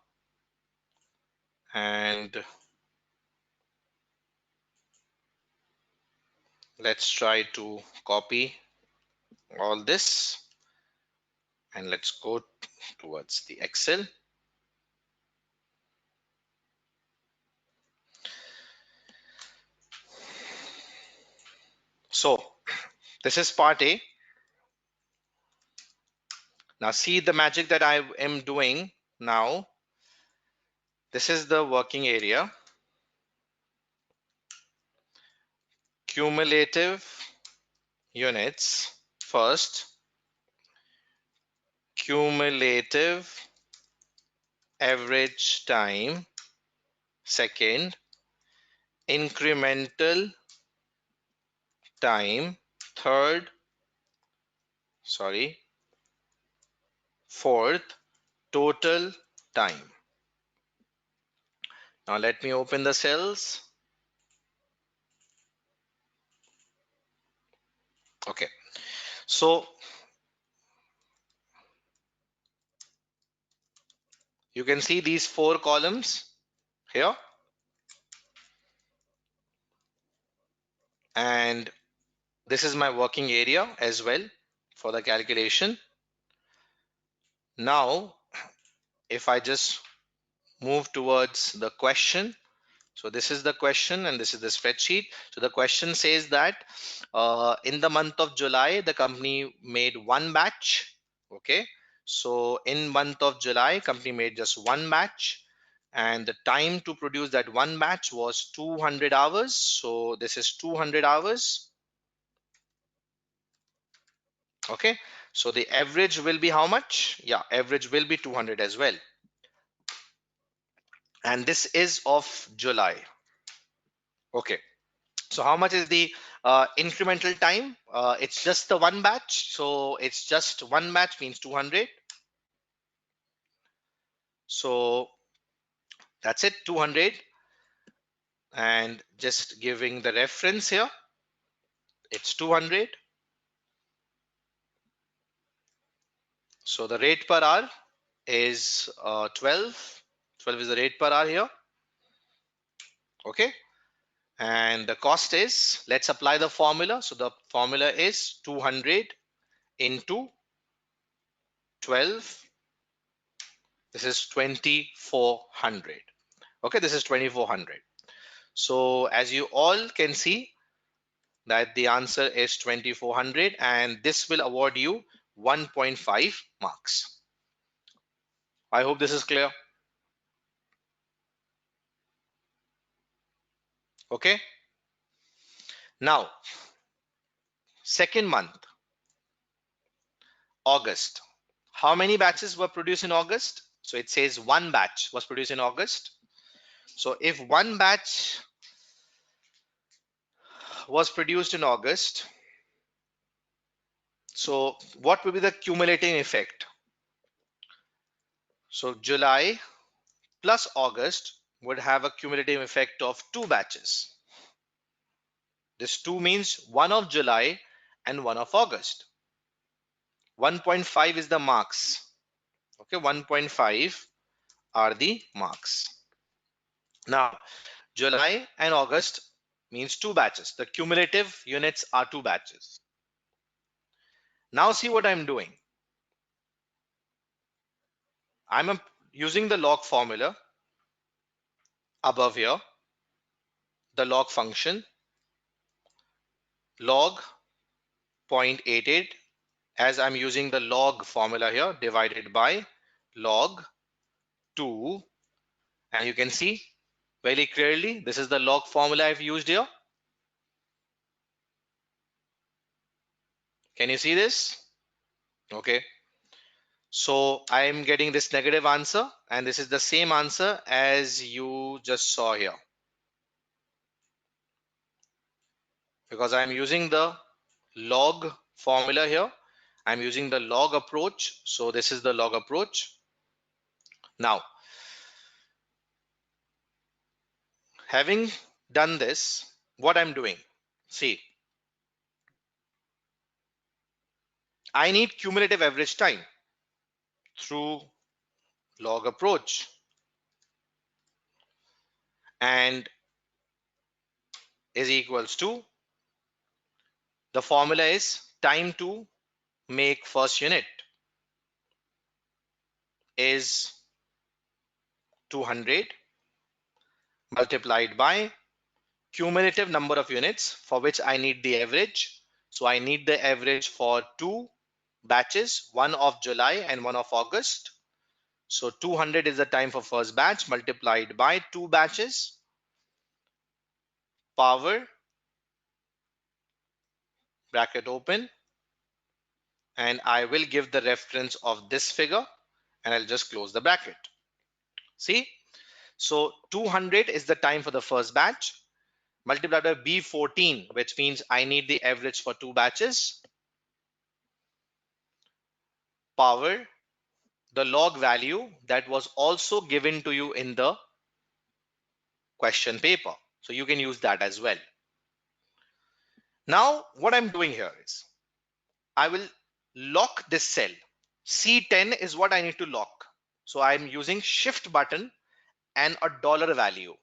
Speaker 1: and let's try to copy all this and let's go towards the Excel. So this is part A. Now see the magic that I am doing now. This is the working area. Cumulative units first, cumulative average time second, incremental time third, fourth, total time. Now let me open the cells. Okay, so you can see these 4 columns here, and this is my working area as well for the calculation. Now if I just move towards the question, so this is the question and this is the spreadsheet. So the question says that in the month of July, the company made 1 batch. Okay, so in month of July, company made just 1 batch, and the time to produce that 1 batch was 200 hours. So this is 200 hours. Okay, so the average will be how much? Yeah, average will be 200 as well. And this is of July. Okay, so how much is the incremental time? It's just the 1 batch. So it's just 1 batch means 200. So that's it, 200. And just giving the reference here, it's 200. So the rate per hour is 12. 12 is the rate per hour here. Okay. And the cost is, let's apply the formula. So the formula is 200 into 12. This is 2400. Okay, this is 2400. So as you all can see that the answer is 2400, and this will award you 1.5 marks. I hope this is clear. Okay. Now, second month, August. How many batches were produced in August? So it says 1 batch was produced in August. So if 1 batch was produced in August, so what will be the cumulative effect? So July plus August would have a cumulative effect of 2 batches. This 2 means 1 of July and 1 of August. 1.5 is the marks. Okay, 1.5 are the marks. Now, July and August means 2 batches. The cumulative units are 2 batches. Now see what I'm doing. Using the log formula above here, the log function, log 0.88, as I'm using the log formula here, divided by log 2, and you can see very clearly this is the log formula I've used here. Can you see this? Okay. So I am getting this negative answer, and this is the same answer as you just saw here, because I am using the log formula here. I'm using the log approach. So this is the log approach. Now, having done this, what I'm doing, see, I need cumulative average time through log approach, and is equals to, the formula is time to make first unit is 200 multiplied by cumulative number of units for which I need the average. So I need the average for 2 batches, one of July and one of August. So 200 is the time for first batch multiplied by 2 batches, power, bracket open, and I will give the reference of this figure, and I'll just close the bracket. See, so 200 is the time for the first batch multiplied by B14, which means I need the average for 2 batches, power the log value that was also given to you in the question paper. So you can use that as well. Now, what I'm doing here is I will lock this cell. C10 is what I need to lock. So I'm using shift button and a dollar value.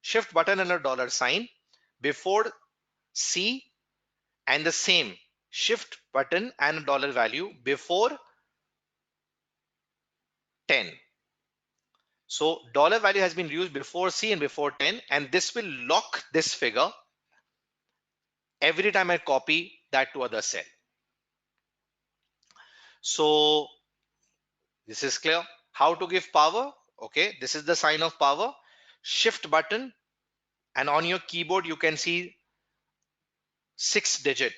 Speaker 1: Shift button and a dollar sign before C, and the same shift button and a dollar value before 10. So dollar value has been used before C and before 10, and this will lock this figure every time I copy that to other cell. So this is clear. How to give power? Okay, this is the sign of power. Shift button, and on your keyboard you can see 6 digit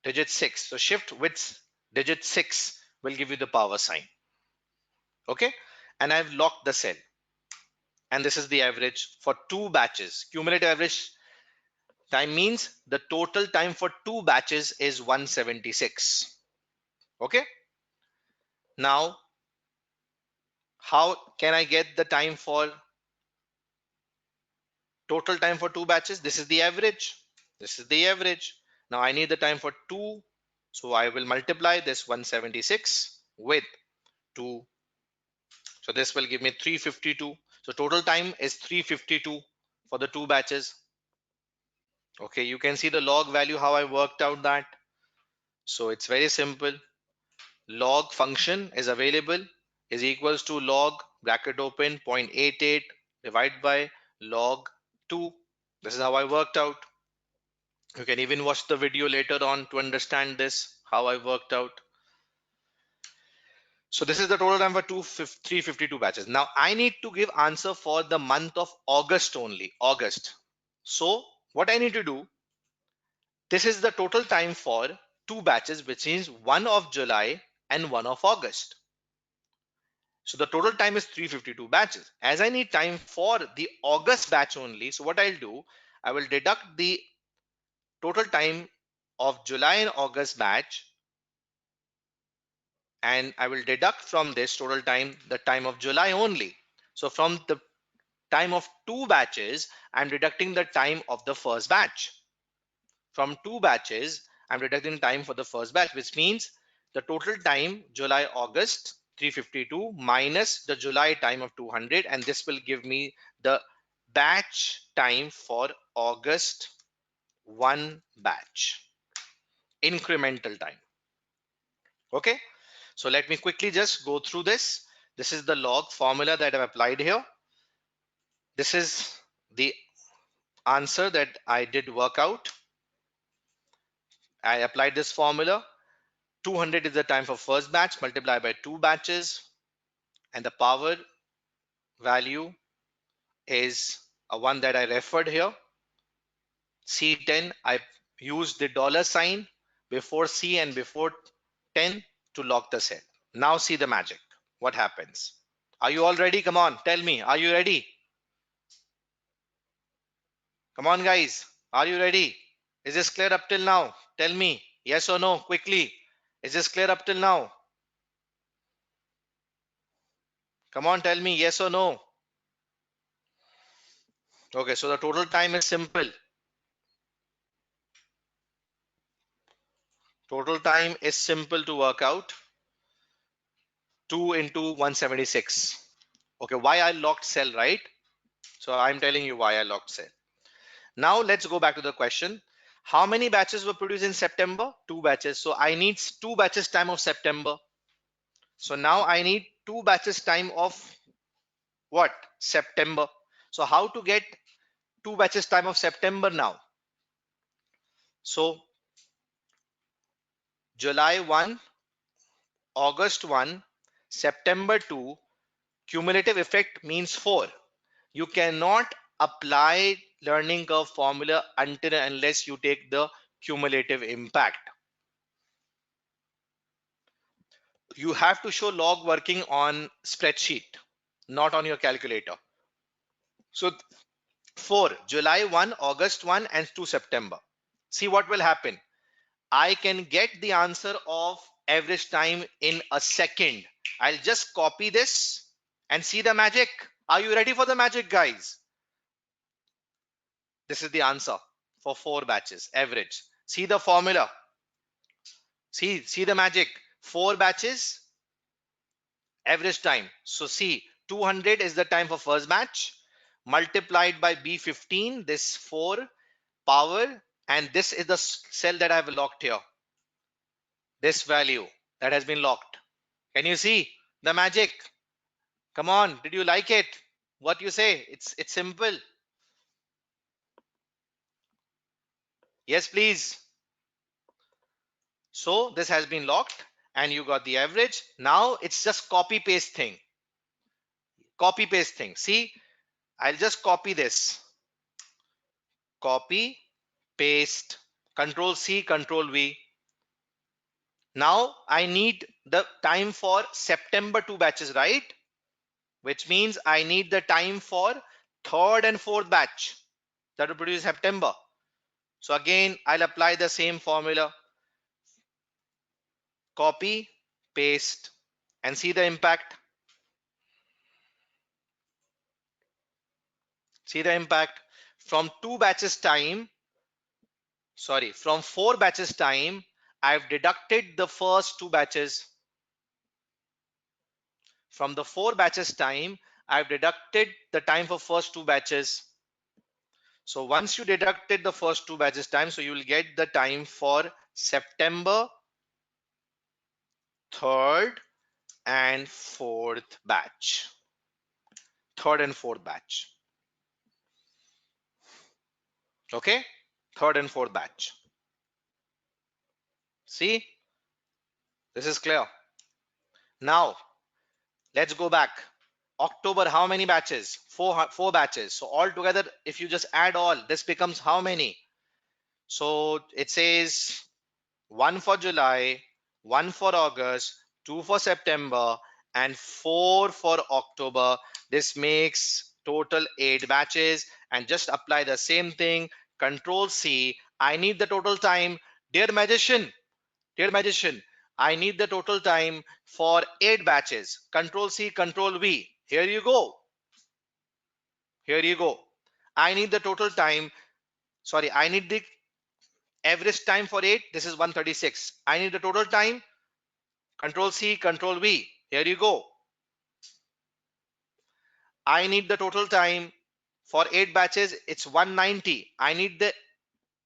Speaker 1: 6. So shift with digit 6 will give you the power sign. Okay, and I've locked the cell, and this is the average for 2 batches. Cumulative average time means the total time for 2 batches is 176. Okay, now how can I get the time for total time for 2 batches? This is the average. This is the average. Now I need the time for 2. So I will multiply this 176 with 2. So this will give me 352. So total time is 352 for the 2 batches. Okay, you can see the log value, how I worked out that. So it's very simple. Log function is available, is equals to log bracket open 0.88 divided by log 2. This is how I worked out. You can even watch the video later on to understand this, how I worked out. So this is the total time for 352 batches. Now I need to give answer for the month of August only, August. So what I need to do, this is the total time for 2 batches, which is one of July and one of August. So the total time is 352 batches. As I need time for the August batch only, so what I'll do, I will deduct the total time of July and August batch, and I will deduct from this total time the time of July only. So from the time of 2 batches, I'm deducting the time of the first batch. From 2 batches, I'm deducting time for the first batch, which means the total time July, August 352 minus the July time of 200, and this will give me the batch time for August 1 batch, incremental time. Okay, so let me quickly just go through this. This is the log formula that I've applied here. This is the answer that I did work out. I applied this formula. 200 is the time for first batch, multiplied by 2 batches, and the power value is a one that I referred here. C10, I used the dollar sign before C and before 10 to lock the cell. Now see the magic. What happens? Are you all ready? Come on, tell me. Are you ready? Come on, guys. Are you ready? Is this clear up till now? Tell me. Yes or no, quickly. Is this clear up till now? Come on, tell me yes or no. Okay, so the total time is simple. Total time is simple to work out. 2 into 176. Okay, why I locked cell, right? So I'm telling you why I locked cell. Now let's go back to the question. How many batches were produced in September? 2 batches. So I need 2 batches time of September. So now I need 2 batches time of what? September. So how to get 2 batches time of September now? So July 1, August 1, September 2, cumulative effect means 4. You cannot apply learning curve formula until and unless you take the cumulative impact. You have to show log working on spreadsheet, not on your calculator. So 4, July 1, August 1, and 2 September. See what will happen. I can get the answer of average time in a second. I'll just copy this and see the magic. Are you ready for the magic, guys? This is the answer for 4 batches, average. See the formula. See the magic. 4 batches, average time. So see, 200 is the time for first batch, multiplied by B15, this 4 power, and this is the cell that I have locked here. This value that has been locked. Can you see the magic? Come on, did you like it? What you say? It's simple. Yes, please. So this has been locked and you got the average. Now it's just copy paste thing. Copy paste thing. See, I'll just copy this. Copy, paste, Control C, Control V. Now I need the time for September 2 batches, right? Which means I need the time for third and fourth batch that will produce September. So again, I'll apply the same formula. Copy, paste, and see the impact. See the impact. From 2 batches time, from 4 batches time, I've deducted the first 2 batches. From the 4 batches time, I've deducted the time for first 2 batches. So once you deducted the first 2 batches time, so you will get the time for September 3rd and 4th batch. 3rd and 4th batch. Okay, 3rd and 4th batch. See, this is clear. Now let's go back. October, how many batches? Four batches. So altogether, if you just add all, this becomes how many? So it says 1 for July, 1 for August, 2 for September, and 4 for October. This makes total 8 batches. And just apply the same thing. Control C. I need the total time. Dear magician, I need the total time for 8 batches. Control C, Control V. Here you go. I need the total time. I need the average time for 8. This is 136. I need the total time. Control C, Control V. Here you go. I need the total time for 8 batches, it's 190. I need the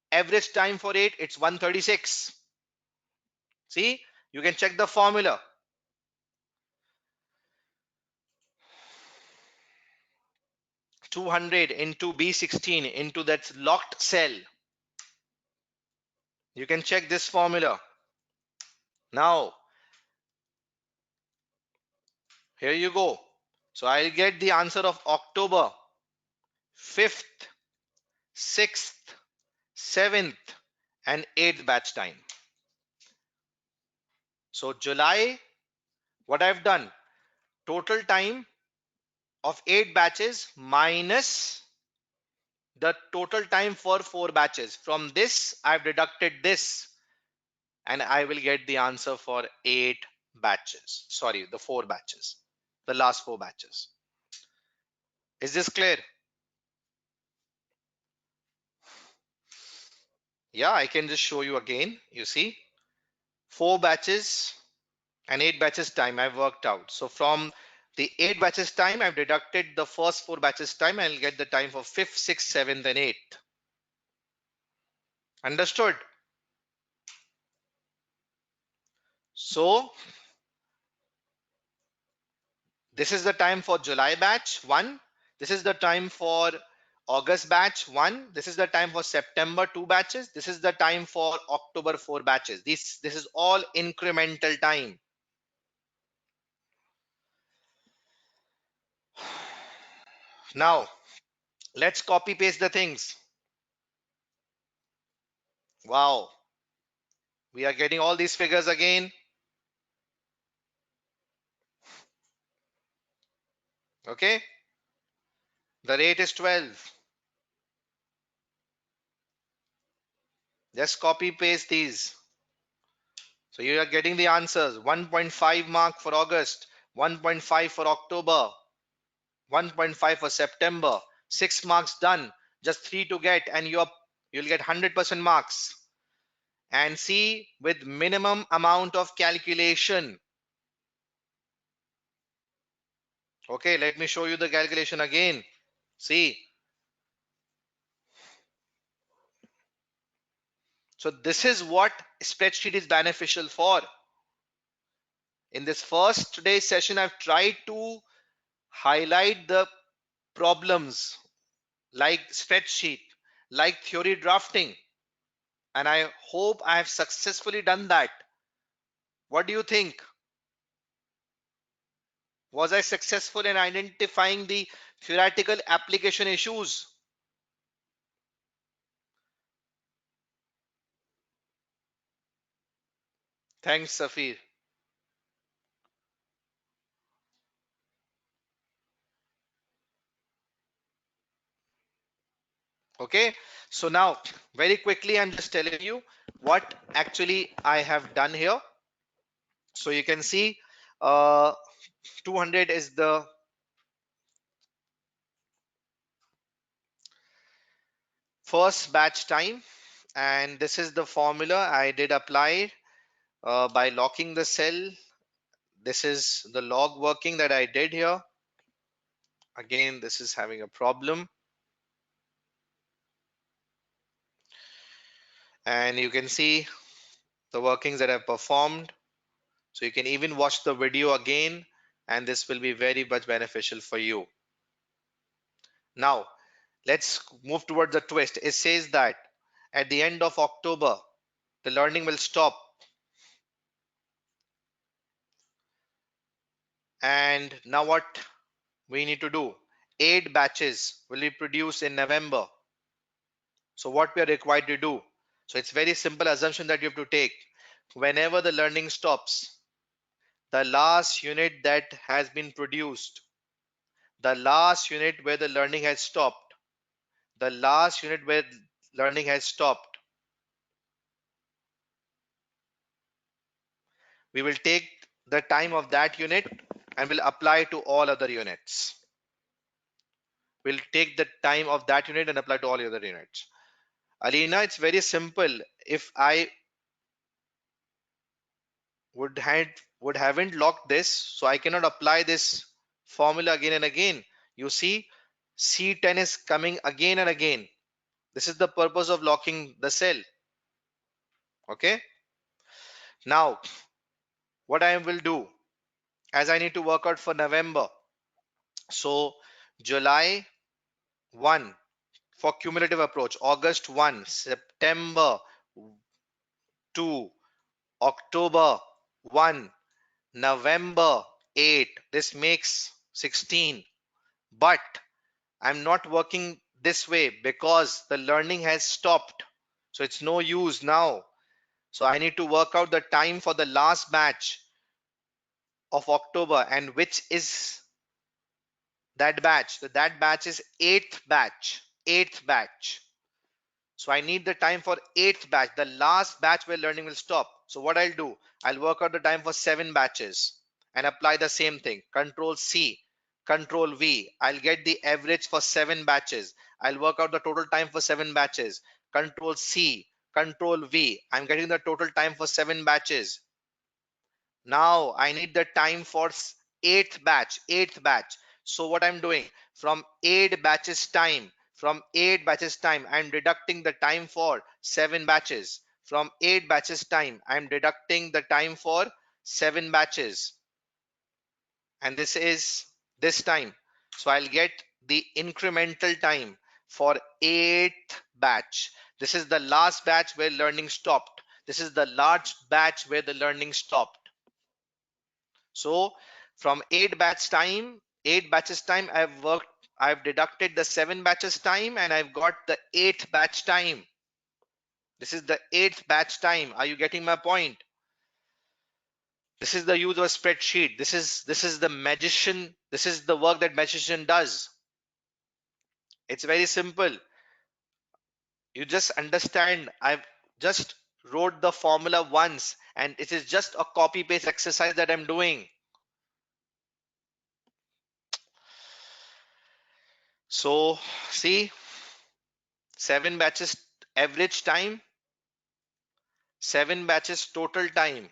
Speaker 1: average time for 8, it's 136. See, you can check the formula. 200 into B16 into that locked cell. You can check this formula. Now, here you go. So I'll get the answer of October 5th, 6th, 7th, and 8th batch time. So July, what I've done, total time of 8 batches minus the total time for 4 batches. From this, I've deducted this, and I will get the answer for 8 batches. Sorry, the 4 batches, the last 4 batches. Is this clear? Yeah, I can just show you again. You see, 4 batches and 8 batches time I've worked out. So from the 8 batches time, I've deducted the first 4 batches time, and I'll get the time for 5th, 6th, 7th, and 8th. Understood? So this is the time for July batch 1. This is the time for August batch 1. This is the time for September 2 batches. This is the time for October 4 batches. This is all incremental time. Now, let's copy paste the things. Wow. We are getting all these figures again. Okay. The rate is 12. Just copy paste these. So you are getting the answers. 1.5 mark for August, 1.5 for October, 1.5 for September. 6 marks done. Just 3 to get, and you'll get 100% marks. And see, with minimum amount of calculation. Okay, let me show you the calculation again. See. So this is what spreadsheet is beneficial for. In this first today's session, I've tried to highlight the problems like spreadsheet, like theory drafting, and I hope I have successfully done that. What do you think? Was I successful in identifying the theoretical application issues? Thanks, Safir. Okay, so now very quickly, I'm just telling you what actually I have done here. So you can see 200 is the first batch time, and this is the formula I did apply by locking the cell. This is the log working that I did here. Again, this is having a problem, and you can see the workings that I've performed. So you can even watch the video again, and this will be very much beneficial for you. Now, let's move towards the twist. It says that at the end of October, the learning will stop. And now what we need to do? 8 batches will be produced in November. So what we are required to do? So it's very simple assumption that you have to take. Whenever the learning stops, the last unit that has been produced, the last unit where the learning has stopped, the last unit where learning has stopped, we will take the time of that unit and will apply to all other units. We'll take the time of that unit and apply to all the other units. Alina, it's very simple. If I would had would haven't locked this, so I cannot apply this formula again and again. You see, C10 is coming again and again. This is the purpose of locking the cell. Okay. Now, what I will do, as I need to work out for November. So, July 1 for cumulative approach, August 1, September 2, October 1, November 8. This makes 16. But I'm not working this way because the learning has stopped. So it's no use now. So I need to work out the time for the last batch of October, and which is that batch. So that batch is eighth batch. Eighth batch. So I need the time for eighth batch, the last batch where learning will stop. So what I'll do, I'll work out the time for 7 batches and apply the same thing. Control C, Control V. I'll get the average for 7 batches. I'll work out the total time for 7 batches. Control C, Control V. I'm getting the total time for 7 batches. Now I need the time for eighth batch, eighth batch. So what I'm doing, from 8 batches time, I'm deducting the time for 7 batches. From 8 batches time, I'm deducting the time for 7 batches. And this is this time. So I'll get the incremental time for eighth batch. This is the last batch where learning stopped. This is the large batch where the learning stopped. So from 8 batches time, I've deducted the 7 batches time, and I've got the eighth batch time. This is the eighth batch time. Are you getting my point? This is the use of a spreadsheet. This is the magician. This is the work that magician does. It's very simple. You just understand. I've just wrote the formula once, and it is just a copy paste exercise that I'm doing. So see, 7 batches average time, 7 batches total time,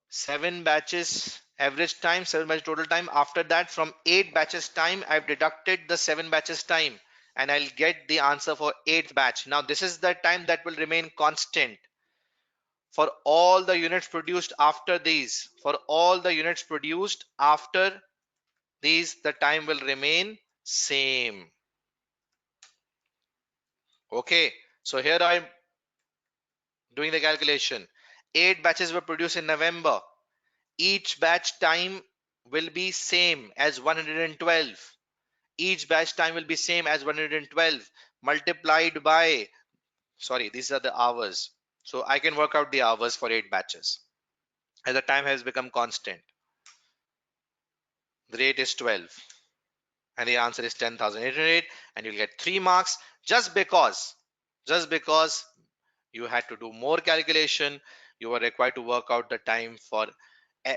Speaker 1: 7 batches average time, 7 batches total time. After that, from 8 batches time, I've deducted the 7 batches time, and I'll get the answer for eighth batch. Now this is the time that will remain constant for all the units produced after these. For all the units produced after these, the time will remain same. Okay, so here I'm doing the calculation. 8 batches were produced in November. Each batch time will be same as 112. Each batch time will be same as 112 multiplied by, sorry, these are the hours. So I can work out the hours for 8 batches as the time has become constant. The rate is 12 and the answer is 10,808, and you'll get 3 marks just because you had to do more calculation. You were required to work out the time for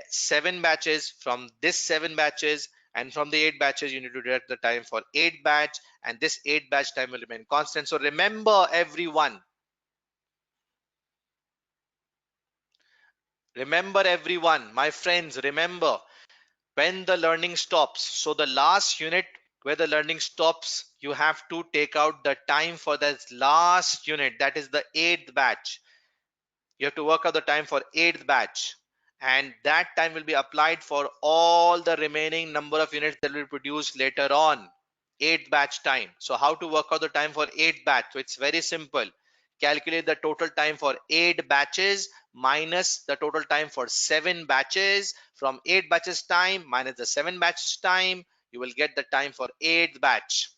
Speaker 1: 7 batches. From this 7 batches, and from the 8 batches, you need to deduct the time for 8 batch, and this 8 batch time will remain constant. So remember, everyone, my friends, remember, when the learning stops, so the last unit where the learning stops, you have to take out the time for that last unit, that is the 8th batch. You have to work out the time for 8th batch, and that time will be applied for all the remaining number of units that will be produced later on. 8th batch time. So how to work out the time for 8th batch? So it's very simple. Calculate the total time for 8 batches minus the total time for 7 batches. From 8 batches time minus the 7 batches time, you will get the time for 8th batch.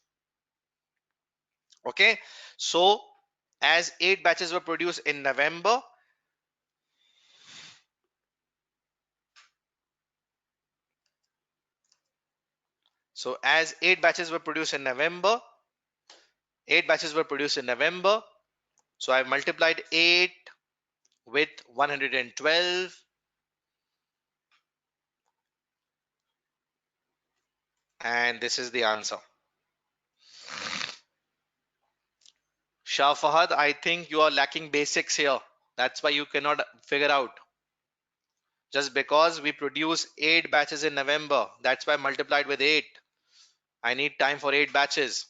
Speaker 1: Okay, so as 8 batches were produced in November, so as 8 batches were produced in November, 8 batches were produced in November. So I've multiplied 8 with 112, and this is the answer. Shah Fahad, I think you are lacking basics here. That's why you cannot figure out. Just because we produce 8 batches in November, that's why multiplied with 8. I need time for 8 batches.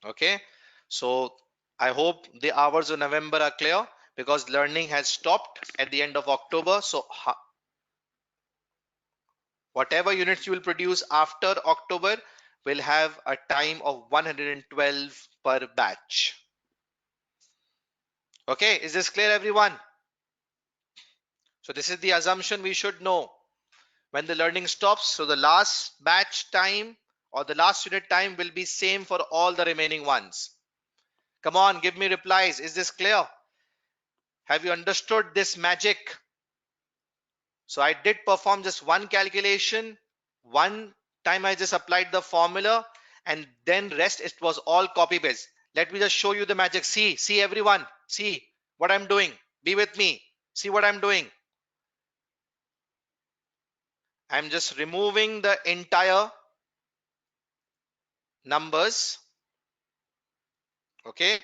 Speaker 1: Okay. So I hope the hours of November are clear, because learning has stopped at the end of October. So whatever units you will produce after October will have a time of 112 per batch. Okay. Is this clear, everyone? So this is the assumption we should know. When the learning stops, so the last batch time or the last unit time will be same for all the remaining ones. Come on, give me replies. Is this clear? Have you understood this magic? So I did perform just one calculation. One time I just applied the formula, and then rest it was all copy paste. Let me just show you the magic. See everyone. See what I'm doing. Be with me. See what I'm doing. I'm just removing the entire numbers. Okay.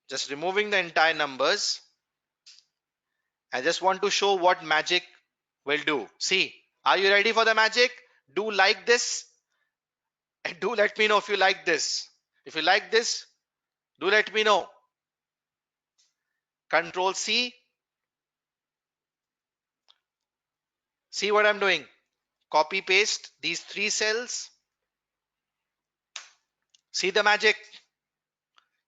Speaker 1: Just removing the entire numbers. I just want to show what magic will do. See, are you ready for the magic? Do like this and do let me know if you like this. If you like this, do let me know. Control C. See what I'm doing. Copy paste these 3 cells. See the magic.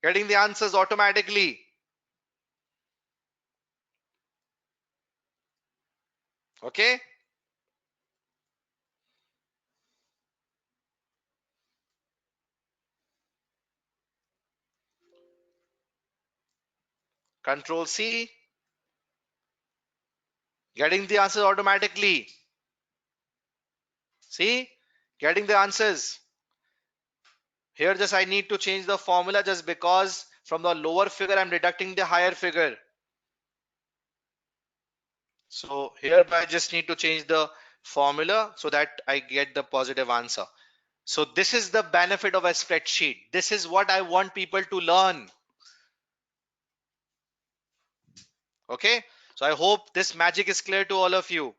Speaker 1: Getting the answers automatically. Okay. Control C. Getting the answers automatically. See, getting the answers. Here just I need to change the formula, just because from the lower figure I'm deducting the higher figure. So here I just need to change the formula so that I get the positive answer. So this is the benefit of a spreadsheet. This is what I want people to learn. Okay. So I hope this magic is clear to all of you.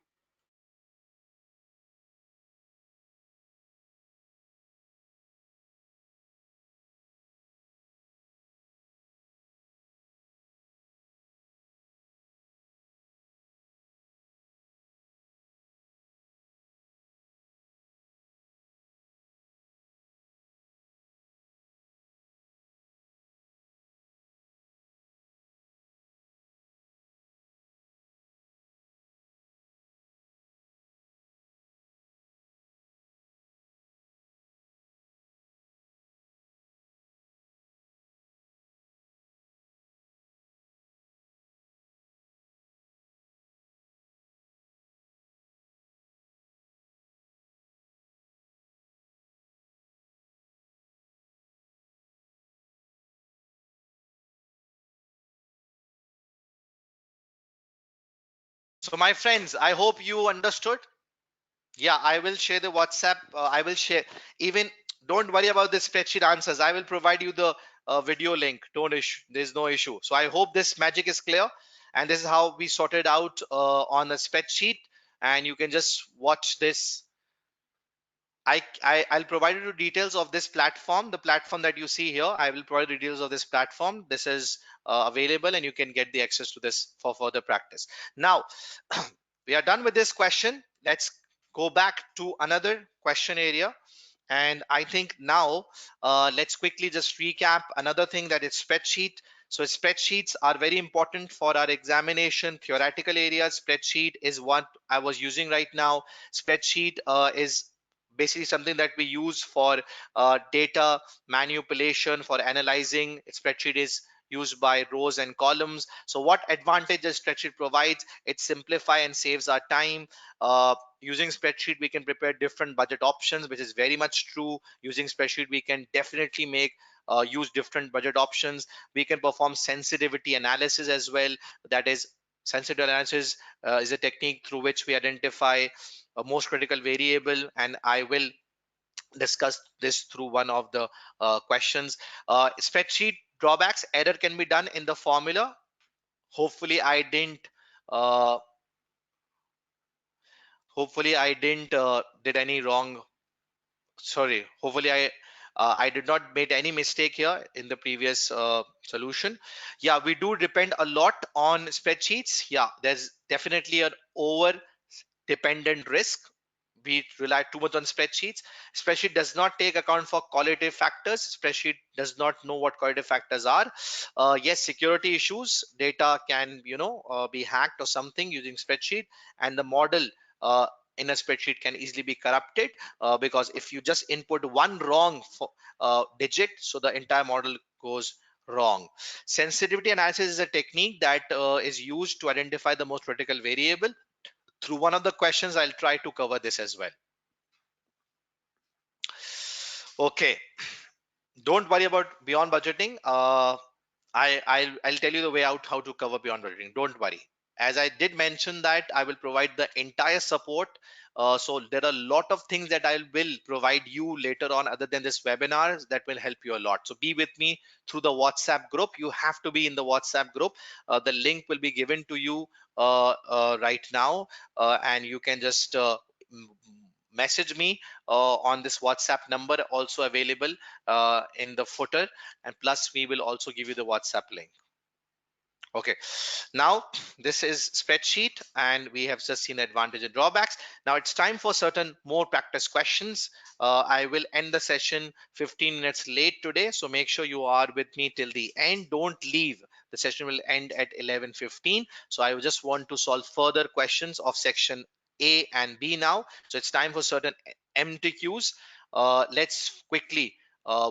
Speaker 1: So my friends, I hope you understood. Yeah, I will share the WhatsApp. I will share. Even don't worry about the spreadsheet answers. I will provide you the video link. Don't issue. There's no issue. So I hope this magic is clear. And this is how we sorted out on a spreadsheet. And you can just watch this. I'll provide you details of this platform, the platform that you see here. I will provide details of this platform. This is available, and you can get the access to this for further practice. Now, we are done with this question. Let's go back to another question area. And I think now let's quickly just recap another thing, that is spreadsheet. So spreadsheets are very important for our examination theoretical areas. Spreadsheet is what I was using right now. Spreadsheet is basically something that we use for data manipulation, for analyzing. Spreadsheet is used by rows and columns. So what advantages spreadsheet provides? It simplifies and saves our time. Using spreadsheet we can prepare different budget options, which is very much true. Using spreadsheet we can definitely make use different budget options. We can perform sensitivity analysis as well. That is, sensitivity analysis is a technique through which we identify a most critical variable, and I will discussed this through one of the questions. Spreadsheet drawbacks: error can be done in the formula. Hopefully I didn't uh, hopefully I didn't did any wrong. Sorry, hopefully I did not made any mistake here in the previous solution. Yeah, we do depend a lot on spreadsheets. Yeah, there's definitely an over dependent risk. We rely too much on spreadsheets. Spreadsheet does not take account for qualitative factors. Spreadsheet does not know what qualitative factors are. Yes, security issues, data can be hacked or something using spreadsheet, and the model uh, in a spreadsheet can easily be corrupted, because if you just input one wrong digit, so the entire model goes wrong. Sensitivity analysis is a technique that is used to identify the most critical variable. Through one of the questions, I'll try to cover this as well. Okay, don't worry about beyond budgeting. I'll tell you the way out how to cover beyond budgeting. Don't worry. As I did mention that I will provide the entire support. So there are a lot of things that I will provide you later on other than this webinar that will help you a lot. So be with me through the WhatsApp group. You have to be in the WhatsApp group. The link will be given to you right now, and you can just message me on this WhatsApp number, also available in the footer, and plus we will also give you the WhatsApp link. Okay, now this is spreadsheet and we have just seen advantage and drawbacks. Now it's time for certain more practice questions. I will end the session 15 minutes late today, so make sure you are with me till the end. Don't leave. The session will end at 11:15. So I just want to solve further questions of section A and B now. So it's time for certain MTQs. Let's quickly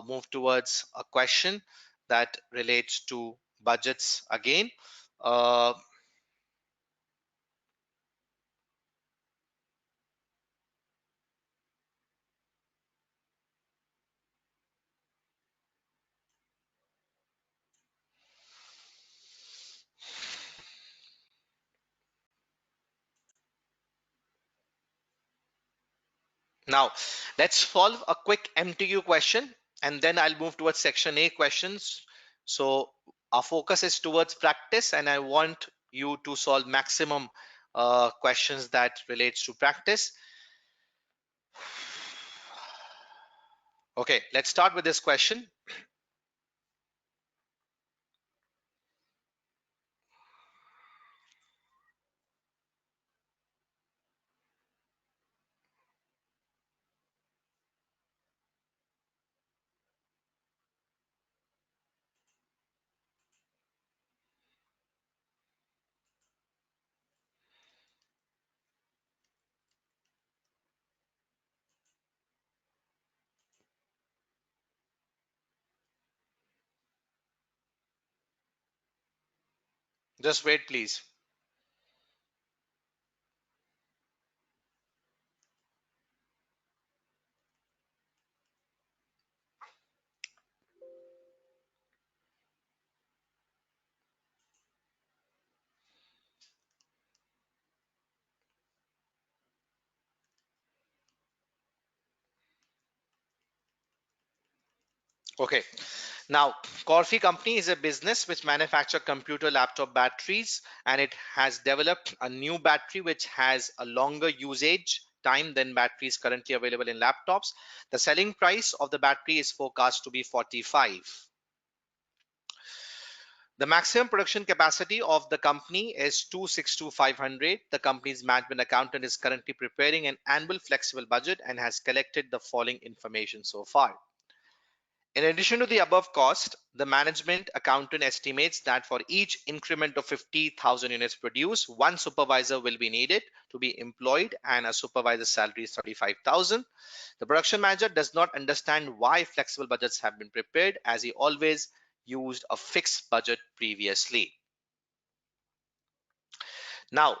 Speaker 1: move towards a question that relates to budgets again. Uh, Now, let's solve a quick MTQ question and then I'll move towards section A questions. So our focus is towards practice and I want you to solve maximum questions that relates to practice. Okay, let's start with this question. Just wait, please. Okay. Now, Corfi Company is a business which manufacture computer laptop batteries, and it has developed a new battery which has a longer usage time than batteries currently available in laptops. The selling price of the battery is forecast to be 45. The maximum production capacity of the company is 262,500. The company's management accountant is currently preparing an annual flexible budget and has collected the following information so far. In addition to the above cost, the management accountant estimates that for each increment of 50,000 units produced, one supervisor will be needed to be employed and a supervisor's salary is 35,000. The production manager does not understand why flexible budgets have been prepared as he always used a fixed budget previously. Now,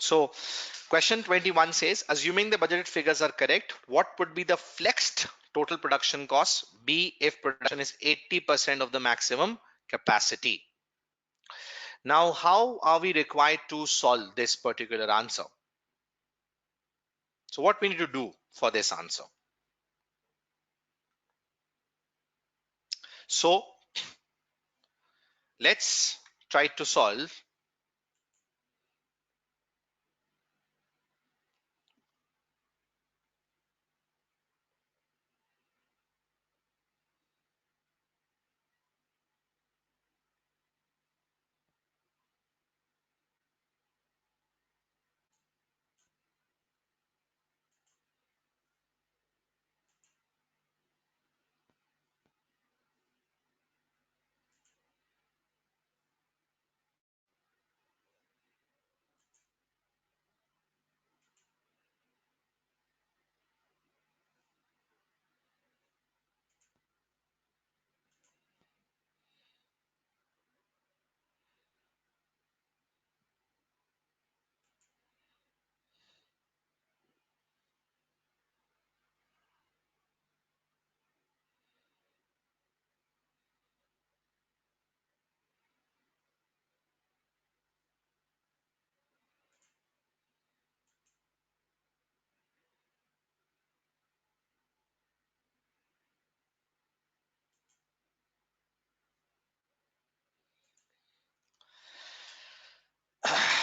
Speaker 1: So question 21 says, assuming the budgeted figures are correct, what would be the flexed total production cost be if production is 80% of the maximum capacity? Now, how are we required to solve this particular answer? So what we need to do for this answer? So let's try to solve.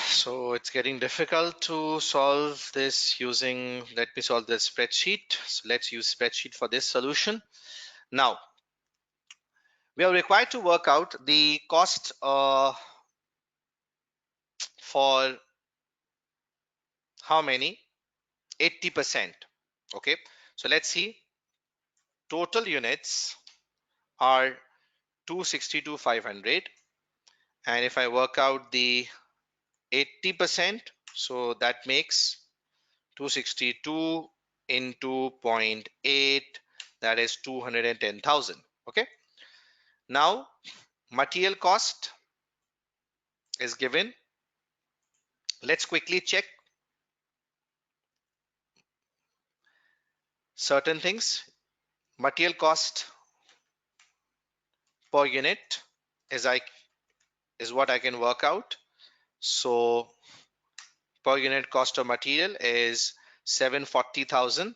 Speaker 1: So it's getting difficult to solve this using, let me solve this spreadsheet. So let's use spreadsheet for this solution. Now, we are required to work out the cost for how many? 80%. Okay. So let's see. Total units are 262,500. And if I work out the 80%, so that makes 262 into zero point 0.8, that is 210,000. Okay. Now, material cost is given. Let's quickly check certain things. Material cost per unit is what I can work out. So per unit cost of material is 740,000.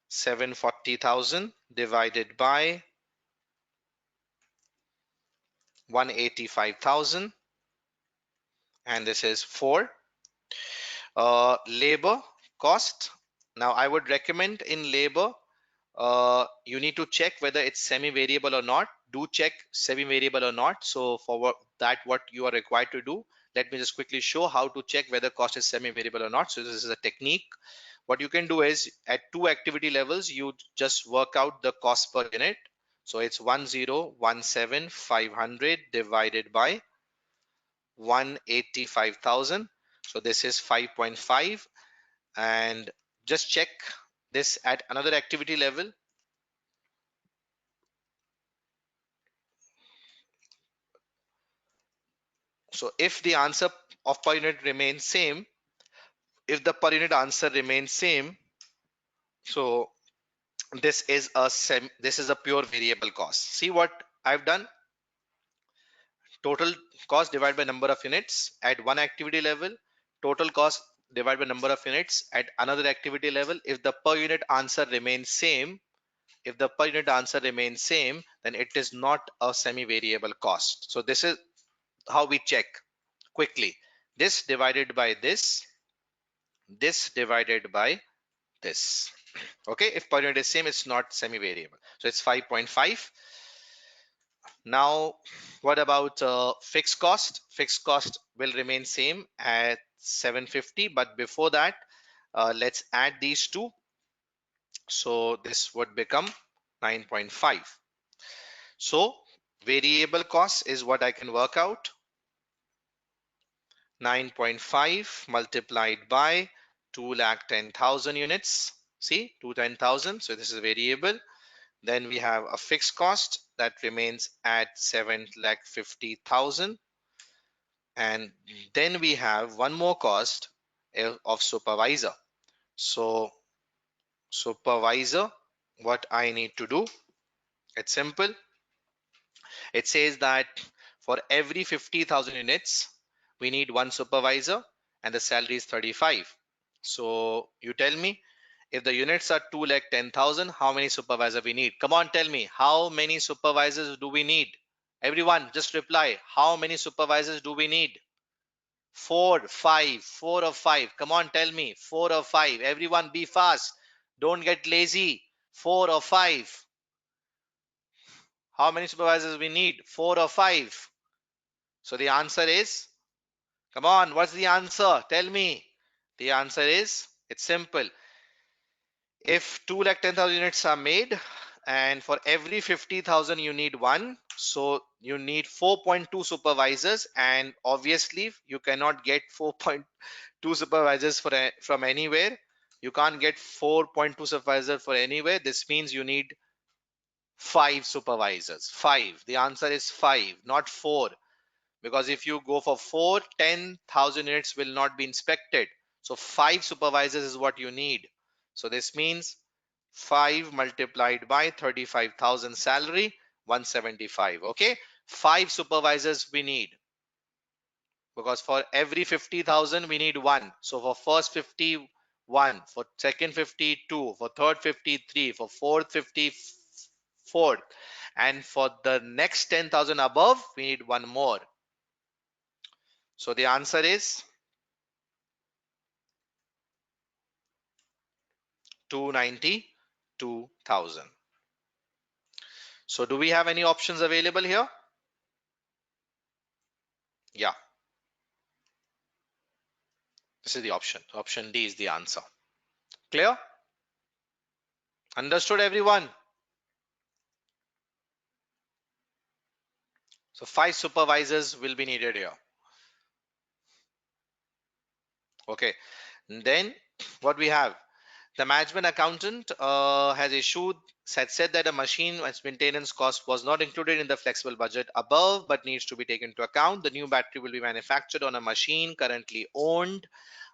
Speaker 1: 740,000 divided by 185,000, and this is 4. Labor cost. Now I would recommend in labor, you need to check whether it's semi-variable or not. Do check semi-variable or not. So for what you are required to do, let me just quickly show how to check whether cost is semi-variable or not. So this is a technique. What you can do is at 2 activity levels, you just work out the cost per unit. So it's 1017,500 divided by 185,000. So this is 5.5, and just check this at another activity level. So if the answer of per unit remains same, if the per unit answer remains same, so this is a pure variable cost. See what I've done? Total cost divided by number of units at one activity level, total cost divided by number of units at another activity level. If the per unit answer remains same, then it is not a semi-variable cost. So this is how we check quickly. This divided by this divided by this. Okay, if per unit is same, it's not semi-variable. So it's 5.5. Now, what about fixed cost? Fixed cost will remain same at 750, but before that, let's add these two. So this would become 9.5. So variable cost is what I can work out. 9.5 multiplied by 210,000 units. See, 210,000. So this is variable. Then we have a fixed cost that remains at 750,000. And then we have one more cost of supervisor. So supervisor, what I need to do, it's simple. It says that for every 50,000 units, we need one supervisor and the salary is 35. So you tell me, if the units are 2 lakh 10,000, how many supervisors we need? Come on, tell me, how many supervisors do we need? Everyone, just reply. How many supervisors do we need? Four, five, four or five. Come on, tell me. Four or five. Everyone, be fast. Don't get lazy. Four or five. How many supervisors we need? Four or five. So the answer is, come on, what's the answer? Tell me. The answer is, it's simple. If 2 lakh 10,000 units are made, and for every 50,000 you need one, so you need 4.2 supervisors, and obviously you cannot get 4.2 supervisors from anywhere. You can't get 4.2 supervisors for anywhere. This means you need five supervisors. Five. The answer is five, not four. Because if you go for 4, 10,000 units will not be inspected. So five supervisors is what you need. So this means 5 multiplied by 35,000 salary, 175. Okay, five supervisors we need, because for every 50,000 we need one. So for first 51, for second 52, for third 53, for fourth 54, and for the next 10,000 above we need one more. So the answer is 292,000. So do we have any options available here? Yeah, this is the option. Option D is the answer. Clear? Understood, everyone? So five supervisors will be needed here. Okay. And then what we have, the management accountant has said that a machine maintenance cost was not included in the flexible budget above, but needs to be taken into account. The new battery will be manufactured on a machine currently owned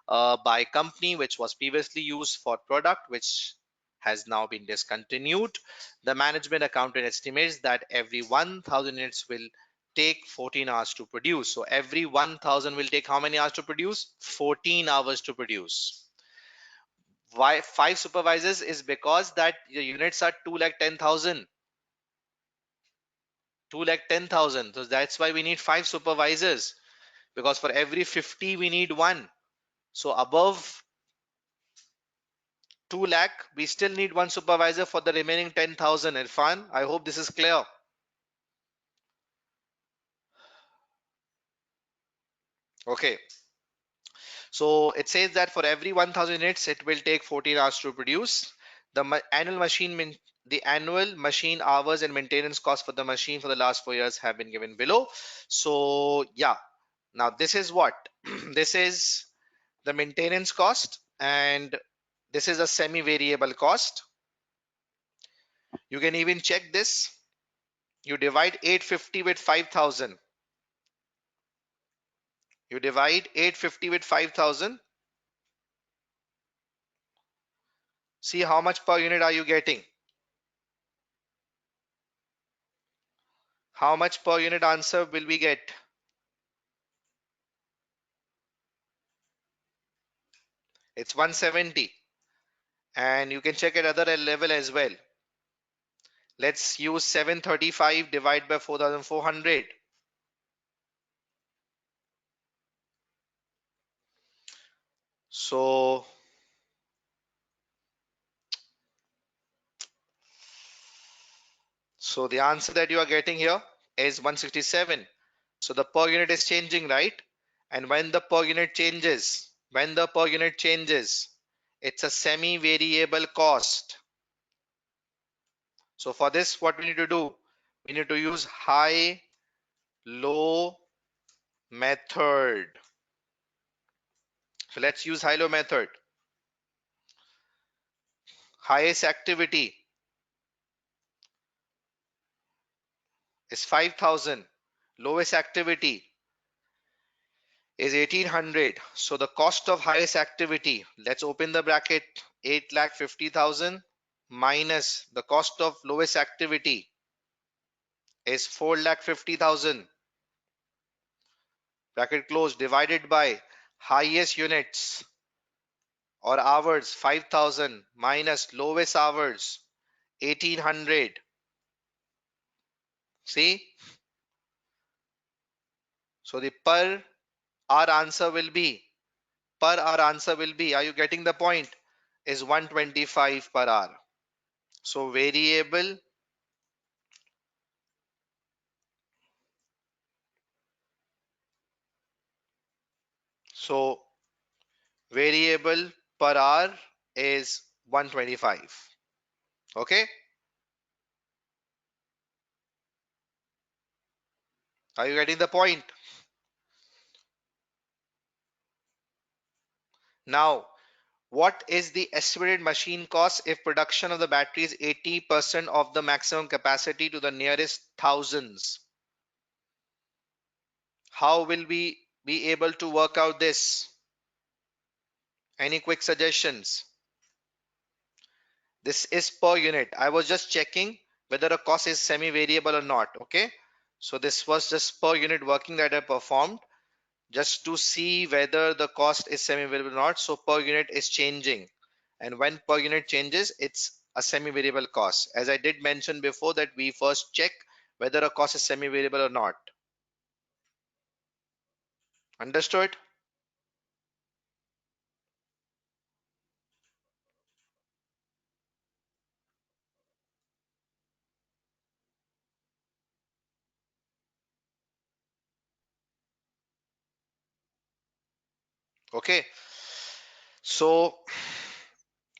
Speaker 1: by company which was previously used for product which has now been discontinued. The management accountant estimates that every 1,000 units will take 14 hours to produce. So every 1,000 will take how many hours to produce? 14 hours to produce. Why five supervisors? Is because that the units are 2 lakh 10,000. 2 lakh 10,000. So that's why we need five supervisors, because for every 50 we need one. So above 2 lakh, we still need one supervisor for the remaining 10,000. Irfan, I hope this is clear. Okay. So it says that for every 1,000 units, it will take 14 hours to produce. The annual machine hours and maintenance cost for the machine for the last 4 years have been given below. So yeah, now this is what? This is the maintenance cost, and this is a semi-variable cost. You can even check this. You divide 850 with 5,000. You divide 850 with 5,000. See how much per unit are you getting? How much per unit answer will we get? It's 170. And you can check at other level as well. Let's use 735 divided by 4,400. So the answer that you are getting here is 167. So the per unit is changing, right? And when the per unit changes, it's a semi-variable cost. So for this, what we need to do? We need to use high-low method. So let's use high-low method. Highest activity is 5,000. Lowest activity is 1800. So the cost of highest activity, let's open the bracket, 8,50,000 minus the cost of lowest activity is 4,50,000, bracket closed, divided by highest units or hours 5,000 minus lowest hours 1800. See, so the per hour answer will be, are you getting the point, is 125 per hour. So so variable per hour is 125. Okay, are you getting the point? Now, what is the estimated machine cost if production of the battery is 80% of the maximum capacity to the nearest thousands? How will we be able to work out this? Any quick suggestions? This is per unit. I was just checking whether a cost is semi-variable or not. Okay. So this was just per unit working that I performed just to see whether the cost is semi-variable or not. So per unit is changing. And when per unit changes, it's a semi-variable cost. As I did mention before that we first check whether a cost is semi-variable or not. Understood? Okay. So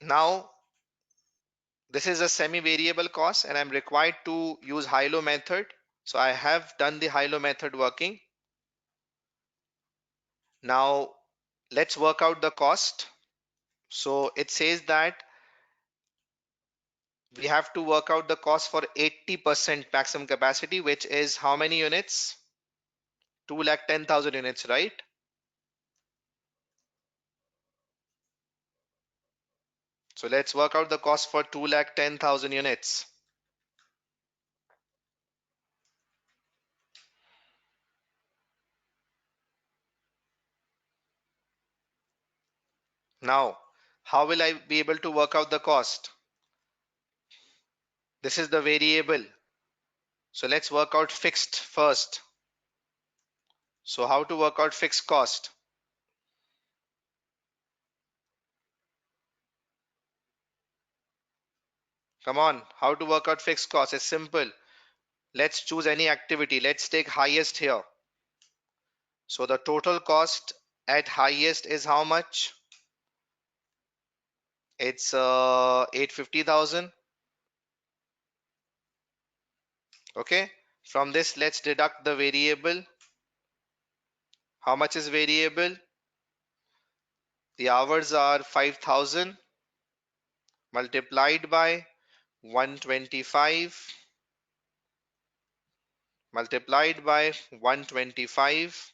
Speaker 1: now this is a semi-variable cost and I'm required to use high-low method. So I have done the high-low method working. Now let's work out the cost. So it says that we have to work out the cost for 80% maximum capacity, which is how many units? 2,10,000 units, right? So let's work out the cost for 2,10,000 units. Now, how will I be able to work out the cost? This is the variable. So let's work out fixed first. So how to work out fixed cost? Come on, how to work out fixed cost? It's simple. Let's choose any activity. Let's take highest here. So the total cost at highest is how much? It's 850,000. Okay. From this, let's deduct the variable. How much is variable? The hours are 5,000 multiplied by 125 multiplied by 125.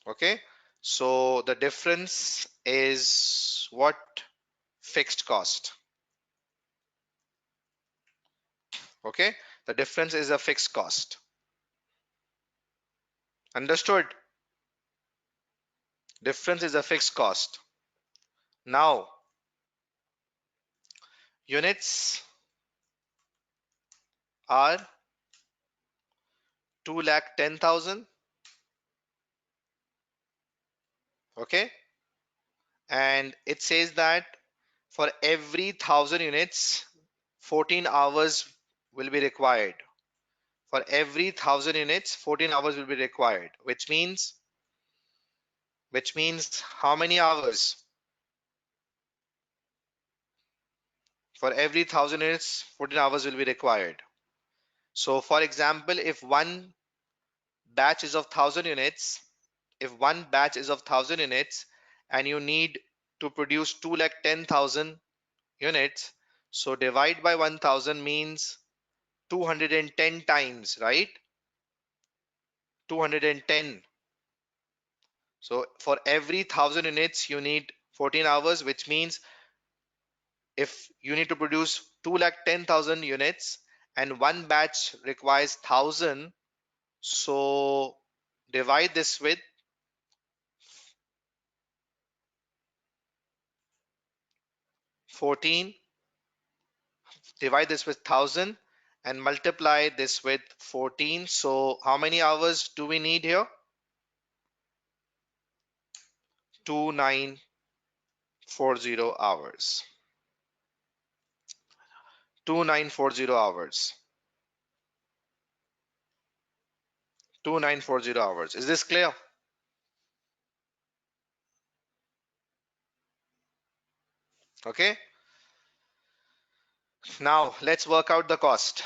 Speaker 1: Okay. So the difference is what? Fixed cost. Okay. The difference is a fixed cost. Understood? Difference is a fixed cost. Now, units are 2,10,000. Okay. And it says that for every 1,000 units, 14 hours will be required. For every 1,000 units, 14 hours will be required, which means how many hours? For every 1,000 units, 14 hours will be required. So for example, if one batch is of 1,000 units, and you need to produce 2,10,000 units, so divide by 1,000 means 210 times, right? 210. So for every 1000 units, you need 14 hours, which means if you need to produce 210,000 units and one batch requires 1000, so divide this with 14, divide this with 1000 and multiply this with 14. So how many hours do we need here? 2940 hours. 2940 hours. 2940 hours. Is this clear? Okay. Now let's work out the cost.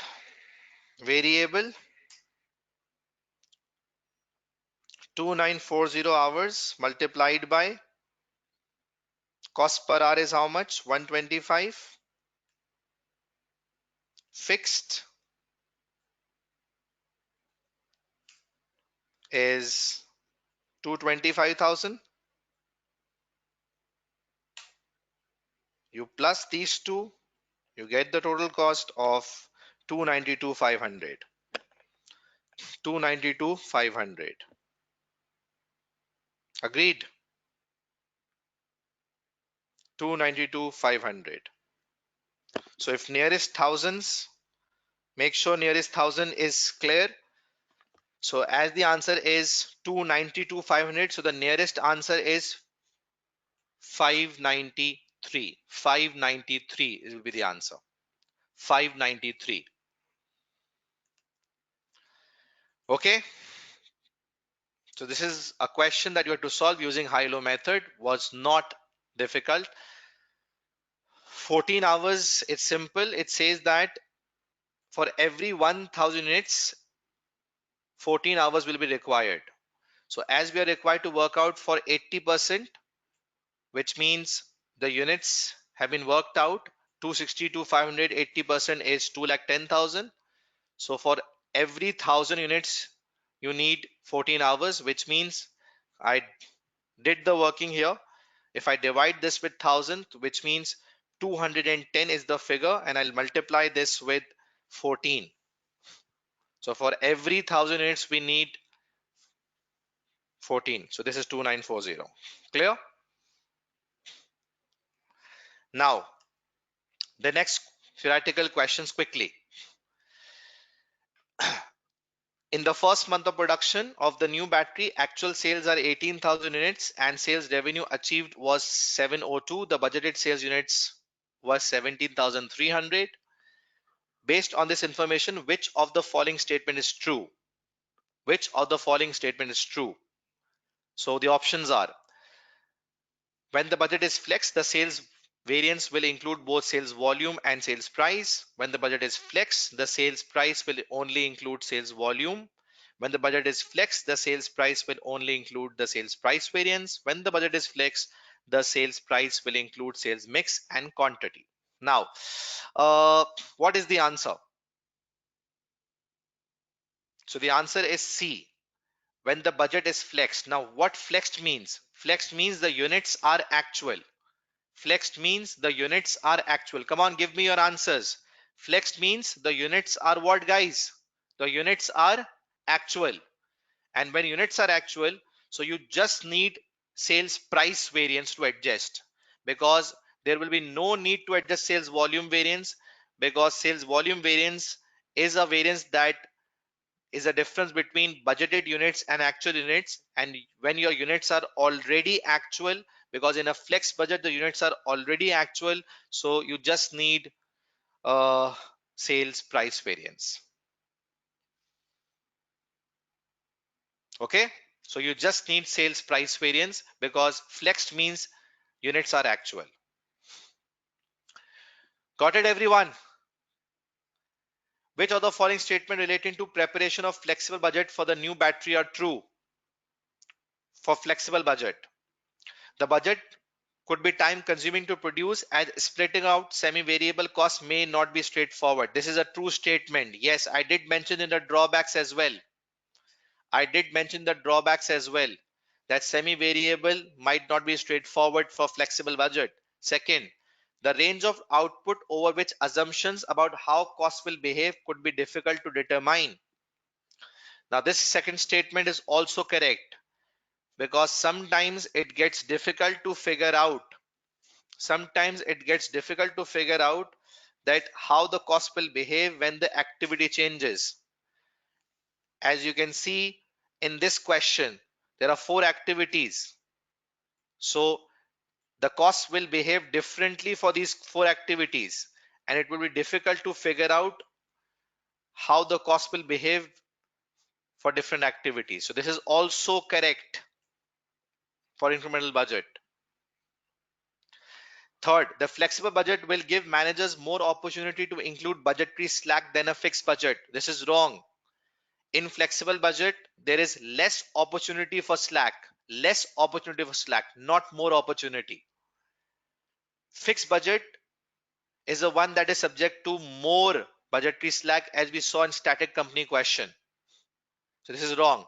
Speaker 1: Variable 2940 hours multiplied by cost per hour is how much? 125. Fixed is 225,000. You plus these two, you get the total cost of 292,500. 292,500. Agreed? 292,500. So if nearest thousands, make sure nearest thousand is clear. So as the answer is 292,500, so the nearest answer is 593. 593 will be the answer. 593. Okay. So this is a question that you have to solve using high-low method. Was not difficult. 14 hours, it's simple. It says that for every 1000 units, 14 hours will be required. So as we are required to work out for 80%, which means the units have been worked out, 260 to 500, 80% is 210,000. So for every 1000 units, you need 14 hours, which means I did the working here. If I divide this with 1000, which means 210 is the figure, and I'll multiply this with 14. So for every 1000 units, we need 14. So this is 2940. Clear? Now, the next theoretical questions quickly. In the first month of production of the new battery, actual sales are 18,000 units and sales revenue achieved was 702. The budgeted sales units was 17,300. Based on this information, which of the following statement is true? Which of the following statement is true? So the options are: when the budget is flexed, the sales variance will include both sales volume and sales price. When the budget is flexed, the sales price will only include sales volume. When the budget is flexed, the sales price will only include the sales price variance. When the budget is flexed, the sales price will include sales mix and quantity. Now, what is the answer? So the answer is C. When the budget is flexed. Now, what flexed means? Flexed means the units are actual. Flexed means the units are actual. Come on, give me your answers. Flexed means the units are what, guys? The units are actual. And when units are actual, so you just need sales price variance to adjust, because there will be no need to adjust sales volume variance, because sales volume variance is a variance that is a difference between budgeted units and actual units. And when your units are already actual, because in a flex budget the units are already actual, so you just need sales price variance. Okay, so you just need sales price variance because flexed means units are actual. Got it, everyone? Which of the following statement relating to preparation of flexible budget for the new battery are true? For flexible budget, the budget could be time consuming to produce, as splitting out semi-variable costs may not be straightforward. This is a true statement. Yes, I did mention in the drawbacks as well. I did mention the drawbacks as well, that semi-variable might not be straightforward for flexible budget. Second, the range of output over which assumptions about how costs will behave could be difficult to determine. Now, this second statement is also correct because sometimes it gets difficult to figure out. Sometimes it gets difficult to figure out that how the cost will behave when the activity changes. As you can see in this question, there are 4 activities. So the cost will behave differently for these 4 activities, and it will be difficult to figure out how the cost will behave for different activities. So this is also correct for incremental budget. Third, the flexible budget will give managers more opportunity to include budgetary slack than a fixed budget. This is wrong. In flexible budget, there is less opportunity for slack, not more opportunity. Fixed budget is the one that is subject to more budgetary slack, as we saw in static company question. So this is wrong.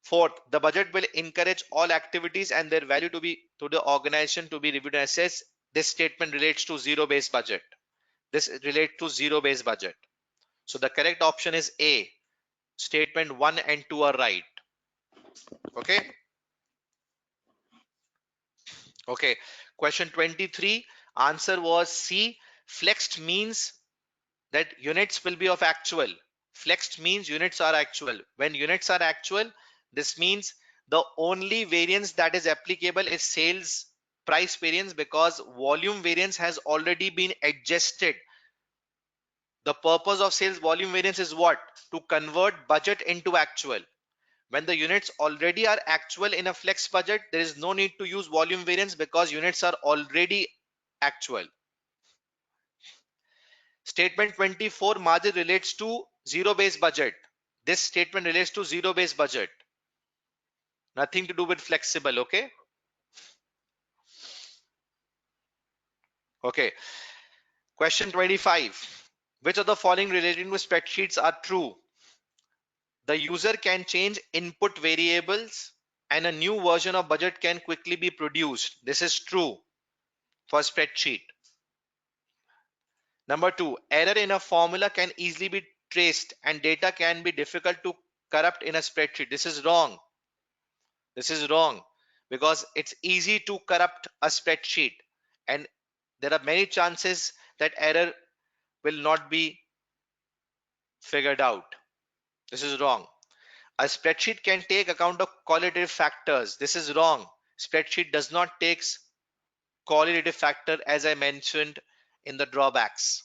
Speaker 1: Fourth, the budget will encourage all activities and their value to the organization to be reviewed and assessed. This statement relates to zero-based budget. So the correct option is A. Statement 1 and 2 are right. Okay. Okay. Question 23. Answer was C. Flexed means that units will be of actual. Flexed means units are actual. When units are actual, this means the only variance that is applicable is sales price variance, because volume variance has already been adjusted. The purpose of sales volume variance is what? To convert budget into actual. When the units already are actual in a flex budget, there is no need to use volume variance because units are already actual. Statement 24, margin relates to zero-based budget. This statement relates to zero-based budget. Nothing to do with flexible, okay? Okay. Question 25. Which of the following relating to spreadsheets are true? The user can change input variables and a new version of budget can quickly be produced. This is true for spreadsheet. Number 2, error in a formula can easily be traced and data can be difficult to corrupt in a spreadsheet. This is wrong. This is wrong because it's easy to corrupt a spreadsheet and there are many chances that error will not be figured out. This is wrong. A spreadsheet can take account of qualitative factors. This is wrong. Spreadsheet does not take qualitative factor, as I mentioned in the drawbacks.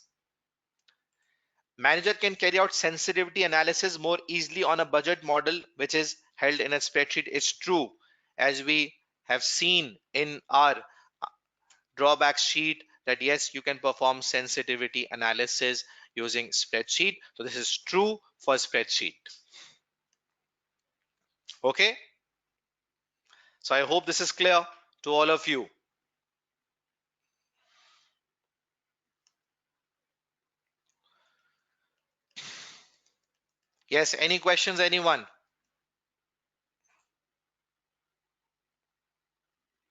Speaker 1: Manager can carry out sensitivity analysis more easily on a budget model which is held in a spreadsheet. It's true, as we have seen in our drawback sheet, that yes, you can perform sensitivity analysis using spreadsheet. So this is true for spreadsheet. Okay. So I hope this is clear to all of you. Yes, any questions, anyone?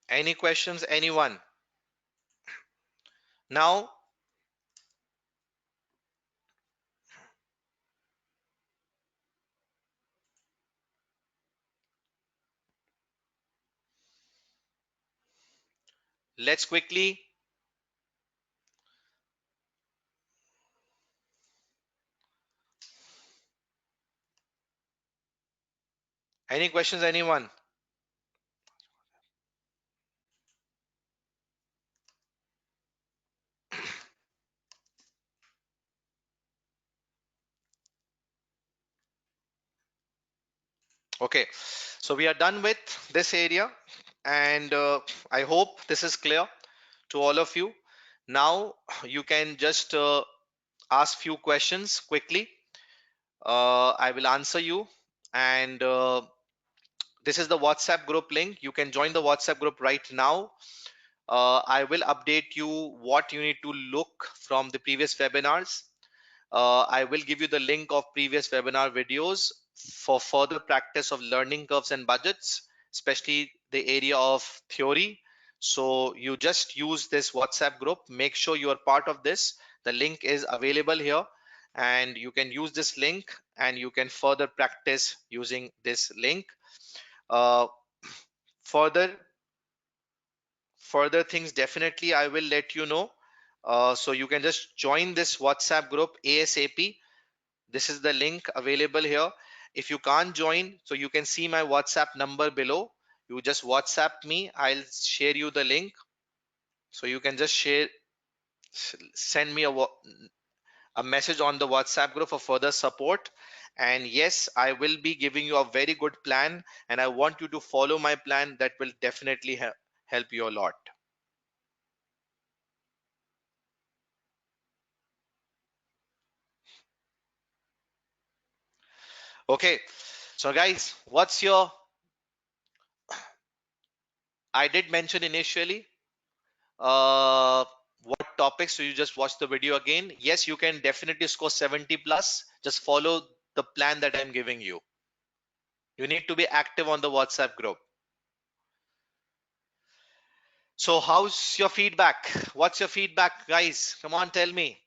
Speaker 1: Any questions, anyone? Now, let's quickly. Any questions, anyone? Okay, so we are done with this area and I hope this is clear to all of you. Now you can just ask few questions quickly. I will answer you, and this is the WhatsApp group link. You can join the WhatsApp group right now. I will update you what you need to look from the previous webinars. I will give you the link of previous webinar videos for further practice of learning curves and budgets, especially the area of theory. So you just use this WhatsApp group. Make sure you are part of this. The link is available here, and you can use this link and you can further practice using this link. Uh, further further things definitely I will let you know. So you can just join this WhatsApp group ASAP. This is the link available here. If you can't join, so you can see my WhatsApp number below. You just WhatsApp me. I'll share you the link. So you can just send me a message on the WhatsApp group for further support. And yes, I will be giving you a very good plan, and I want you to follow my plan. That will definitely help you a lot. Okay, so guys, I did mention initially uh, what topics, so you just watch the video again. Yes, you can definitely score 70 plus. Just follow the plan that I'm giving you. You need to be active on the WhatsApp group. So how's your feedback? What's your feedback, guys? Come on, tell me.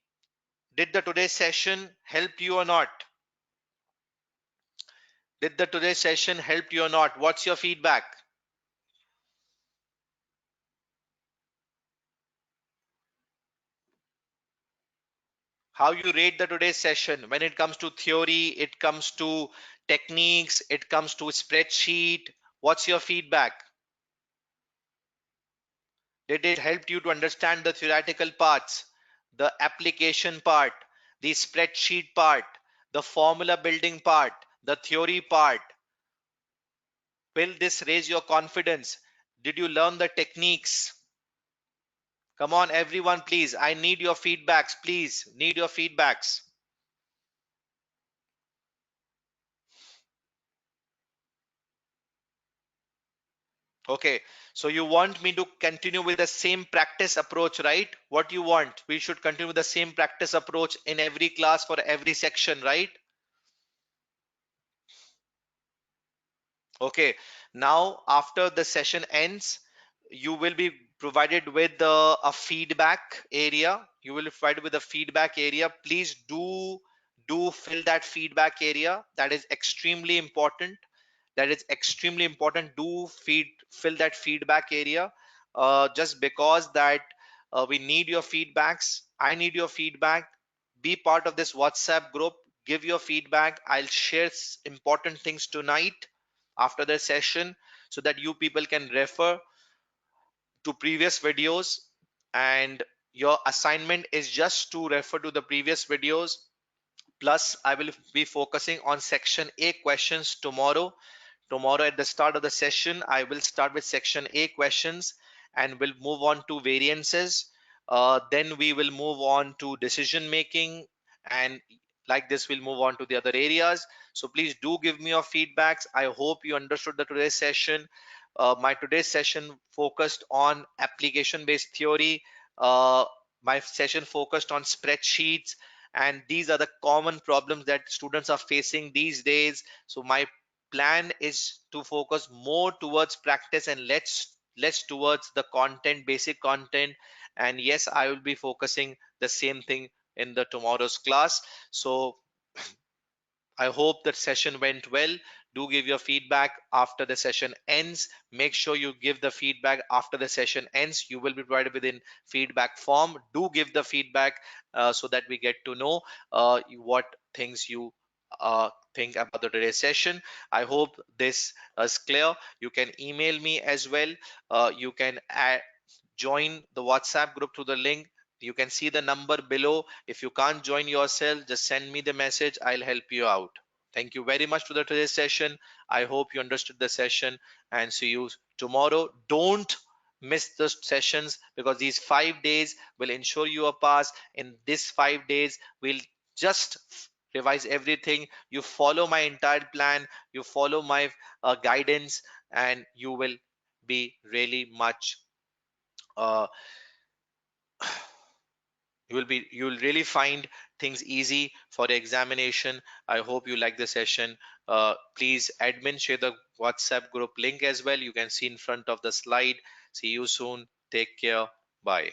Speaker 1: Did the today's session help you or not? Did the today's session help you or not? What's your feedback? How you rate the today's session when it comes to theory, it comes to techniques, it comes to spreadsheet? What's your feedback? Did it help you to understand the theoretical parts, the application part, the spreadsheet part, the formula building part, the theory part? Will this raise your confidence? Did you learn the techniques? Come on, everyone, please. I need your feedbacks. Please, need your feedbacks. Okay, so you want me to continue with the same practice approach, right? What you want? We should continue with the same practice approach in every class for every section, right? Okay, now after the session ends, you will be provided with a feedback area. You will be provided with a feedback area. Please do fill that feedback area. That is extremely important. That is extremely important. Fill that feedback area. Just because that we need your feedbacks. I need your feedback. Be part of this WhatsApp group. Give your feedback. I'll share important things tonight after the session so that you people can refer to previous videos, and your assignment is just to refer to the previous videos. Plus I will be focusing on section A questions tomorrow. Tomorrow at the start of the session, I will start with section A questions and will move on to variances. Then we will move on to decision making, and like this, we'll move on to the other areas. So please do give me your feedbacks. I hope you understood the today's session. My today's session focused on application based theory. My session focused on spreadsheets, and these are the common problems that students are facing these days. So my plan is to focus more towards practice and less towards the content, basic content. And yes, I will be focusing the same thing in the tomorrow's class. So I hope that session went well. Do give your feedback after the session ends. Make sure you give the feedback after the session ends. You will be provided within feedback form. Do give the feedback so that we get to know what things you think about the today's session. I hope this is clear. You can email me as well. You can join the WhatsApp group through the link. You can see the number below. If you can't join yourself, just send me the message. I'll help you out. Thank you very much for the today's session. I hope you understood the session, and see you tomorrow. Don't miss the sessions, because these 5 days will ensure you a pass. In these 5 days, we'll just revise everything. You follow my entire plan, you follow my guidance, and you will be really much uh, You will really find things easy for the examination. I hope you like the session. Please, admin, share the WhatsApp group link as well. You can see in front of the slide. See you soon. Take care. Bye.